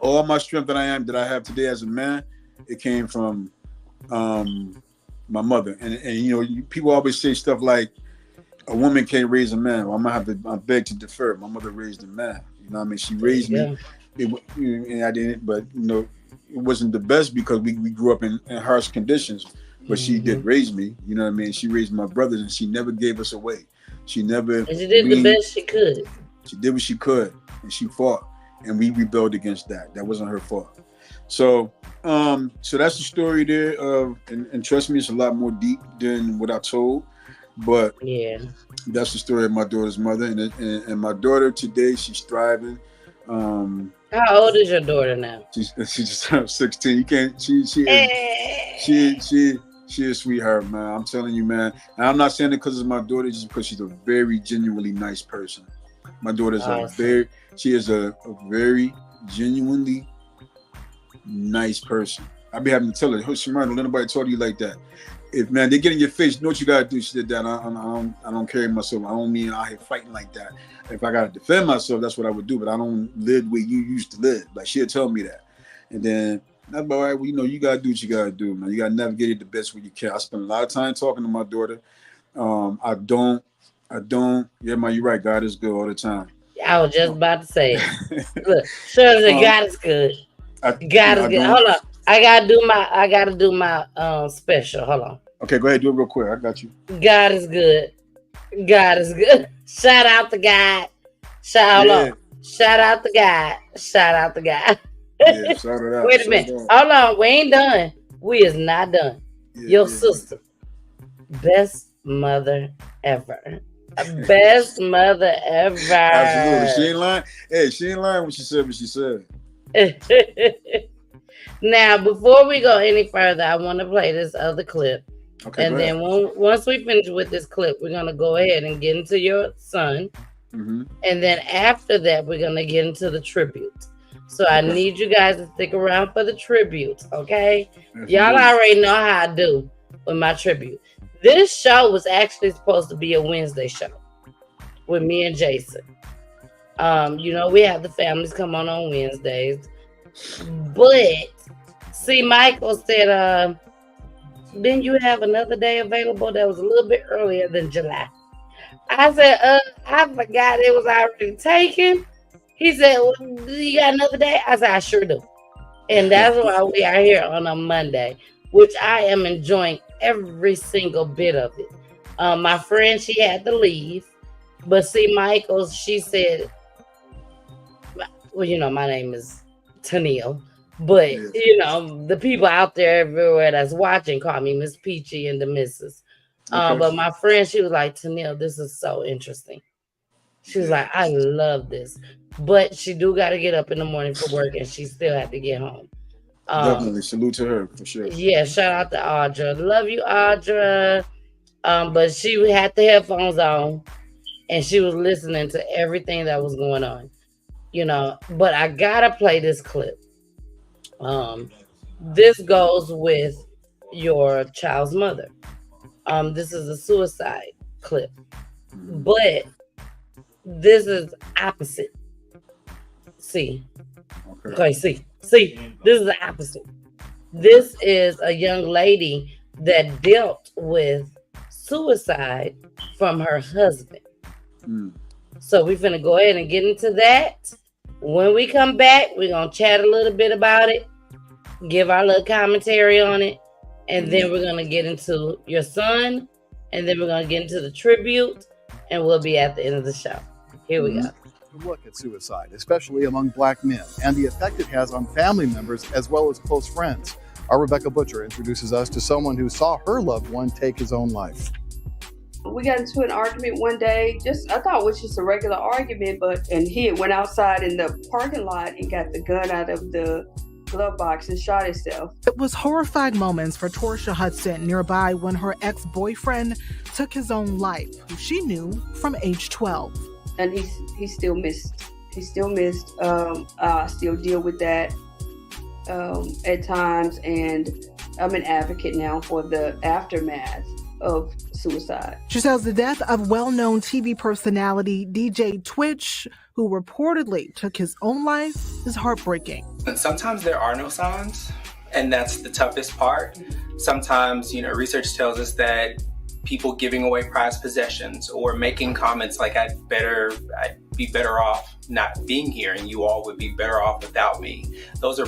all my strength that I have today as a man, it came from my mother. And you know, people always say stuff like a woman can't raise a man. Well, I beg to defer. My mother raised a man. You know what I mean? She raised me. And I didn't, but you know, it wasn't the best because we grew up in harsh conditions. But she did raise me. You know what I mean? She raised my brothers, and she never gave us away. She never.
And she did the best she could.
She did what she could, and she fought, and we rebelled against that. That wasn't her fault. So, so that's the story there. And trust me, it's a lot more deep than what I told. But
yeah,
that's the story of my daughter's mother, and my daughter today, she's thriving.
How old is your daughter now?
She just turned 16. You can't. She is a sweetheart, man. I'm telling you, man. And I'm not saying it because it's my daughter, just because she's a very genuinely nice person. My daughter's she is a very genuinely nice person. I be having to tell her, "Hey, Shamar, don't let nobody talk to you like that. If man, they get in your face, you know what you gotta do." She said that I don't carry myself. I don't mean out here fighting like that. If I gotta defend myself, that's what I would do. But I don't live the way you used to live. Like she'll tell me that, and then that's about right. Well, you know, you gotta do what you gotta do, man. You gotta navigate it the best way you can. I spend a lot of time talking to my daughter. I don't. Yeah, man, you're right. God is good all the time.
I was just about to say it. Look, Shirley, God is good. God is good. Hold on. I gotta do my special. Hold on.
Okay, go ahead, do it real quick. I got you.
God is good. God is good. Shout out to God. Shout out to God. Shout out to God.
Yeah, shout it out.
Wait a minute. Hold on. We ain't done. We is not done. Your sister. Best mother ever. Best mother ever.
Absolutely. She ain't lying. Hey, she ain't lying when she said what she said.
Now, before we go any further, I want to play this other clip.
Okay,
and then once we finish with this clip, we're going to go ahead and get into your son.
Mm-hmm.
And then after that, we're going to get into the tribute. So I need you guys to stick around for the tribute, okay? Y'all already know how I do with my tribute. This show was actually supposed to be a Wednesday show with me and Jason. You know, we have the families come on Wednesdays. But, see, Michael said, didn't you have another day available that was a little bit earlier than July? I said, I forgot it was already taken. He said, well, you got another day? I said, I sure do. And that's why we are here on a Monday, which I am enjoying every single bit of it. My friend, she had to leave. But see, Michael, she said, well, you know, my name is Tennille. But, you know, the people out there everywhere that's watching call me Miss Peachy and the Missus. But my friend, she was like, Tennille, this is so interesting. She was like, I love this. But she do got to get up in the morning for work and she still had to get home.
Definitely. Salute to her, for sure.
Yeah, shout out to Audra. Love you, Audra. But she had the headphones on and she was listening to everything that was going on. You know, but I got to play this clip. This goes with your child's mother. This is a suicide clip, but this is opposite. See, okay, see, this is the opposite. This is a young lady that dealt with suicide from her husband. So we're gonna go ahead and get into that. When we come back, we're going to chat a little bit about it, give our little commentary on it, and then we're going to get into your son, and then we're going to get into the tribute, and we'll be at the end of the show. Here we go.
Look at suicide, especially among Black men, and the effect it has on family members as well as close friends. Our Rebecca Butcher introduces us to someone who saw her loved one take his own life.
We got into an argument one day, I thought it was just a regular argument, and he went outside in the parking lot and got the gun out of the glove box and shot himself.
It was horrified moments for Torsha Hudson nearby when her ex-boyfriend took his own life, who she knew from age 12.
And he still missed. I still deal with that at times, and I'm an advocate now for the aftermath of suicide.
She says the death of well-known TV personality DJ Twitch, who reportedly took his own life, is heartbreaking.
And sometimes there are no signs, and that's the toughest part. Sometimes, research tells us that people giving away prized possessions or making comments like I'd be better off not being here and you all would be better off without me. Those are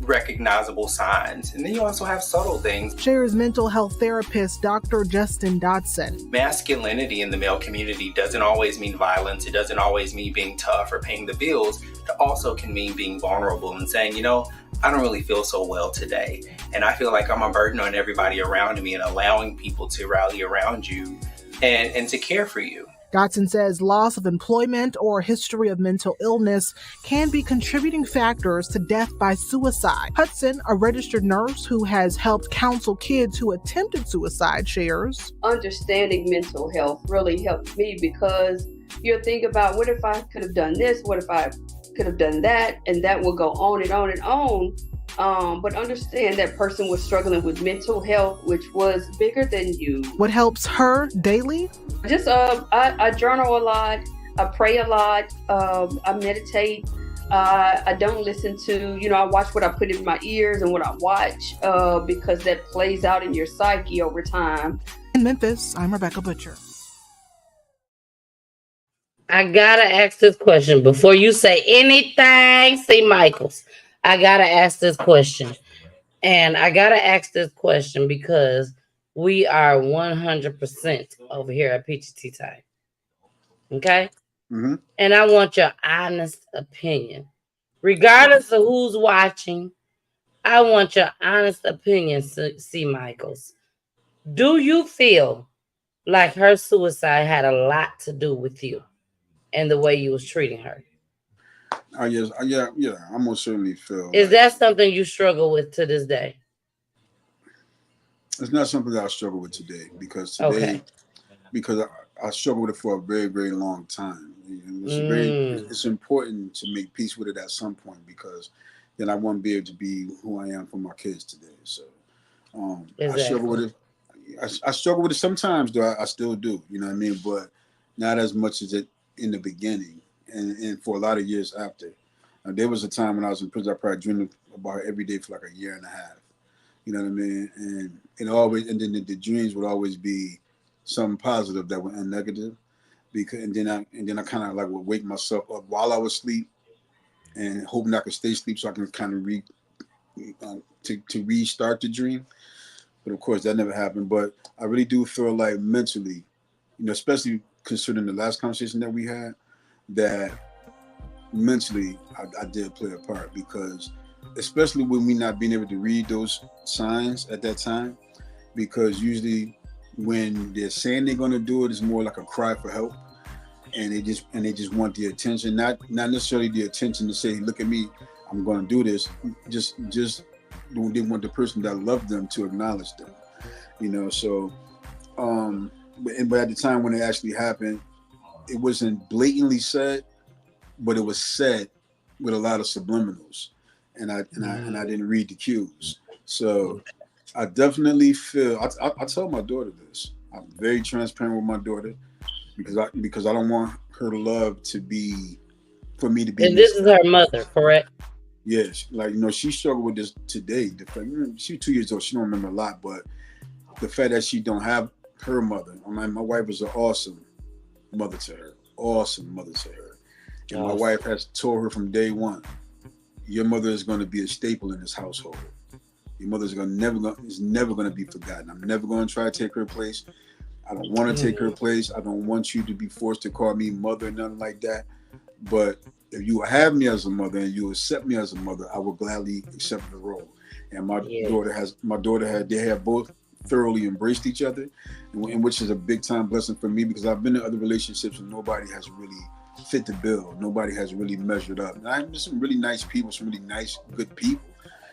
recognizable signs. And then you also have subtle things.
Shares mental health therapist Dr. Justin Dodson.
Masculinity in the male community doesn't always mean violence. It doesn't always mean being tough or paying the bills. It also can mean being vulnerable and saying, I don't really feel so well today. And I feel like I'm a burden on everybody around me, and allowing people to rally around you and to care for you.
Dodson says loss of employment or history of mental illness can be contributing factors to death by suicide. Hudson, a registered nurse who has helped counsel kids who attempted suicide, shares.
Understanding mental health really helped me, because you think about, what if I could have done this? What if I could have done that? And that will go on and on and on. But understand that person was struggling with mental health, which was bigger than you.
What helps her daily?
Just I journal a lot. I pray a lot. I meditate. I don't listen to, I watch what I put in my ears and what I watch, because that plays out in your psyche over time.
In Memphis, I'm Rebecca Butcher.
I gotta ask this question before you say anything, C. Michaels. I gotta ask this question. And I gotta ask this question because we are 100% over here at PGT Time. Okay?
Mm-hmm.
And I want your honest opinion. Regardless of who's watching, I want your honest opinion, C. Michaels. Do you feel like her suicide had a lot to do with you and the way you was treating her?
Yes, yeah. I most certainly feel.
Is that something you struggle with to this day?
It's not something that I struggle with today, because today, because I struggled with it for a very, very long time. It's important to make peace with it at some point, because then I won't be able to be who I am for my kids today. So I struggle with it. I struggle with it sometimes, though. I still do. You know what I mean? But not as much as it in the beginning. And for a lot of years after. There was a time when I was in prison, I probably dreamed about her every day for like a year and a half. You know what I mean? And then the dreams would always be something positive that would end negative. And then I kind of like would wake myself up while I was asleep and hoping I could stay asleep so I can kind of to restart the dream. But of course that never happened. But I really do feel like mentally, especially considering the last conversation that we had, that mentally I did play a part, because especially with me not being able to read those signs at that time, because usually when they're saying they're going to do it, it's more like a cry for help, and they just want the attention, not necessarily the attention to say, look at me, I'm going to do this, just they want the person that loved them to acknowledge them, so but at the time when it actually happened, it wasn't blatantly said, but it was said with a lot of subliminals, and I didn't read the cues. So I definitely feel. I tell my daughter this. I'm very transparent with my daughter, because I don't want her love to be for me to be.
And this is her mother, correct?
Yes, she struggled with this today. She's 2 years old. She don't remember a lot, but the fact that she don't have her mother. My wife is an awesome mother to her. And my wife has told her from day one, your mother is going to be a staple in this household. Your mother is never going to be forgotten. I'm never going to try to take her place. I don't want to take her place. I don't want you to be forced to call me mother, nothing like that. But if you have me as a mother and you accept me as a mother, I will gladly accept the role. And my daughter they have both thoroughly embraced each other, and which is a big time blessing for me, because I've been in other relationships and nobody has really fit the bill. Nobody has really measured up. And I'm just some really nice people, some really nice, good people,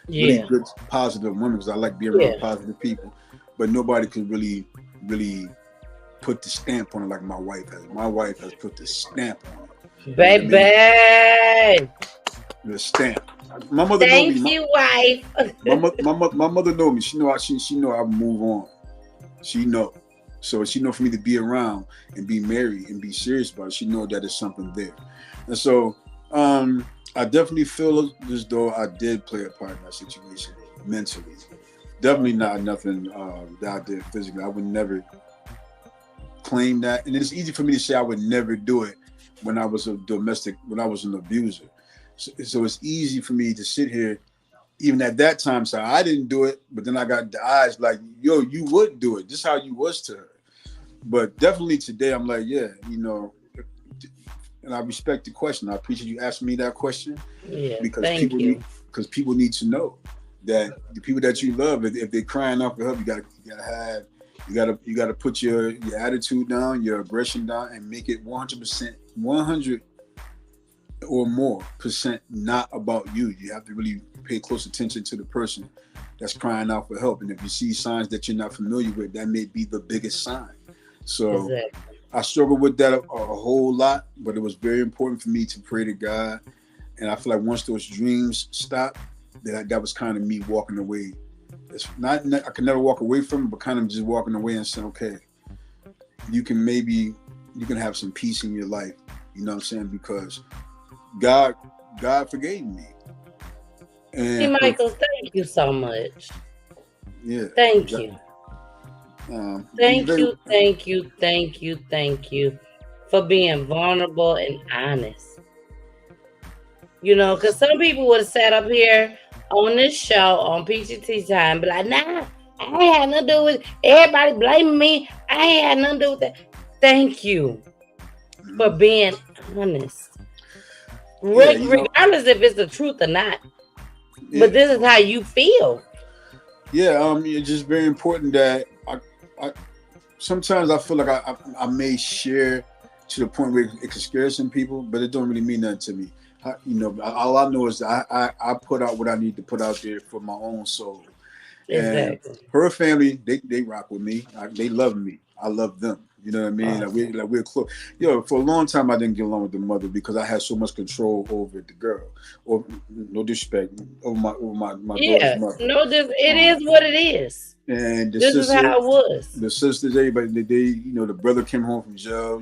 really good, positive women, because I like being around positive people. But nobody can really put the stamp on it like my wife has. My wife has put the stamp on it.
Baby!
The stamp. My mother
Thank you, wife.
my mother know me. She know I move on. She know. So she know for me to be around and be married and be serious about it, she know that there's something there. And so I definitely feel as though I did play a part in that situation mentally. Definitely not nothing that I did physically. I would never claim that. And it's easy for me to say I would never do it when I was when I was an abuser. So it's easy for me to sit here, even at that time, say I didn't do it, but then I got the eyes like, yo, you would do it. This is how you was to her. But definitely today, I'm like, yeah, and I respect the question. I appreciate you asking me that question.
Yeah,
because people need to know that the people that you love, if they're crying out for help, you gotta put your attitude down, your aggression down, and make it 100 or more percent not about you. You have to really pay close attention to the person that's crying out for help. And if you see signs that you're not familiar with, that may be the biggest sign. So exactly. I struggled with that a whole lot, but it was very important for me to pray to God. And I feel like once those dreams stopped, that was kind of me walking away. It's not I could never walk away from it, but kind of just walking away and saying, okay, you can have some peace in your life. You know what I'm saying? Because God forgave me. And
hey, Michael, thank you so much.
Yeah.
Thank you. Thank you for being vulnerable and honest. Because some people would have sat up here on this show on PGT time, be like, nah, I ain't had nothing to do with it. Everybody blaming me. I ain't had nothing to do with that. Thank you for being honest. Regardless if it's the truth or not. Yeah. But this is how you feel.
Yeah, it's just very important that I sometimes I feel like I may share to the point where it can scare some people, but it don't really mean nothing to me. All I know is that I put out what I need to put out there for my own soul. Exactly. And her family, they rock with me. They love me. I love them. You know what I mean? Awesome. We're close. For a long time I didn't get along with the mother because I had so much control over the girl. Or no disrespect over my daughter's mother.
It is what it is.
And
this is how it was.
The sisters, everybody, the brother came home from jail.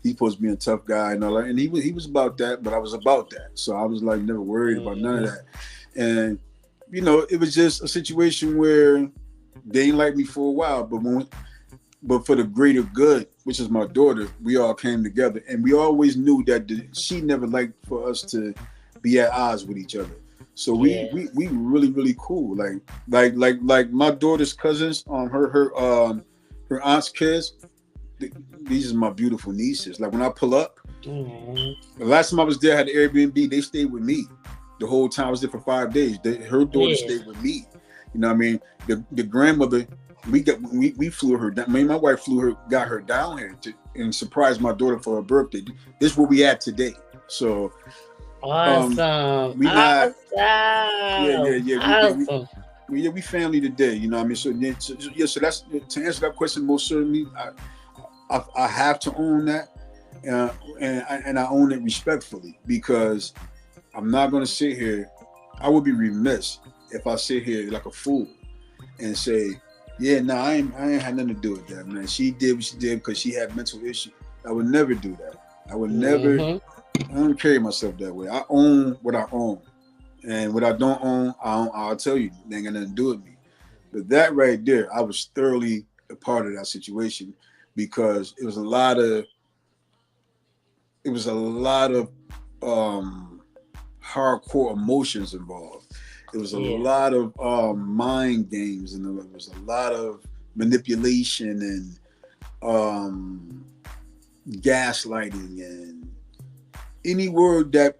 He's supposed to be a tough guy and all that. And he was about that, but I was about that. So I was like never worried about none of that. And it was just a situation where they didn't like me for a while, but for the greater good, which is my daughter, we all came together, and we always knew that she never liked for us to be at odds with each other. So we really, really cool. Like my daughter's cousins, her aunt's kids. These are my beautiful nieces. Like when I pull up, the last time I was there, I had the Airbnb. They stayed with me the whole time. I was there for 5 days. Her daughter stayed with me. You know what I mean? The grandmother, we flew her down. Me and my wife got her down here and surprised my daughter for her birthday. This is where we at today. So.
Awesome.
We
awesome.
We family today, you know what I mean? So that's to answer that question. Most certainly, I have to own that, and I own it respectfully because I'm not going to sit here. I would be remiss if I sit here like a fool and say, yeah, no, I ain't had nothing to do with that, man. She did what she did because she had mental issues. I would never do that. I would never. I don't carry myself that way. I own what I own. And what I don't own, I'll tell you, they ain't got nothing to do with me. But that right there, I was thoroughly a part of that situation because it was a lot of hardcore emotions involved. It was a lot of mind games, and there was a lot of manipulation and gaslighting and any word that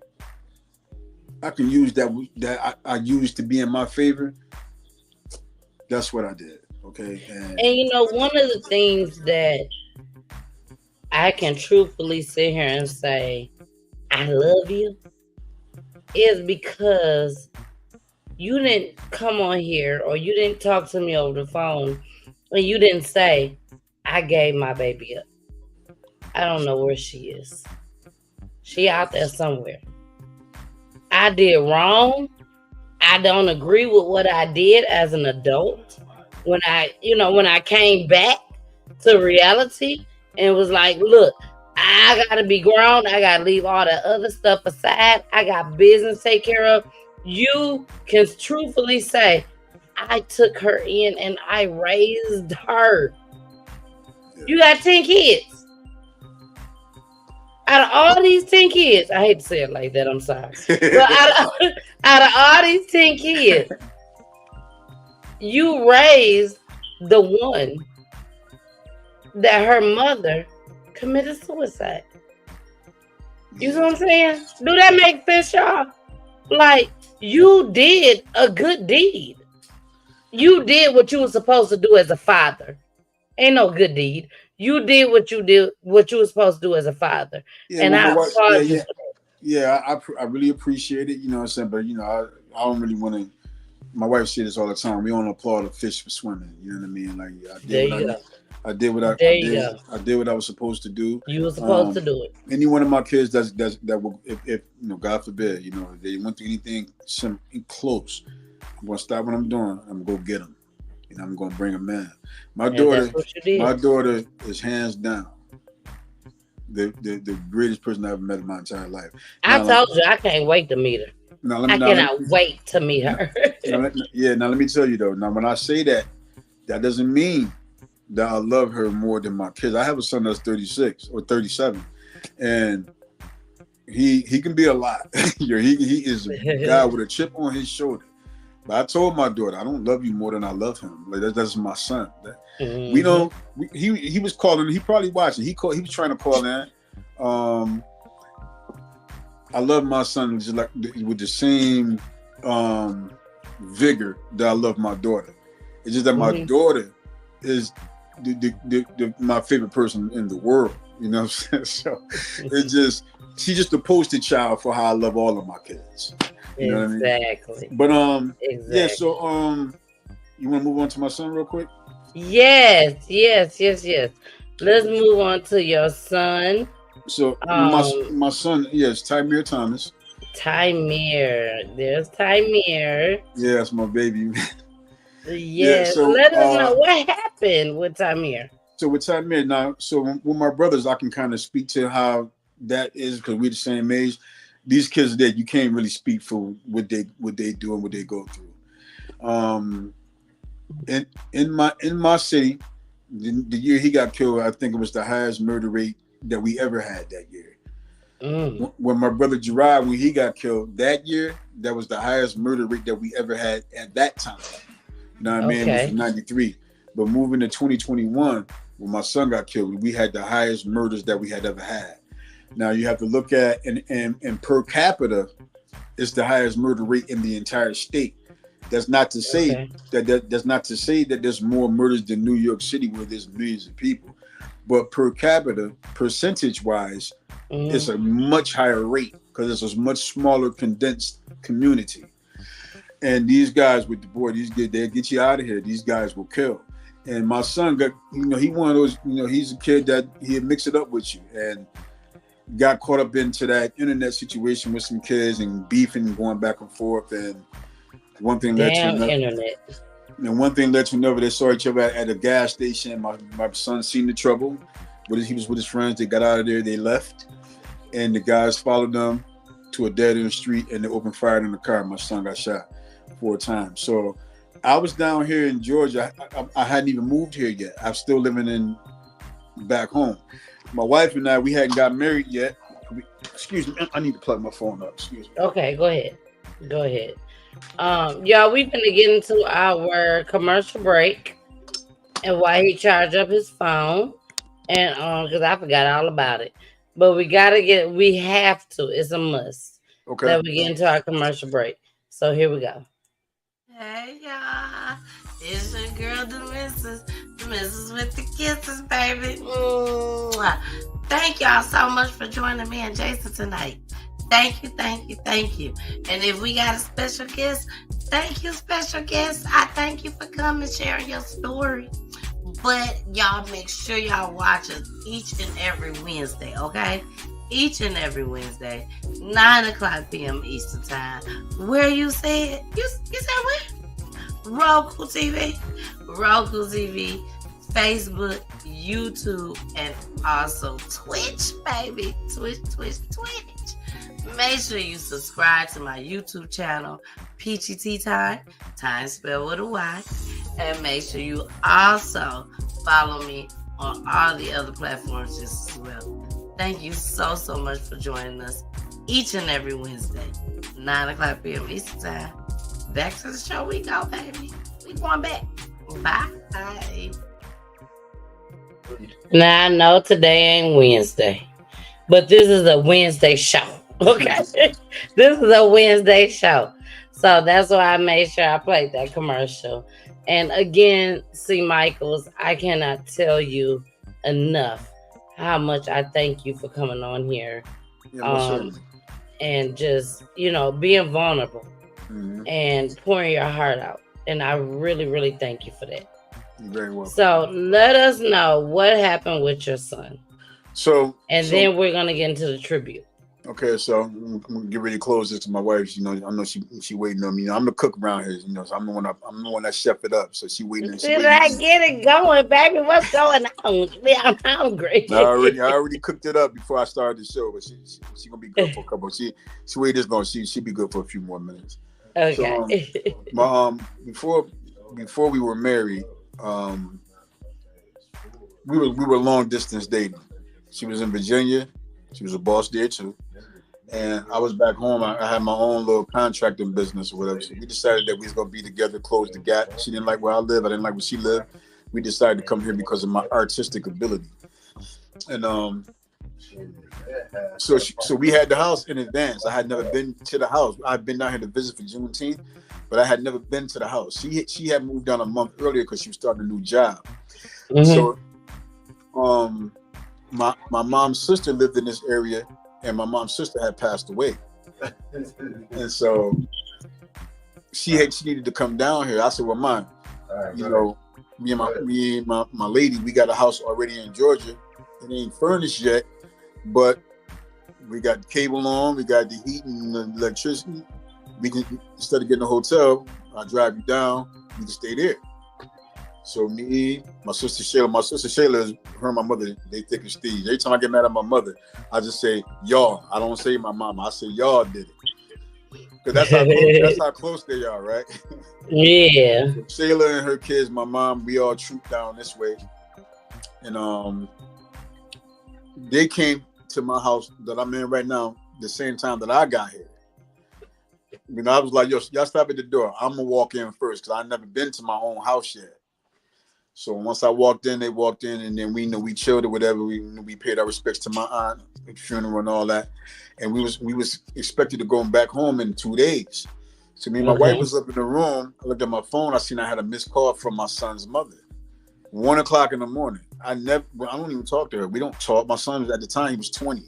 I can use that I use to be in my favor, that's what I did. Okay.
And one of the things that I can truthfully sit here and say, I love you, is because you didn't come on here or you didn't talk to me over the phone and you didn't say, I gave my baby up. I don't know where she is. She out there somewhere. I did wrong. I don't agree with what I did as an adult. when I came back to reality and was like, look, I gotta be grown. I gotta leave all that other stuff aside. I got business to take care of. You can truthfully say, I took her in and I raised her. You got 10 kids. Out of all these 10 kids, I hate to say it like that, I'm sorry. But out of all these 10 kids, you raised the one that her mother committed suicide. You see what I'm saying? Do that make sense, y'all? Like, you did a good deed. You did what you were supposed to do as a father. Ain't no good deed. You did what you were supposed to do as a father.
Yeah,
And
well,
I applaud you.
I really appreciate it. You know what I'm saying? But I don't really want to. My wife said this all the time. We don't applaud a fish for swimming. You know what I mean? Like I did what I was supposed to do.
You were supposed to do it.
Any one of my kids that will, if God forbid, they went through anything close, I'm gonna stop what I'm doing. I'm gonna go get them. I'm gonna bring them in. My daughter is hands down the greatest person I've ever met in my entire life.
I told you I can't wait to meet her. I cannot wait to meet her.
Now let me tell you though. Now when I say that doesn't mean that I love her more than my kids. I have a son that's 36 or 37, and he can be a lot. He is a guy with a chip on his shoulder. But I told my daughter, I don't love you more than I love him. Like that's my son. We don't. He was calling. He probably watching. He was trying to call in. I love my son just like with the same vigor that I love my daughter. It's just that my daughter is my favorite person in the world. You know what I'm saying? So it's just she's just the poster child for how I love all of my kids. You know what I mean?
Exactly.
But yeah. So you want to move on to my son real quick?
Yes. Let's move on to your son.
So my son, yes, Tymir Thomas.
Tymir. There's Tymir.
Yeah, that's my baby.
Yes. So, let us know what happened with Tymir.
So with Tymir now, with my brothers, I can kind of speak to how that is because we're the same age. These kids that you can't really speak for what they do and what they go through. In my city, the year he got killed, I think it was the highest murder rate that we ever had that year. When my brother Gerard, when he got killed that year, that was the highest murder rate that we ever had at that time. You know what I mean? It was 93. But moving to 2021, when my son got killed, we had the highest murders that we had ever had. Now you have to look at and per capita, it's the highest murder rate in the entire state. That's not to say that there's more murders than New York City where there's millions of people. But per capita, percentage-wise, it's a much higher rate because it's a much smaller, condensed community. And these guys with the boy, they'll get you out of here. These guys will kill. And my son got, he one of those, he's a kid that he'd mix it up with you and got caught up into that internet situation with some kids and beefing and going back and forth. And one thing led to another. And one thing led to another. They saw each other at a gas station. My son seen the trouble. He was with his friends. They got out of there. They left. And the guys followed them to a dead end street and they opened fire in the car. My son got shot 4 times. So I was down here in Georgia. I hadn't even moved here yet. I'm still living back home. My wife and I, we hadn't got married yet. Excuse me. I need to plug my phone up. Excuse me.
Okay, go ahead. Y'all, we've been to get into our commercial break and why he charged up his phone. And because I forgot all about it. But we have to. It's a must.
Okay.
That we get into our commercial break. So here we go. Hey y'all. It's your girl, the missus with the kisses, baby. Mwah. Thank y'all so much for joining me and Jason tonight. Thank you. And if we got a special guest, thank you, special guest. I thank you for coming and sharing your story. But y'all make sure y'all watch us each and every Wednesday, okay? Each and every Wednesday, 9 o'clock p.m. Eastern Time. Where you said? You said where? Roku TV, Facebook, YouTube, and also Twitch, baby. Twitch. Make sure you subscribe to my YouTube channel, Peachy Tea Time spelled with a Y. And make sure you also follow me on all the other platforms just as well. Thank you so much for joining us each and every Wednesday, 9 o'clock p.m. Eastern Time. Back to the show we go, baby. We going back. Bye. Now, I know today ain't Wednesday, but this is a Wednesday show, okay? This is a Wednesday show. So that's why I made sure I played that commercial. And again, C. Michaels, I cannot tell you enough how much I thank you for coming on here. And just, being vulnerable and pouring your heart out. And I really, really thank you for that.
You're very welcome.
So let us know what happened with your son. Then we're going to get into the tribute.
Okay, so I'm gonna get ready to close this to my wife. I know she waiting on me. I'm the cook around here. So I'm the one that chef it up. So she waiting.
Did I get it going, baby? What's going on? I'm hungry.
I already cooked it up before I started the show, but she gonna be good for a couple. She wait this long. She be good for a few more minutes.
Okay.
So, before we were married, we were long distance dating. She was in Virginia. She was a boss there too. And I was back home. I had my own little contracting business or whatever. So we decided that we was gonna be together, close the gap. She didn't like where I live. I didn't like where she lived. We decided to come here because of my artistic ability. And so we had the house in advance. I had never been to the house. I'd been down here to visit for Juneteenth, but I had never been to the house. She had moved down a month earlier because she was starting a new job. So my mom's sister lived in this area, and my mom's sister had passed away. And so she needed to come down here. I said, well, Mom, me and my lady, we got a house already in Georgia. It ain't furnished yet, but we got cable on, we got the heat and the electricity. We can, instead of getting a hotel, I'll drive you down, we can stay there. So me, my sister Shayla is her and my mother, they thick as thieves. Every time I get mad at my mother, I just say y'all. I don't say my mama, I say y'all did it. Because that's how close they are, right?
Yeah.
So Shayla and her kids, my mom, we all trooped down this way. And they came to my house that I'm in right now the same time that I got here. I was like, yo, y'all stop at the door. I'm gonna walk in first because I've never been to my own house yet. So once I walked in, they walked in, and then we chilled or whatever. We paid our respects to my aunt, the funeral and all that. And we was expected to go back home in 2 days. So me and my wife was up in the room. I looked at my phone. I seen I had a missed call from my son's mother. 1 o'clock in the morning. I don't even talk to her. We don't talk. My son, at the time, he was 20.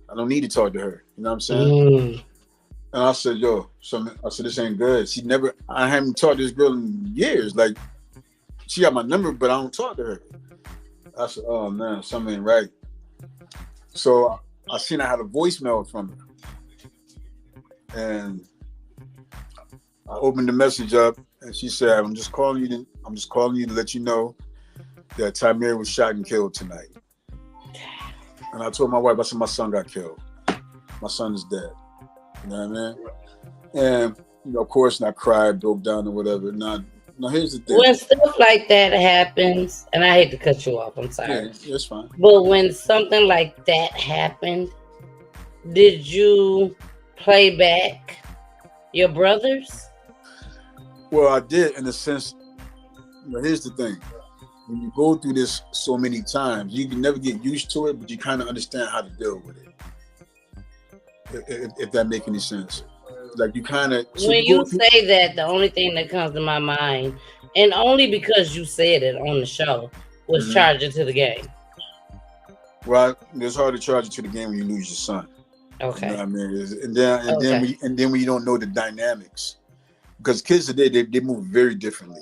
I don't need to talk to her. You know what I'm saying? And I said, this ain't good. I haven't talked to this girl in years. Like, she got my number, but I don't talk to her. I said, oh man, something ain't right. So I seen I had a voicemail from her. And I opened the message up, and she said, I'm just calling you to let you know that Tamir was shot and killed tonight. And I told my wife, I said, my son got killed. My son is dead. You know what I mean? And, of course, I cried, broke down or whatever. Now, here's the thing.
When stuff like that happens, and I hate to cut you off, I'm sorry.
Yeah, it's fine.
But when something like that happened, did you play back your brothers?
Well, I did, in a sense. Here's the thing. When you go through this so many times, you can never get used to it, but you kind of understand how to deal with it. If that makes any sense. Like you kind of...
When you say that, the only thing that comes to my mind, and only because you said it on the show, was charge it to the game.
Well, it's hard to charge it to the game when you lose your son.
Okay.
You know what I mean? And then when you don't know the dynamics. Because kids today, they move very differently.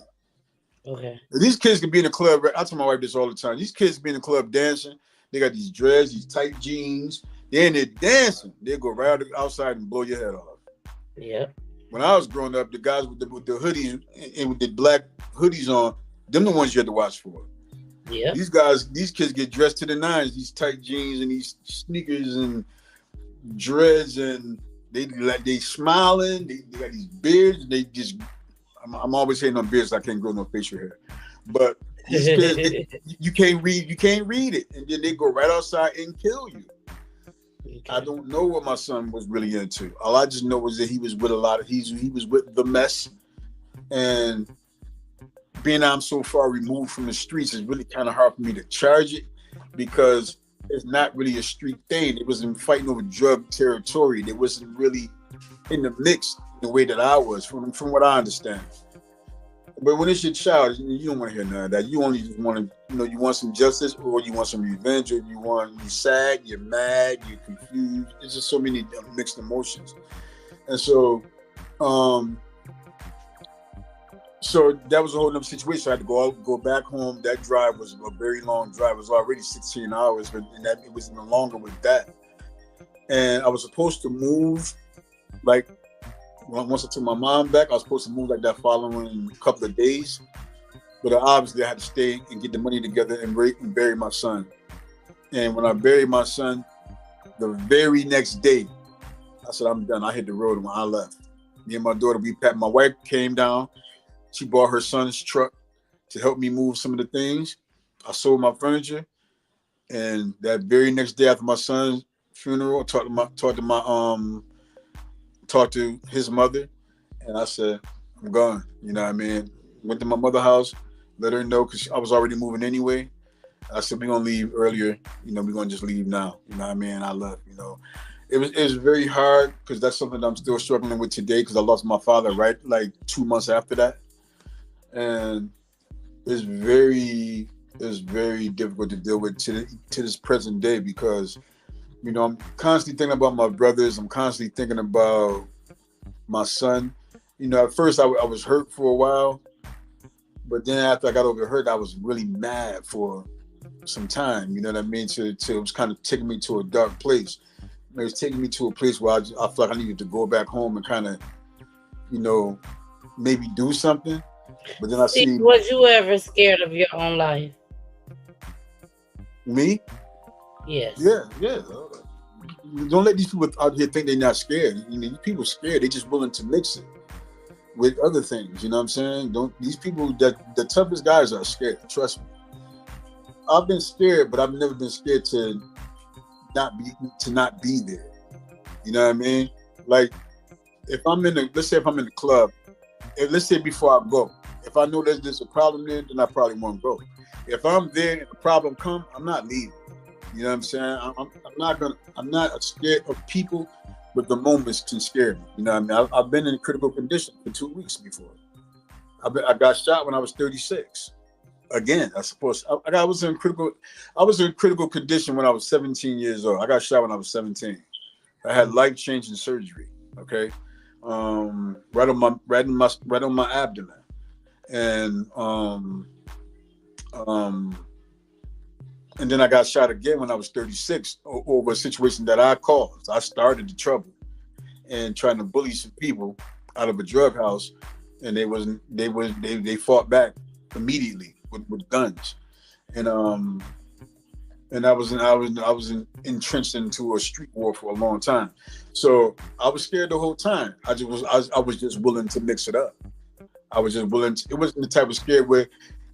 Okay.
These kids can be in the club. I tell my wife this all the time. These kids be in the club dancing. They got these dreads, these tight jeans. They're in there dancing. They go right outside and blow your head off.
Yep.
when I was growing up, the guys with the hoodies and with the black hoodies on, them the ones you had to watch for.
Yeah.
These kids get dressed to the nines. These tight jeans and these sneakers and dreads, and they smiling. They got these beards. They just, I'm always hating on beards. I can't grow no facial hair, but these kids, you can't read it, and then they go right outside and kill you. Okay. I don't know what my son was really into. All I just know was that he was with he was with the mess, and being I'm so far removed from the streets, is really kind of hard for me to charge it, because it's not really a street thing. It wasn't fighting over drug territory. It wasn't really in the mix the way that I was, from what I understand. But when it's your child, you don't want to hear none of that. You only just want to, you want some justice, or you want some revenge, or you're sad, you're mad, you're confused. It's just so many mixed emotions. And so, so that was a whole other situation. I had to go back home. That drive was a very long drive. It was already 16 hours, but it was even longer with that. And I was supposed to move, like, once I took my mom back, I was supposed to move like that following couple of days. But obviously I had to stay and get the money together and bury my son. And when I buried my son, the very next day, I said, I'm done. I hit the road when I left. Me and my daughter, my wife came down. She bought her son's truck to help me move some of the things. I sold my furniture. And that very next day after my son's funeral, talked to his mother, and I said, I'm gone. You know what I mean? Went to my mother's house, let her know, because I was already moving anyway. I said, we're going to leave earlier. We're going to just leave now. You know what I mean? I left, It was very hard, because that's something that I'm still struggling with today, because I lost my father right like 2 months after that. And it's very difficult to deal with to this present day, because I'm constantly thinking about my brothers. I'm constantly thinking about my son. At first I was hurt for a while, but then after I got over hurt, I was really mad for some time. You know what I mean? It was kind of taking me to a dark place. It was taking me to a place where I felt like I needed to go back home and kind of, maybe do something. But then
was you ever scared of your own life?
Me?
Yes.
Yeah. Don't let these people out here think they're not scared. These people are scared. They're just willing to mix it with other things. You know what I'm saying? These people, the toughest guys are scared. Trust me. I've been scared, but I've never been scared to not be there. You know what I mean? Like, let's say if I'm in the club, let's say before I go, if I know there's a problem there, then I probably won't go. If I'm there and the problem comes, I'm not leaving. You know what I'm saying? I'm not scared of people, but the moments can scare me. You know what I mean? I've been in critical condition for 2 weeks before. I got shot when I was 36. Again, I suppose I was in critical condition when I was 17 years old. I got shot when I was 17. I had life-changing surgery. Okay, right on my abdomen, and then I got shot again when I was 36 over a situation that I caused. I started the trouble and trying to bully some people out of a drug house, and they fought back immediately with guns, and I was entrenched into a street war for a long time. So I was scared the whole time. I was just willing to mix it up. I was just willing to. It wasn't the type of scared where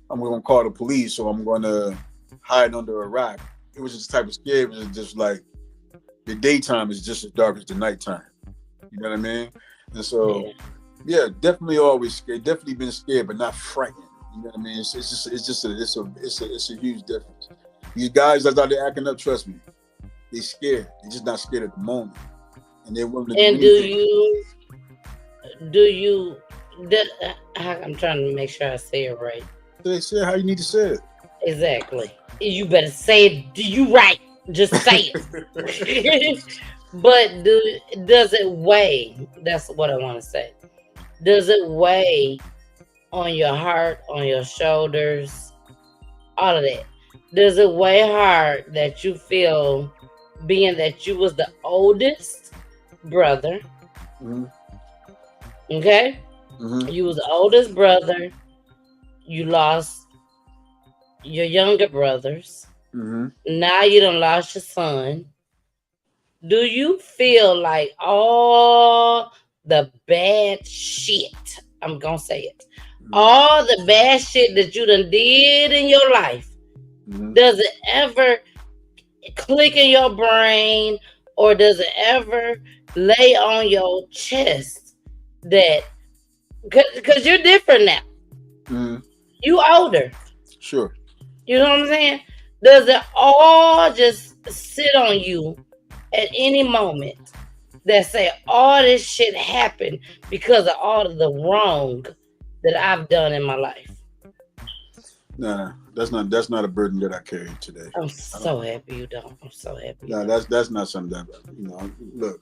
I'm going to call the police or I'm going to hide under a rock. It was just the type of scared. It was just like the daytime is just as dark as the nighttime. You know what I mean? And so, yeah, definitely always scared. Definitely been scared, but not frightened. You know what I mean? It's a huge difference. These guys that's out there acting up, trust me, they scared. They're just not scared at the moment, and they're willing to.
And I'm trying to make sure I say it right.
Say how you need to say it.
Exactly. You better say it. Do you right? Just say it. But does it weigh? That's what I want to say. Does it weigh on your heart, on your shoulders, all of that? Does it weigh hard that you feel, being that you was the oldest brother, Okay?
Mm-hmm.
You was the oldest brother. You lost your younger brothers.
Mm-hmm.
Now you done lost your son. Do you feel like all the bad shit, I'm gonna say it, all the bad shit that you done did in your life, does it ever click in your brain, or does it ever lay on your chest that, because you're different now,
Mm-hmm.
you older,
Sure.
you know what I'm saying? Does it all just sit on you at any moment that say all this shit happened because of all of the wrong that I've done in my life?
Nah, that's not a burden that I carry today.
I'm so happy you don't. I'm so happy.
Nah, that's not something that, you know. Look,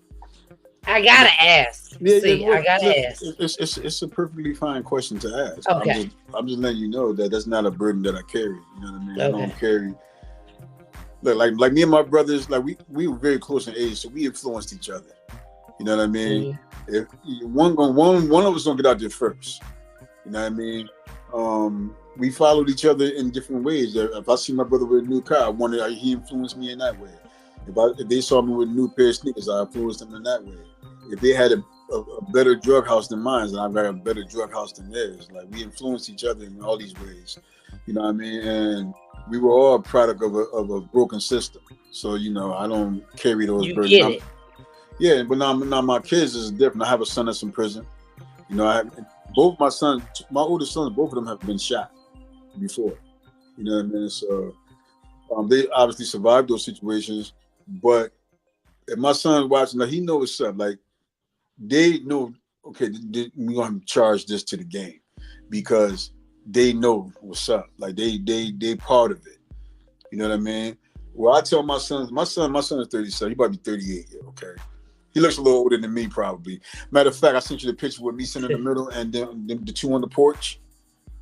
I gotta ask.
yeah,
See,
look,
I gotta
look,
ask.
it's a perfectly fine question to ask.
Okay.
I'm just letting you know that that's not a burden that I carry. You know what I mean?
Okay.
I don't carry. Look, like me and my brothers, like we were very close in age, so we influenced each other. You know what I mean? If one of us gonna get out there first. You know what I mean? We followed each other in different ways. If I see my brother with a new car, he influenced me in that way. If they saw me with a new pair of sneakers, I influenced them in that way. If they had a better drug house than mine, then I've got a better drug house than theirs. Like, we influenced each other in all these ways. You know what I mean? And we were all a product of a broken system. So, you know, I don't carry those burdens.
Get it.
Yeah, but now my kids is different. I have a son that's in prison. You know, both my sons, my oldest sons, both of them have been shot before. You know what I mean? So they obviously survived those situations. But if my son's watching, like, he knows what's up. Like, they know, okay, we're gonna charge this to the game because they know what's up. Like, they part of it. You know what I mean? Well, I tell my son is 37. He about to be 38. Okay. He looks a little older than me, probably. Matter of fact, I sent you the picture with me sitting in the middle and then the two on the porch.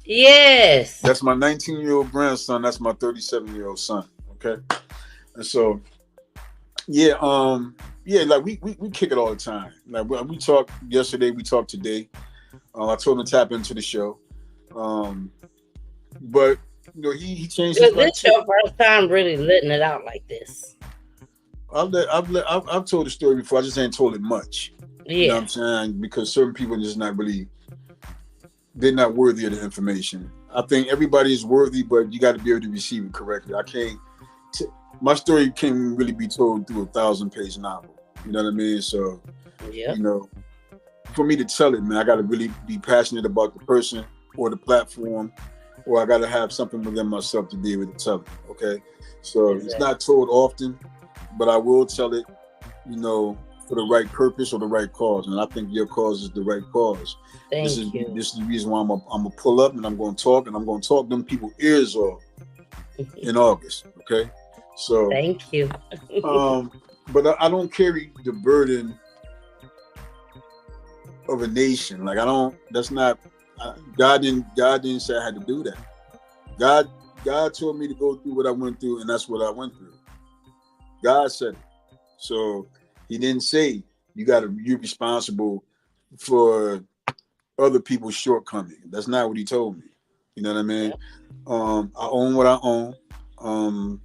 Yes.
That's my 19-year-old grandson. That's my 37-year-old son. Okay. And so, yeah, like we kick it all the time. Like, we talked yesterday, we talked today. I told him to tap into the show. But, you know, he changed his life.
This your first time really letting it out like this.
I've told the story before. I just ain't told it much.
Yeah.
You know what I'm saying? Because certain people are just not really, they're not worthy of the information. I think everybody is worthy, but you got to be able to receive it correctly. I can't. My story can't really be told through a 1,000-page novel. You know what I mean? So, you know, for me to tell it, man, I got to really be passionate about the person or the platform, or I got to have something within myself to be able to tell it. Okay, so it's not told often, but I will tell it, you know, for the right purpose or the right cause. And I think your cause is the right cause. This is the reason why I'm gonna pull up and I'm gonna talk, and I'm gonna talk them people's ears off in August. Okay. So
thank you.
But I don't carry the burden of a nation. Like, I don't, that's not, God didn't say I had to do that. God told me to go through what I went through, and that's what I went through. God said it. So he didn't say you're responsible for other people's shortcomings. That's not what he told me. You know what I mean? I own what I own.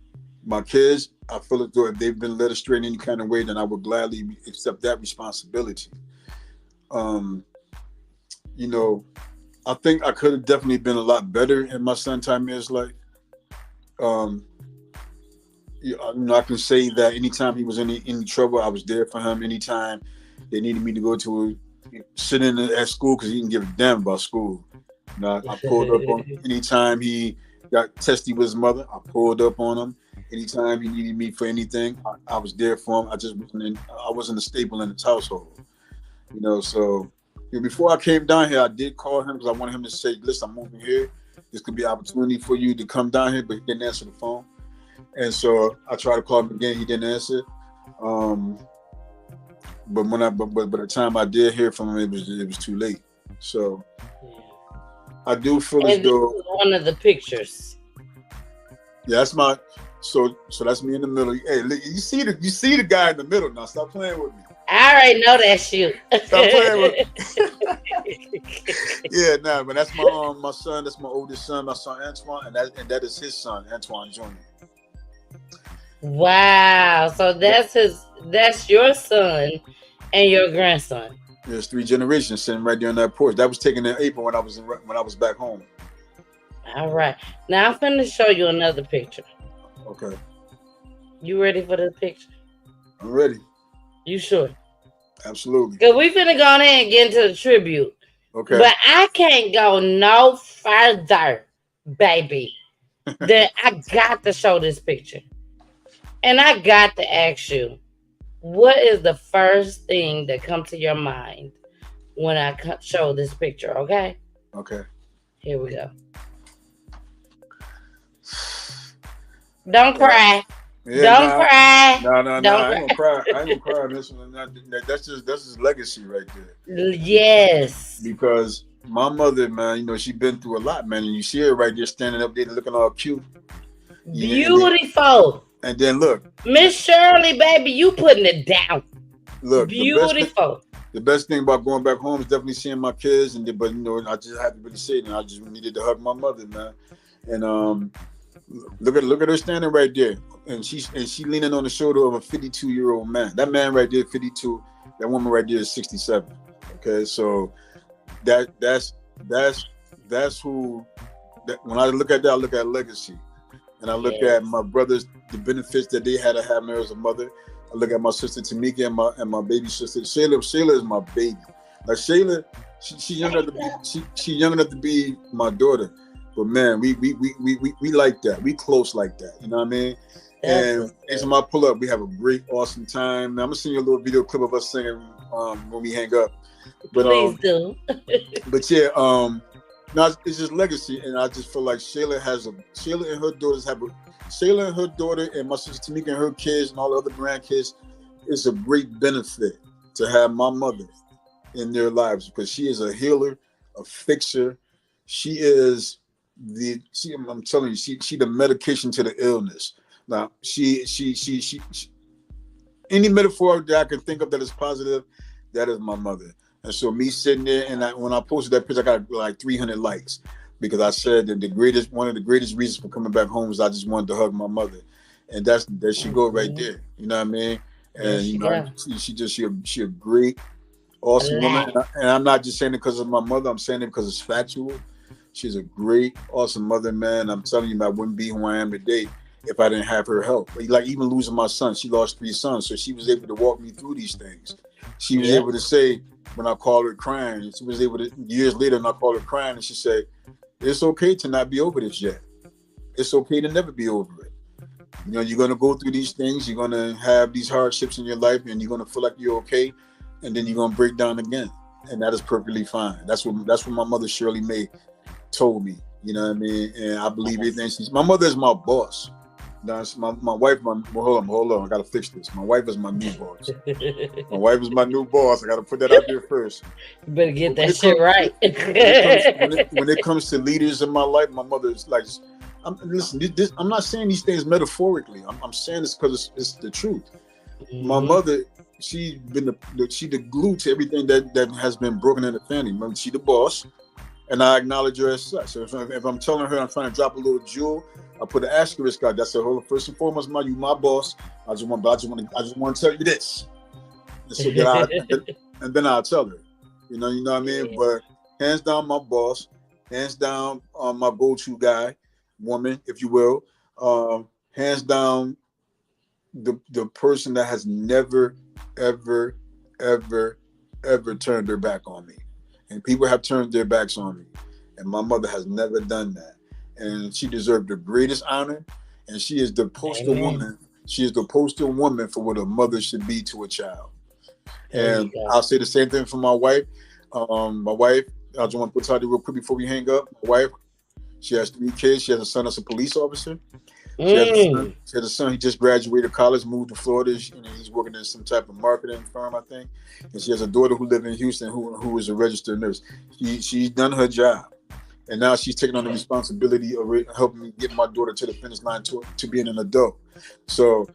My kids, I feel as though if they've been led astray in any kind of way, then I would gladly accept that responsibility. You know, I think I could have definitely been a lot better in my son Tymir's life. I can say that anytime he was in any trouble, I was there for him. Anytime they needed me to go to sit in at school because he didn't give a damn about school. You know, I pulled up on him. Anytime he got testy with his mother, I pulled up on him. Anytime he needed me for anything, I was there for him. I wasn't a staple in his household. You know, so before I came down here, I did call him because I wanted him to say, listen, I'm moving here. This could be an opportunity for you to come down here, but he didn't answer the phone. And so I tried to call him again. He didn't answer. But by the time I did hear from him, it was too late. So I do feel as though
one of the pictures.
Yeah, that's my. So that's me in the middle. Hey, you see the guy in the middle now. Stop playing with me.
I already know that's you.
Stop playing with. Yeah, nah, but that's my son. That's my oldest son, my son Antoine, and that is his son, Antoine Jr.
Wow. So that's your son and your grandson.
There's 3 generations sitting right there on that porch. That was taken in April when I was back home.
All right. Now I'm finna show you another picture.
Okay.
You ready for this picture?
I'm ready.
You sure?
Absolutely.
Cause we finna go ahead and get into the tribute.
Okay.
But I can't go no further, baby. That I got to show this picture. And I got to ask you, what is the first thing that comes to your mind when I show this picture, okay?
Okay.
Here we go. Don't cry.
Yeah,
Don't cry.
No.
Don't
I ain't gonna cry. I ain't gonna cry on this one. That's just legacy right there.
Yes.
Because my mother, man, she been through a lot, man. And you see her right there standing up there looking all cute.
Beautiful.
And then look.
Miss Shirley, baby, you putting it down.
Look.
Beautiful.
The best thing about going back home is definitely seeing my kids. But I just have to really say it. I just needed to hug my mother, man. And look at her standing right there. And she leaning on the shoulder of a 52-year-old man. That man right there, 52. That woman right there is 67. Okay, so that's who. When I look at that, I look at legacy, and I look at my brothers, the benefits that they had to have me as a mother. I look at my sister Tamika and my baby sister Shayla. Shayla is my baby. Like Shayla, she's young enough to be my daughter. But man, we like that. We close like that. You know what I mean? And as I pull up, we have a great, awesome time. Now, I'm gonna send you a little video clip of us singing when we hang up. But
please do.
But yeah, no, it's just legacy, and I just feel like Shayla and her daughter and my sister Tamika and her kids and all the other grandkids. It's a great benefit to have my mother in their lives because she is a healer, a fixer. She is I'm telling you, she the medication to the illness. Now, she any metaphor that I can think of that is positive, that is my mother. And so me sitting there, and when I posted that picture, I got like 300 likes because I said that one of the greatest reasons for coming back home is I just wanted to hug my mother, and there she go right there. You know what I mean? And she a great, awesome woman. And I'm not just saying it because of my mother. I'm saying it because it's factual. She's a great, awesome mother, man. I'm telling you, I wouldn't be who I am today if I didn't have her help. Like even losing my son, she lost 3 sons, so she was able to walk me through these things. She was able to say when I called her crying, she was able to years later, and I called her crying, and she said, "It's okay to not be over this yet. It's okay to never be over it. You're gonna go through these things. You're gonna have these hardships in your life, and you're gonna feel like you're okay, and then you're gonna break down again, and that is perfectly fine." That's what my mother Shirley Mae told me, you know what I mean? And I believe everything. My mother is my boss. Now, my wife, hold on, I gotta fix this. My wife is my new boss. My wife is my new boss. I gotta put that out there first.
You better get that shit right.
When it comes to leaders in my life, my mother is like, I'm not saying these things metaphorically. I'm saying this because it's the truth. Mm-hmm. My mother, she's been the glue to everything that has been broken in the family. Remember, she the boss. And I acknowledge her as such. So if I'm telling her I'm trying to drop a little jewel, I put an asterisk out. That's the first and foremost, you my boss. I just want to tell you this. And so and then I'll tell her. You know what I mean? But hands down, my boss. Hands down, my go-to guy, woman, if you will. Hands down, the person that has never, ever, ever, ever turned their back on me. And people have turned their backs on me. And my mother has never done that. And she deserved the greatest honor. And she is the poster woman. She is the poster woman for what a mother should be to a child. And I'll say the same thing for my wife. My wife, I just want to put it out there real quick before we hang up. My wife, she has 3 kids. She has a son that's a police officer. She has a son. He just graduated college, moved to Florida. He's working in some type of marketing firm, I think. And she has a daughter who lives in Houston who is a registered nurse. She's done her job. And now she's taking on the responsibility of helping me get my daughter to the finish line to being an adult. So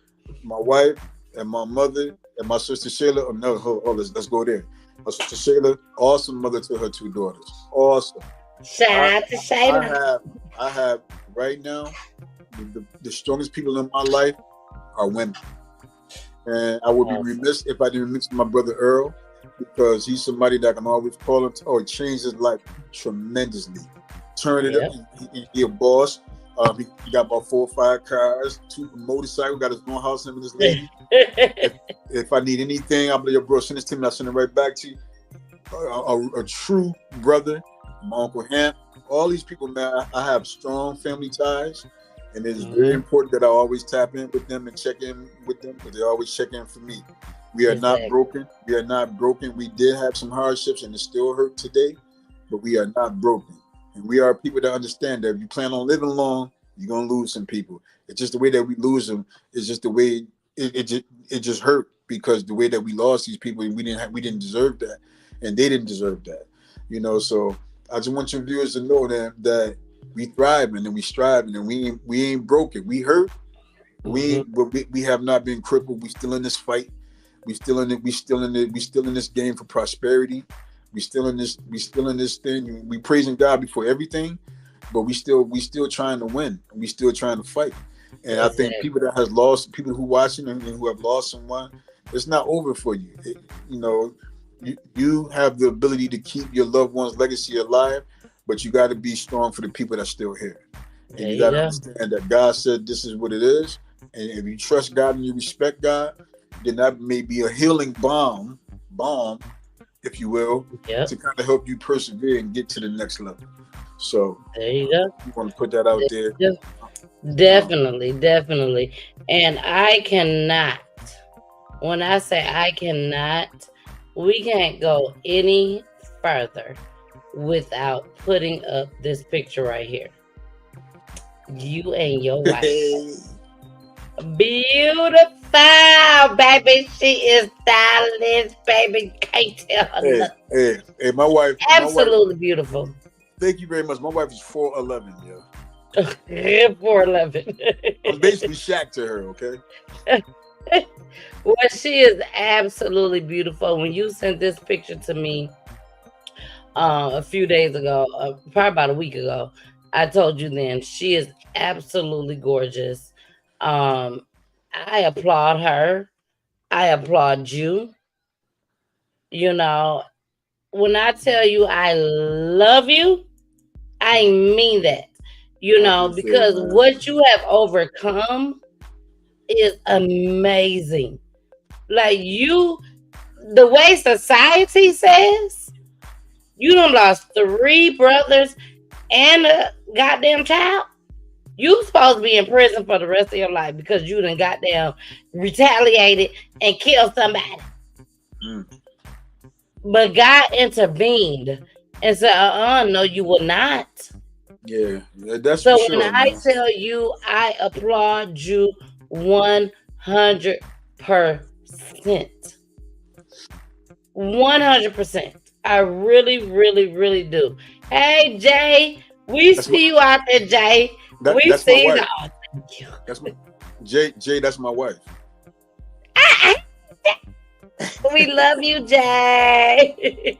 my wife and my mother and my sister Shayla. Oh no, let's go there. My sister Shayla, awesome mother to her 2 daughters. Awesome.
Shout out to Shayla.
I have right now the strongest people in my life are women, and I would be remiss if I didn't mention my brother Earl, because he's somebody that I can always call him. He changed his life tremendously. Turned it up. He a boss. He got about 4 or 5 cars, 2 motorcycles. Got his own house. Him and his lady. if I need anything, I'll be your bro. Send this to me. I'll send it right back to you. A true brother. My Uncle Hamp. All these people, man. I have strong family ties, and it's very important that I always tap in with them and check in with them, because they always check in for me. We are not broken. We are not broken. We did have some hardships, and it still hurt today, but we are not broken. And we are people that understand that if you plan on living long, you're gonna lose some people. It's just the way that we lose them. It's just the way it just hurt, because the way that we lost these people, we didn't deserve that, and they didn't deserve that. So I just want your viewers to know that we thriving and we striving, and we ain't broken. We hurt. We have not been crippled. We still in this fight. We still in this game for prosperity. We still in this thing. We praising God before everything, but we still trying to win. We still trying to fight. And I think people who watching and who have lost someone, it's not over for you. You have the ability to keep your loved one's legacy alive, but you got to be strong for the people that's still here. And you got to understand that God said this is what it is. And if you trust God and you respect God, then that may be a healing bomb, if you will, to kind of help you persevere and get to the next level. So
there you go.
You want to put that out there?
Definitely. And I cannot, when I say I cannot, we can't go any further without putting up this picture right here. You and your wife. Beautiful, baby. She is stylish, baby. Can't tell her nothing.
Hey, my wife.
Absolutely beautiful.
Thank you very much. My wife is 4'11", yo.
4'11".
I'm basically Shaq to her, okay?
Well, she is absolutely beautiful. When you sent this picture to me a few days ago, probably about a week ago, I told you then, she is absolutely gorgeous. I applaud her. I applaud you. When I tell you I love you, I mean that. Because what you have overcome is amazing. Like the way society says, you done lost 3 brothers and a goddamn child. You supposed to be in prison for the rest of your life because you done goddamn retaliated and killed somebody. But God intervened and said, no, you will not.
Yeah, that's
so
for sure.
So when I tell you, I applaud you 100%. 100%. I really, really, really do. Hey, Jay, we see you out there, Jay. We see you. Thank you.
That's my Jay. That's my wife.
We love you, Jay.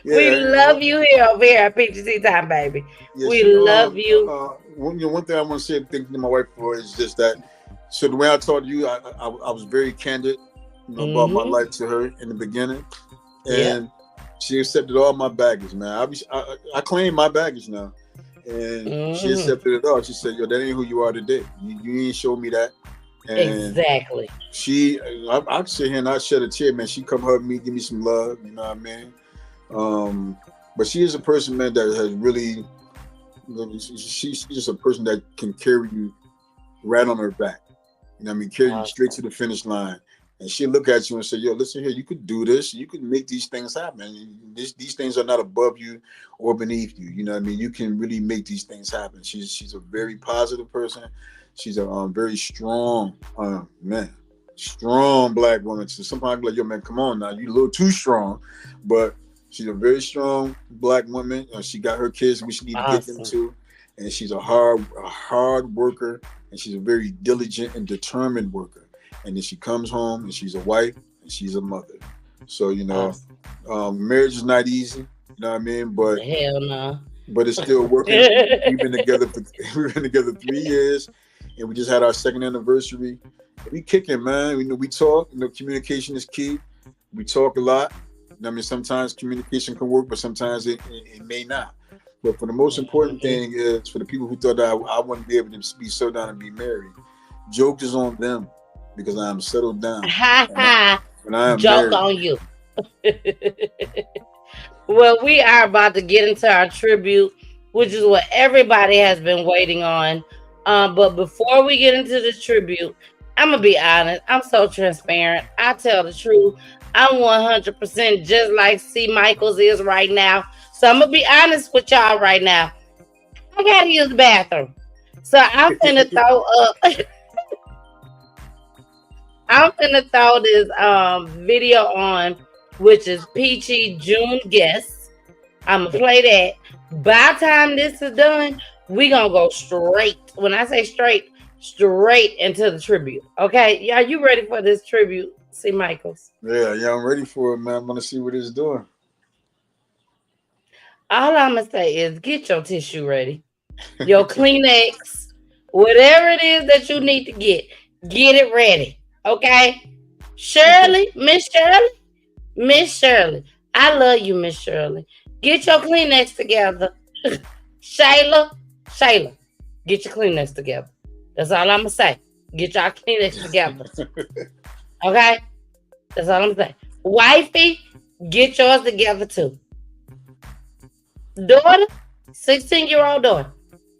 We love you over here at PGC Time, baby. We love you.
One thing I want to say, thank you to my wife for is just that. So the way I talked to you, I was very candid, about my life to her in the beginning, and she accepted all my baggage, man. I claim my baggage now, and she accepted it all. She said, "Yo, that ain't who you are today. You ain't showed me that." And
exactly.
I sit here and I shed a tear, man. She come hug me, give me some love, you know what I mean? But she is a person, man, that has really, she's just a person that can carry you right on her back. You know what I mean? Carry you straight to the finish line. And she'll look at you and say, yo, listen here, you could do this. You can make these things happen. These things are not above you or beneath you. You know what I mean? You can really make these things happen. She's a very positive person. She's a very strong, strong black woman. So sometimes I'm like, yo, man, come on now. You a little too strong. But she's a very strong black woman. She got her kids, which she need to get them to. And she's a hard worker. And she's a very diligent and determined worker. and then she comes home and she's a wife and she's a mother. So marriage is not easy. You know what I mean? But
hell no.
But it's still working. We've been together 3 years, and we just had our 2nd anniversary. We kicking, man. We talk. Communication is key. We talk a lot. I mean, sometimes communication can work, but sometimes it may not. But for the most important thing is for the people who thought that I wouldn't be able to be settled down and be married. Joke is on them because I am settled down. and I am
Joke
married.
on you. Well, we are about to get into our tribute, which is what everybody has been waiting on. But before we get into the tribute, I'm gonna be honest. I'm so transparent. I tell the truth. I'm 100% just like C. Michaels is right now. So I'm gonna be honest with y'all right now. I gotta use the bathroom, so I'm gonna throw up. I'm gonna throw this video on, which is Peachy June guest. I'm gonna play that. By the time this is done, we gonna go straight. When I say straight into the tribute. Okay, are you ready for this tribute, C. Michaels?
Yeah, I'm ready for it, man. I'm gonna see what it's doing.
All I'm gonna say is get your tissue ready, your Kleenex, whatever it is that you need to get it ready. Okay, Shirley, Miss Shirley, I love you, Miss Shirley. Get your Kleenex together. Shayla, get your Kleenex together. That's all I'm gonna say. Get your Kleenex together. Okay, that's all I'm saying. Wifey, get yours together too. Daughter, 16-year-old daughter.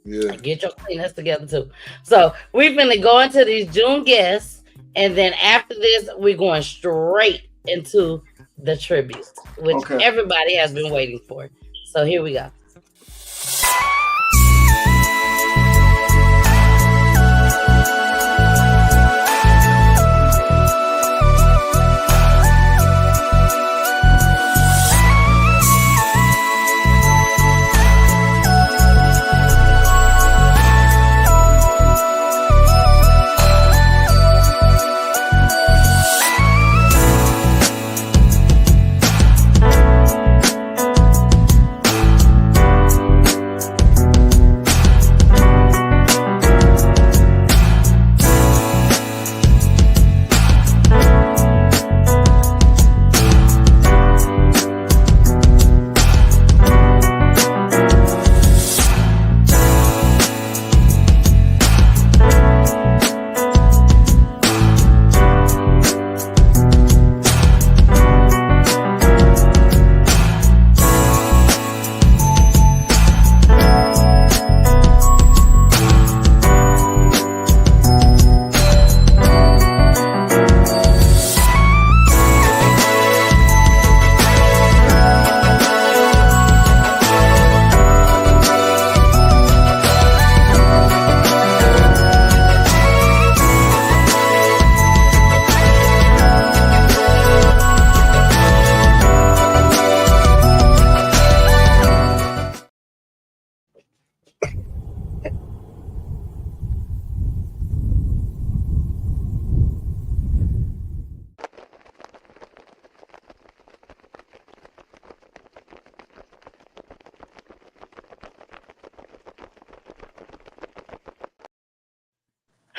Yeah.
Get your Kleenex together too. So we're gonna go into these June guests, and then after this, we're going straight into the tribute, which everybody has been waiting for. So here we go.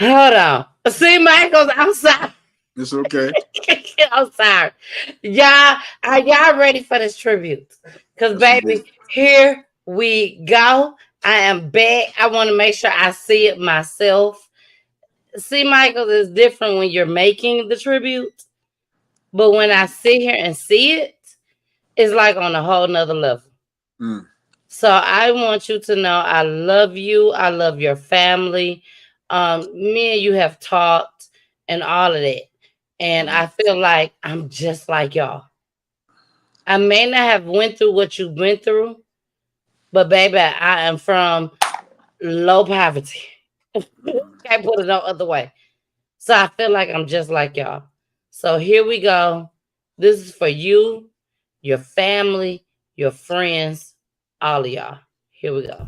Hold on. See, Michaels, I'm sorry.
It's okay.
I'm sorry. Y'all, are y'all ready for this tribute? Because, baby, here we go. I am back. I want to make sure I see it myself. See, Michaels, is different when you're making the tribute. But when I sit here and see it, it's like on a whole nother level.
Mm.
So I want you to know I love you. I love your family. Me and you have talked and all of that. And I feel like I'm just like y'all. I may not have went through what you've been through, but baby, I am from low poverty. Can't put it no other way. So I feel like I'm just like y'all. So here we go. This is for you, your family, your friends, all of y'all. Here we go.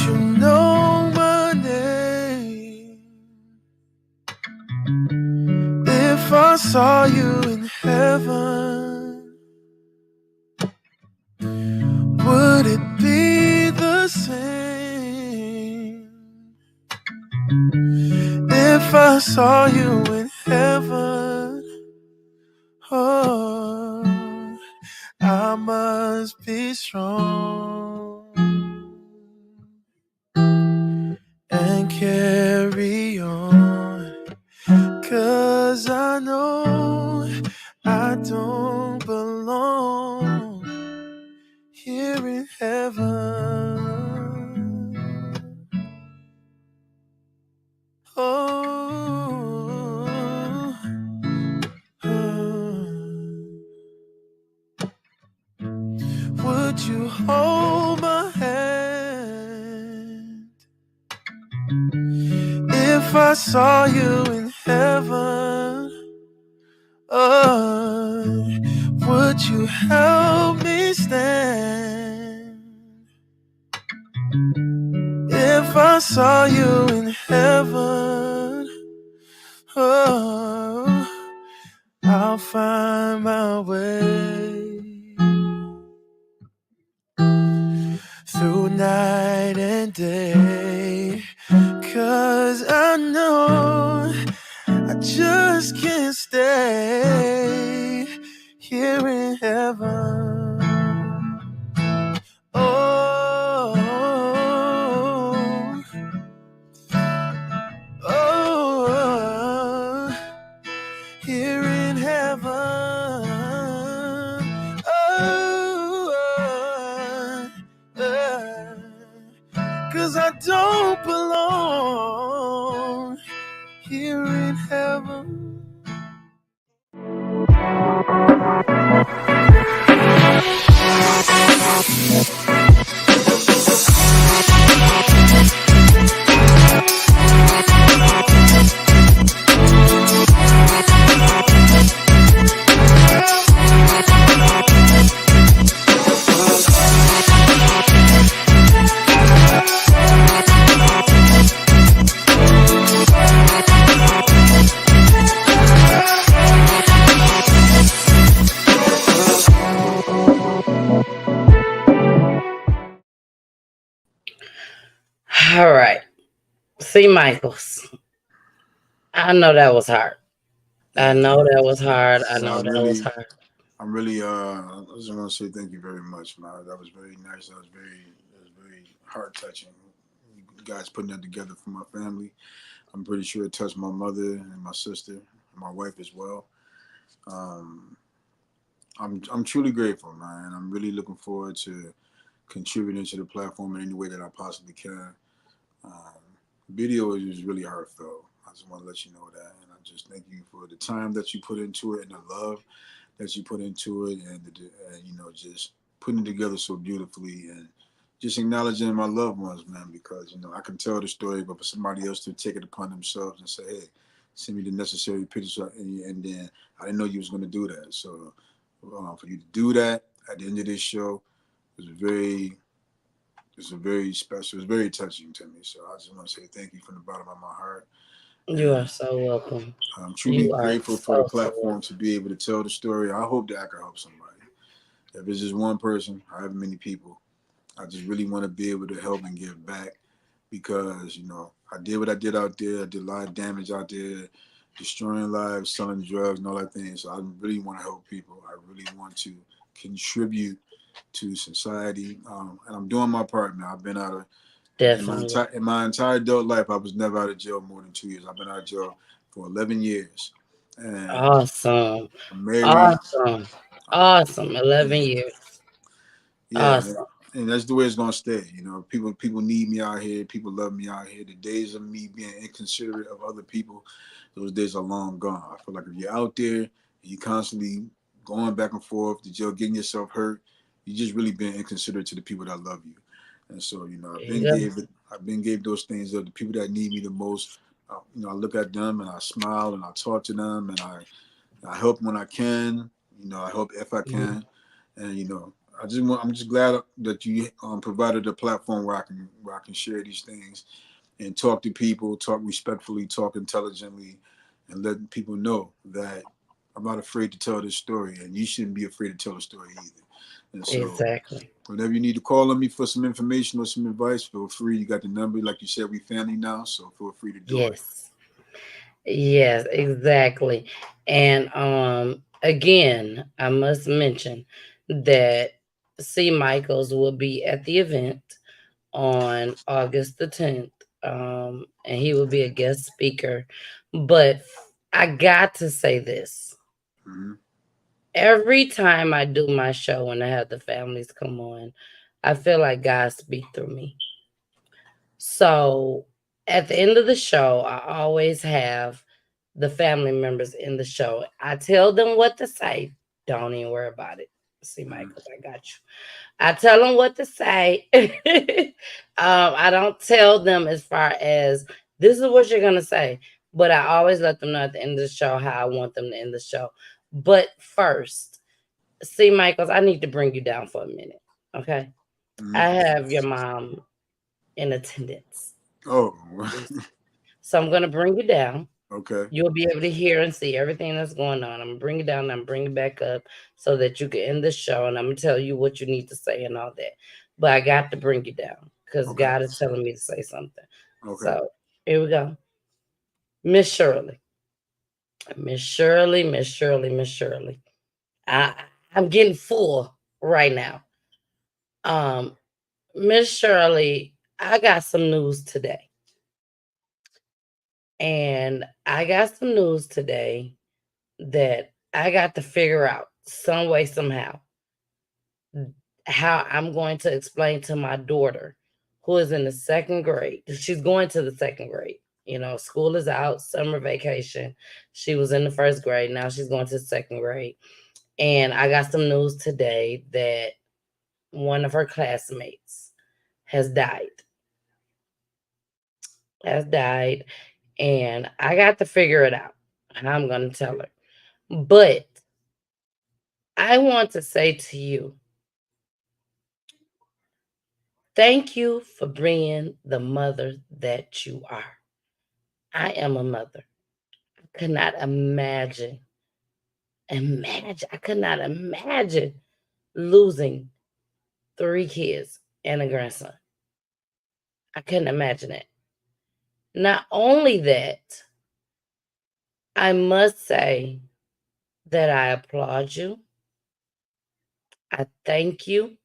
you know my name? If I saw you in heaven, would it be the same? If I saw you in heaven, oh, I must be strong and carry on, 'cause I know I don't belong here in heaven. Oh, would you hold my hand if I saw you in heaven? Oh, would you help me stand if I saw you in heaven? Oh, I'll find my way through night and day, 'cause I know I just can't stay here in heaven. Oh, oh, here in heaven. Oh, 'cause I don't belong here in heaven.
All right. See, Michaels. I know that was hard. I know that was hard. I know that was hard.
I'm really I just want to say thank you very much, man. That was very nice. That was very heart touching. You guys putting that together for my family. I'm pretty sure it touched my mother and my sister and my wife as well. Um, I'm truly grateful, man. I'm really looking forward to contributing to the platform in any way that I possibly can. Um, Video is really heartfelt. I just want to let you know that, and I just thank you for the time that you put into it and the love that you put into it, and just putting it together so beautifully, and just acknowledging my loved ones, man, because I can tell the story, but for somebody else to take it upon themselves and say, hey, send me the necessary pictures, and then I didn't know you was going to do that. So for you to do that at the end of this show was very special. It's very touching to me. So I just want to say thank you from the bottom of my heart.
You are so welcome.
I'm truly
You are
grateful for the
so
platform
welcome.
to be able to tell the story. I hope that I can help somebody. If it's just one person, however many people, I just really want to be able to help and give back, because I did what I did out there. I did a lot of damage out there, destroying lives, selling drugs, and all that thing. So I really want to help people. I really want to contribute to society, and I'm doing my part now. I've been out of
Definitely.
in my entire adult life. I was never out of jail more than 2 years. I've been out of jail for 11 years, and
Awesome.
I'm married.
Awesome. Awesome. 11
Yeah,
years.
yeah,
Awesome.
and that's the way it's gonna stay. People need me out here. People love me out here. The days of me being inconsiderate of other people, those days are long gone. I feel like if you're out there and you constantly going back and forth to jail, getting yourself hurt, you just really being inconsiderate to the people that love you. And so,
There you go.
I've been gave those things up. The people that need me the most, I look at them and I smile and I talk to them, and I help when I can. I help if I
Mhm.
can, and I'm just glad that you provided a platform where I can share these things and talk to people, talk respectfully, talk intelligently, and let people know that I'm not afraid to tell this story, and you shouldn't be afraid to tell the story either. And so,
Exactly.
whenever you need to call on me for some information or some advice, feel free. You got the number, like you said, we family now, so feel free to do it.
Yes. Yes, exactly. And again, I must mention that C. Michaels will be at the event on August the 10th. And he will be a guest speaker. But I got to say this.
Mm-hmm.
Every time I do my show and I have the families come on, I feel like God speak through me. So at the end of the show, I always have the family members in the show. I tell them what to say. Don't even worry about it. See, Michael, I got you. I tell them what to say. I don't tell them as far as this is what you're gonna say, but I always let them know at the end of the show how I want them to end the show. But first, see, Michaels, I need to bring you down for a minute. Okay.
Mm-hmm.
I have your mom in attendance.
Oh,
So I'm gonna bring you down.
okay.
You'll be able to hear and see everything that's going on. I'm gonna bring it down and I'm bring it back up so that you can end the show and I'm gonna tell you what you need to say and all that. But I got to bring you down because
Okay.
God is telling me to say something.
Okay.
So here we go. Miss Shirley. Miss Shirley, Miss Shirley, Miss Shirley. I'm getting full right now. Um, Miss Shirley, I got some news today. And I got some news today that I got to figure out some way, somehow, how I'm going to explain to my daughter, who is in the second grade. She's going to the second grade. You know, school is out, summer vacation. She was in the first grade. Now she's going to the second grade. And I got some news today that one of her classmates has died. Has died. And I got to figure it out. And I'm going to tell her. But I want to say to you, thank you for being the mother that you are. I am a mother. I could not I could not imagine losing 3 kids and a grandson. I couldn't imagine it. Not only that, I must say that I applaud you. I thank you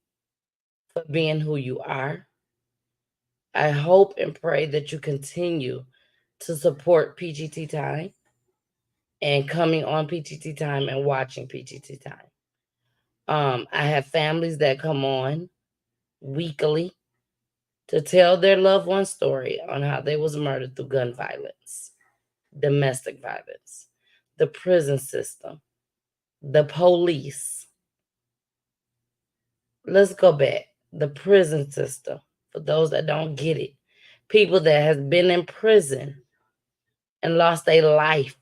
for being who you are. I hope and pray that you continue to support PGT Time and coming on PGT Time and watching PGT Time. I have families that come on weekly to tell their loved one story on how they was murdered through gun violence, domestic violence, the prison system, the police. Let's go back. The prison system, for those that don't get it. People that has been in prison and lost their life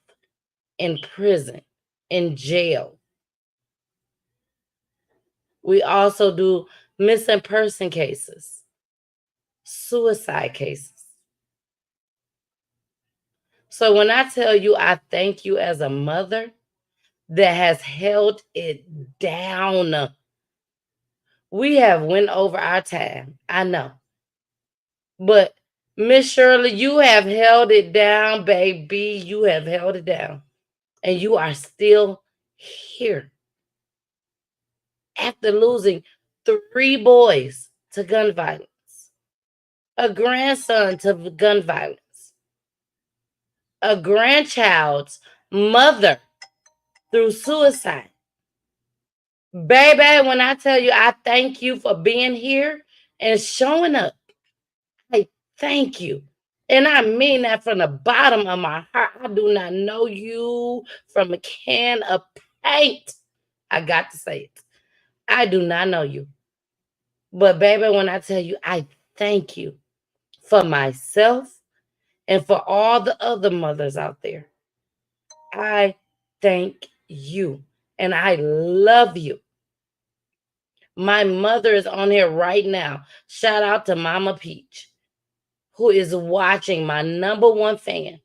in prison, in jail. We also do missing person cases, suicide cases. So when I tell you I thank you as a mother that has held it down, we have went over our time. I know. But Miss Shirley, you have held it down, baby. You have held it down. And you are still here. After losing 3 boys to gun violence, a grandson to gun violence, a grandchild's mother through suicide. Baby, when I tell you I thank you for being here and showing up, I thank you. And I mean that from the bottom of my heart. I do not know you from a can of paint. I got to say it. I do not know you. But baby, when I tell you I thank you for myself and for all the other mothers out there, I thank you. And I love you. My mother is on here right now. Shout out to Mama Peach, who is watching, my number one fan.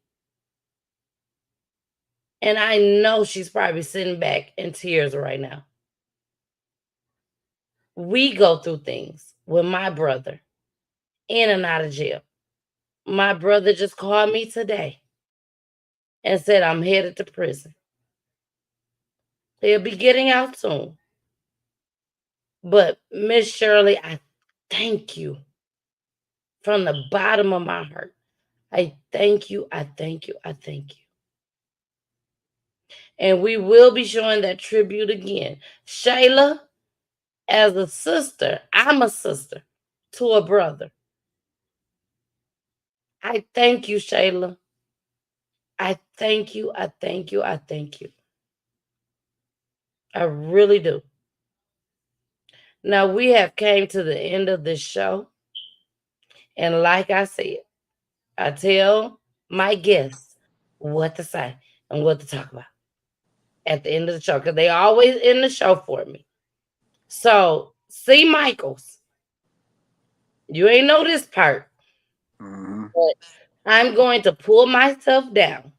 And I know she's probably sitting back in tears right now. We go through things with my brother in and out of jail. My brother just called me today and said, I'm headed to prison. He'll be getting out soon. But Miss Shirley, I thank you from the bottom of my heart. I thank you. I thank you. I thank you. And we will be showing that tribute again. Shayla, as a sister, I'm a sister to a brother. I thank you, Shayla. I thank you. I thank you. I thank you. I really do. Now we have came to the end of this show. And like I said, I tell my guests what to say and what to talk about at the end of the show, because they always end the show for me. So, C. Michaels, you ain't know this part, but I'm going to pull myself down.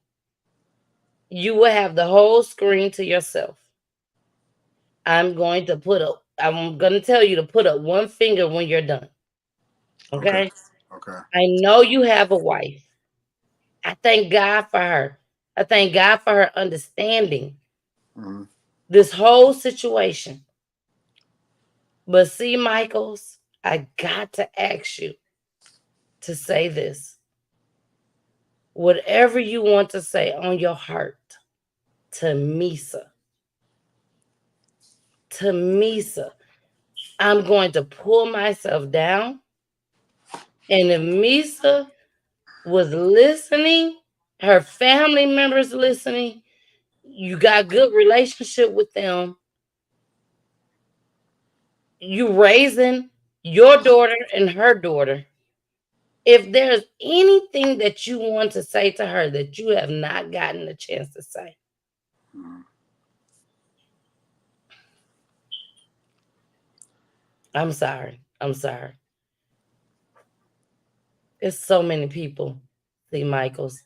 You will have the whole screen to yourself. I'm going to tell you to put up one finger when you're done. Okay?
Okay.
I know you have a wife. I thank God for her. I thank God for her understanding this whole situation. But see, Michaels, I got to ask you to say this. Whatever you want to say on your heart to Misa, I'm going to pull myself down. And if Misa was listening, her family members listening, you got good relationship with them, you raising your daughter and her daughter. If there's anything that you want to say to her that you have not gotten a chance to say, I'm sorry. I'm sorry. There's so many people, see, Michaels,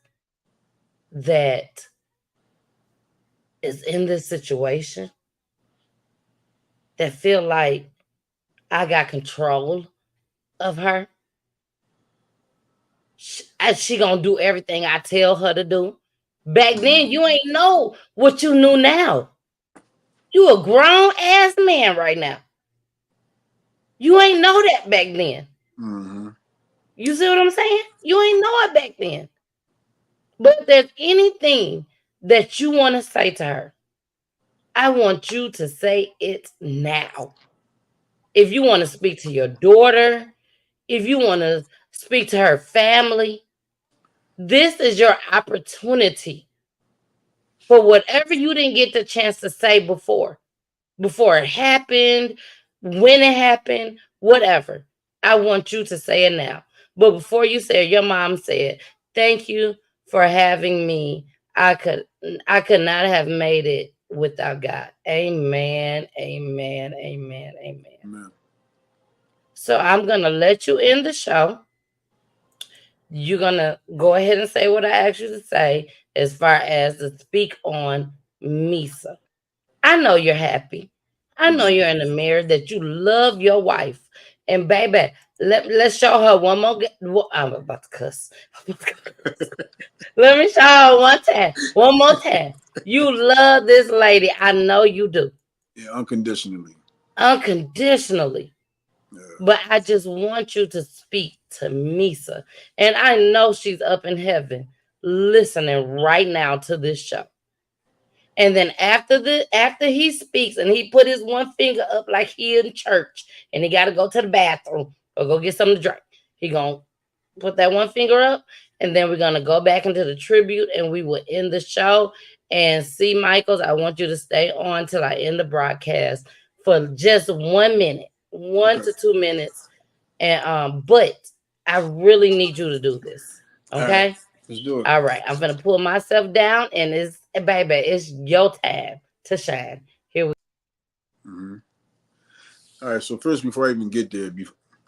that is in this situation that feel like I got control of her. She gonna do everything I tell her to do. Back then, you ain't know what you knew now. You a grown ass man right now. You ain't know that back then. You see what I'm saying? You ain't know it back then. But if there's anything that you want to say to her, I want you to say it now. If you want to speak to your daughter, if you want to speak to her family, this is your opportunity for whatever you didn't get the chance to say before it happened, when it happened, whatever. I want you to say it now. But before you say it, your mom said, "Thank you for having me. I could not have made it without God." Amen. Amen. Amen. Amen. So I'm gonna let you end the show. You're gonna go ahead and say what I asked you to say as far as to speak on Misa. I know you're happy. I know you're in the mirror that you love your wife. And baby, let's show her one more. I'm about to cuss. Let me show her one time. One more time. You love this lady. I know you do.
Yeah, unconditionally.
Unconditionally. Yeah. But I just want you to speak to Misa. And I know she's up in heaven listening right now to this show. And then after he speaks and he put his one finger up like he in church and he got to go to the bathroom or go get something to drink, he gonna put that one finger up, and then we're gonna go back into the tribute and we will end the show. And see, Michaels, I want you to stay on till I end the broadcast for just 1 minute, 1 to 2 minutes. And but I really need you to do this. Okay.
Right, let's do it.
All right. I'm gonna pull myself down, and it's your time to shine. Here we
All right. So first, before I even get there,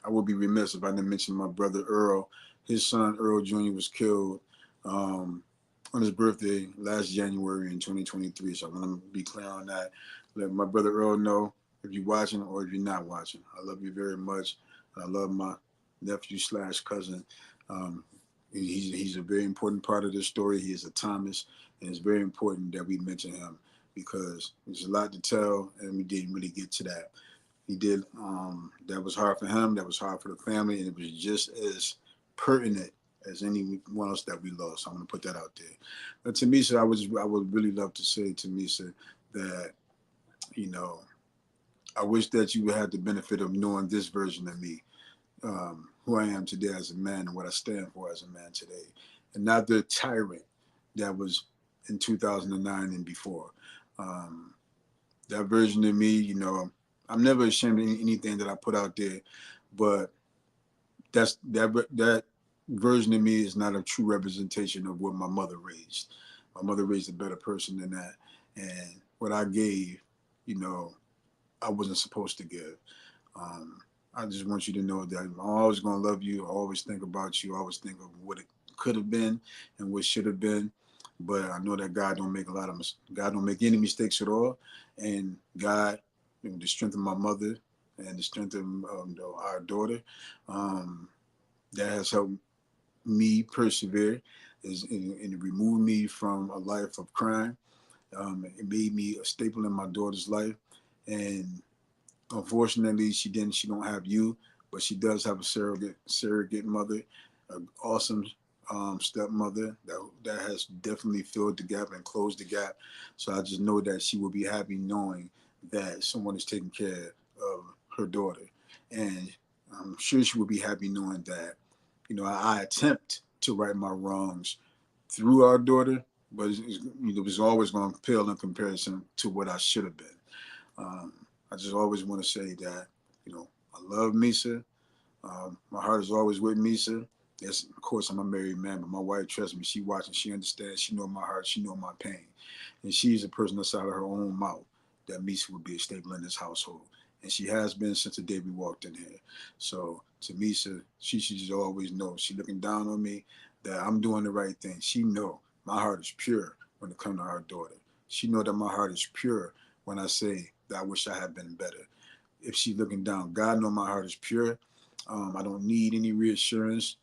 I would be remiss if I didn't mention my brother Earl. His son Earl Jr. was killed on his birthday last January in 2023. So I'm gonna be clear on that. Let my brother Earl know if you're watching or if you're not watching. I love you very much. I love my nephew / cousin. Um, he's a very important part of this story. He is a Thomas, and it's very important that we mention him because there's a lot to tell, and we didn't really get to that. He did. That was hard for him. That was hard for the family, and it was just as pertinent as anyone else that we lost. I'm going to put that out there. But Tamisa, I would really love to say, Tamisa, that I wish that you had the benefit of knowing this version of me, who I am today as a man and what I stand for as a man today, and not the tyrant that was in 2009 and before. That version of me, I'm never ashamed of anything that I put out there, but that version of me is not a true representation of what my mother raised. My mother raised a better person than that, and what I gave, I wasn't supposed to give. I just want you to know that I'm always going to love you. I always think about you. I always think of what it could have been and what should have been. But I know that God don't make God don't make any mistakes at all. And God, the strength of my mother and the strength of our daughter, that has helped me persevere, and removed me from a life of crime. It made me a staple in my daughter's life, and unfortunately, she don't have you, but she does have a surrogate mother, an awesome stepmother that has definitely filled the gap and closed the gap. So I just know that she will be happy knowing that someone is taking care of her daughter, and I'm sure she will be happy knowing that I attempt to right my wrongs through our daughter, but it's always going to pale in comparison to what I should have been. I just always want to say that, I love Misa. My heart is always with Misa. Yes, of course, I'm a married man, but my wife trusts me. She watches, she understands, she knows my heart, she knows my pain. And she's a person that's out of her own mouth that Misa would be a staple in this household. And she has been since the day we walked in here. So to Misa, she should just always know. She looking down on me that I'm doing the right thing. She know my heart is pure when it comes to our daughter. She know that my heart is pure when I say that I wish I had been better. If she looking down, God know my heart is pure. I don't need any reassurance.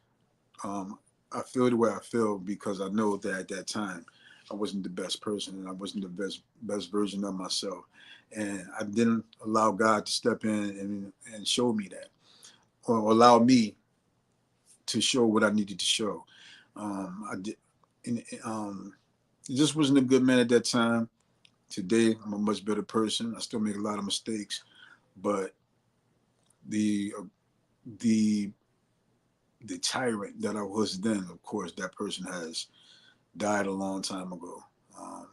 I feel the way I feel because I know that at that time I wasn't the best person and I wasn't the best version of myself. And I didn't allow God to step in and show me that, or allow me to show what I needed to show. I did, and just wasn't a good man at that time. Today, I'm a much better person. I still make a lot of mistakes, but the tyrant that I was then, of course, that person has died a long time ago.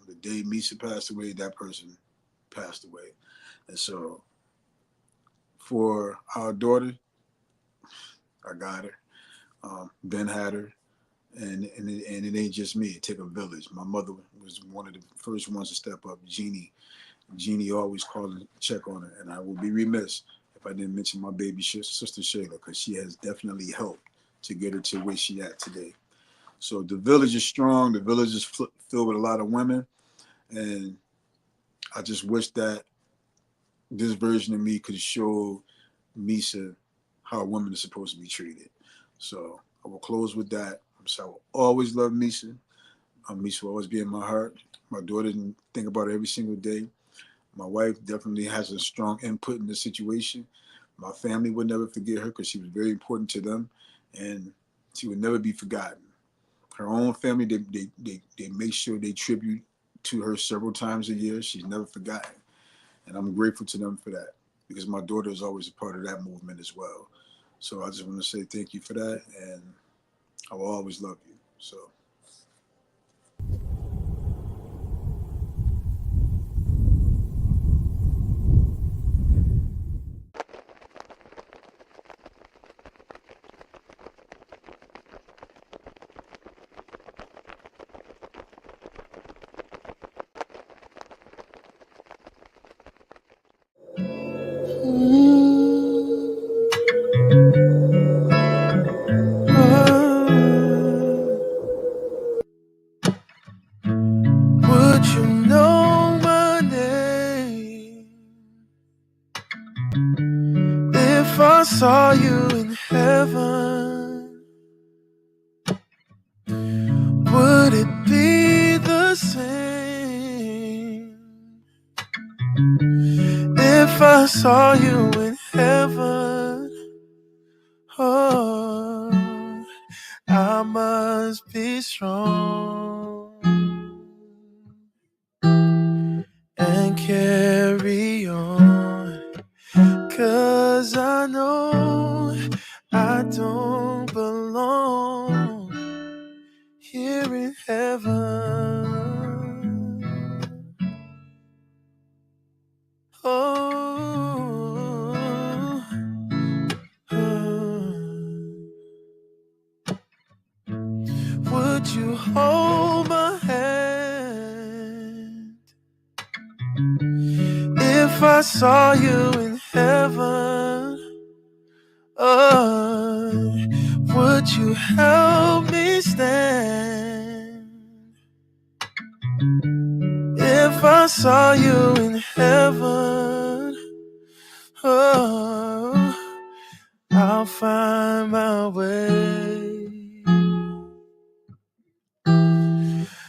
The day Misa passed away, that person passed away. And so for our daughter, I got her. Ben had her. And it ain't just me. It take a village. My mother was one of the first ones to step up. Jeannie always called and check on her. And I would be remiss if I didn't mention my baby sister Shayla, because she has definitely helped to get her to where she at today. So the village is strong. The village is filled with a lot of women. And I just wish that this version of me could show Misa how women are supposed to be treated. So I will close with that. So I will always love Misa. Misa will always be in my heart. My daughter didn't think about it every single day. My wife definitely has a strong input in the situation. My family would never forget her because she was very important to them, and she would never be forgotten. Her own family, they make sure they tribute to her several times a year. She's never forgotten, and I'm grateful to them for that because my daughter is always a part of that movement as well. So I just want to say thank you for that, and I will always love you. So.
Mm-hmm.
you in heaven, would it be the same if I saw you in heaven? Oh, I must be strong and carry on, 'cause I know I don't belong here in heaven. Oh, would you hold my hand if I saw you in heaven? Oh, would you help me stand if I saw you in heaven? Oh, I'll find my way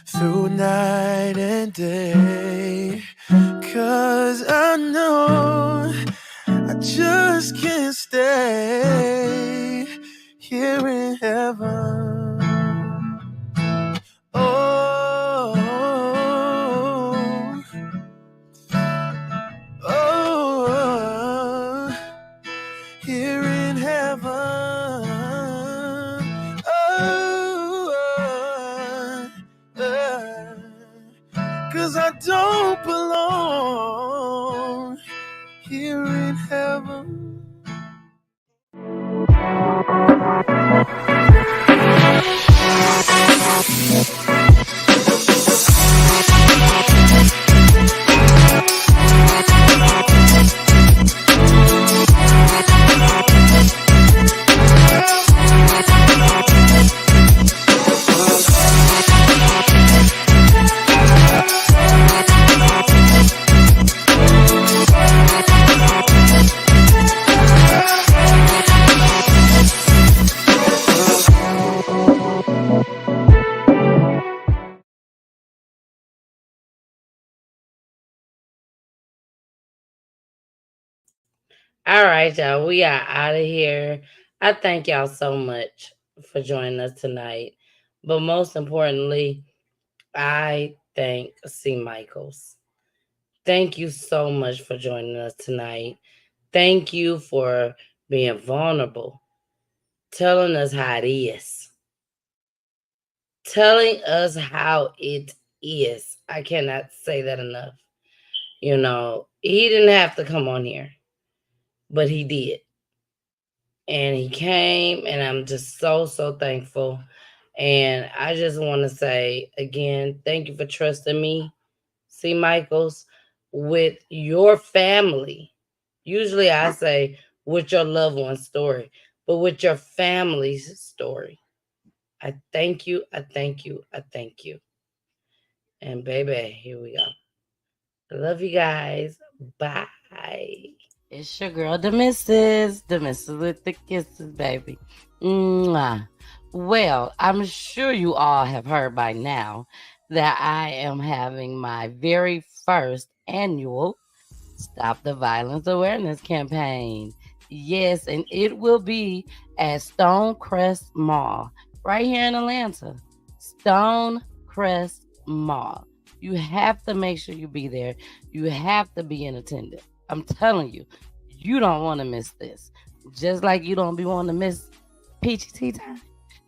through night and day, 'cause I know I just can't stay here in heaven. Oh, oh, here in heaven. Oh, 'cause I don't belong here in heaven.
All right, y'all. We are out of here. I thank y'all so much for joining us tonight. But most importantly, I thank C. Michaels. Thank you so much for joining us tonight. Thank you for being vulnerable, telling us how it is, telling us how it is. I cannot say that enough. You know, he didn't have to come on here, but he did. And he came, and I'm just so thankful. And I just want to say again, thank you for trusting me, C. Michaels, with your family. Usually I say with your loved one's story, but with your family's story. I thank you. I thank you. I thank you. And baby, here we go. I love you guys. Bye. It's your girl, the missus with the kisses, baby. Mwah. Well, I'm sure you all have heard by now that I am having my very first annual Stop the Violence Awareness campaign. Yes, and it will be at Stonecrest Mall right here in Atlanta. Stonecrest Mall. You have to make sure you be there. You have to be in attendance. I'm telling you, you don't want to miss this. Just like you don't be wanting to miss Peachy Tea Time.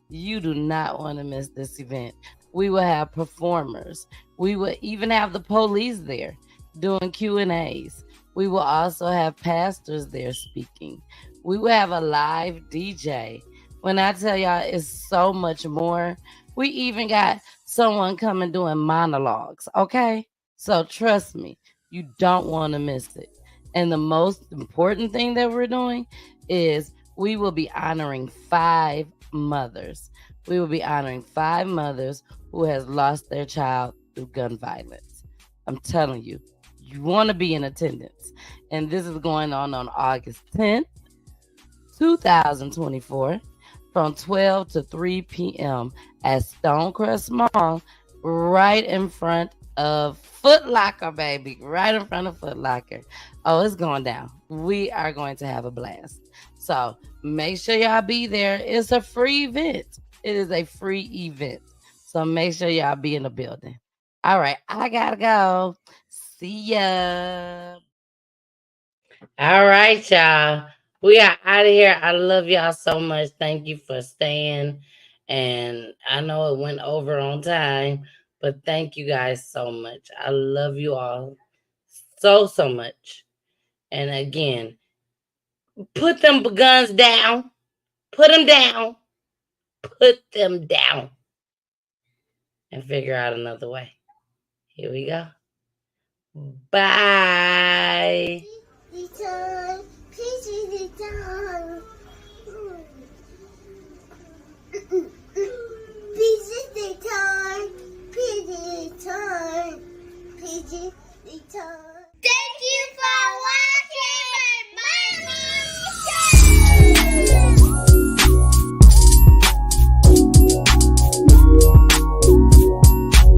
You do not want to miss this event. We will have performers. We will even have the police there doing Q&As. We will also have pastors there speaking. We will have a live DJ. When I tell y'all it's so much more, we even got someone coming doing monologues, okay? So trust me, you don't want to miss it. And the most important thing that we're doing is we will be honoring 5 mothers. We will be honoring 5 mothers who has lost their child through gun violence. I'm telling you, you want to be in attendance. And this is going on August 10th. 2024, from 12 to 3 p.m. at Stonecrest Mall, right in front of Foot Locker, baby. Right in front of Foot Locker. Oh, it's going down. We are going to have a blast. So make sure y'all be there. It's a free event. It is a free event. So make sure y'all be in the building. All right, I gotta go. See ya. All right, y'all. We are out of here. I love y'all so much. Thank you for staying. And I know it went over on time, but thank you guys so much. I love you all so much. And again, put them guns down. Put them down. Put them down. And figure out another way. Here we go. Bye.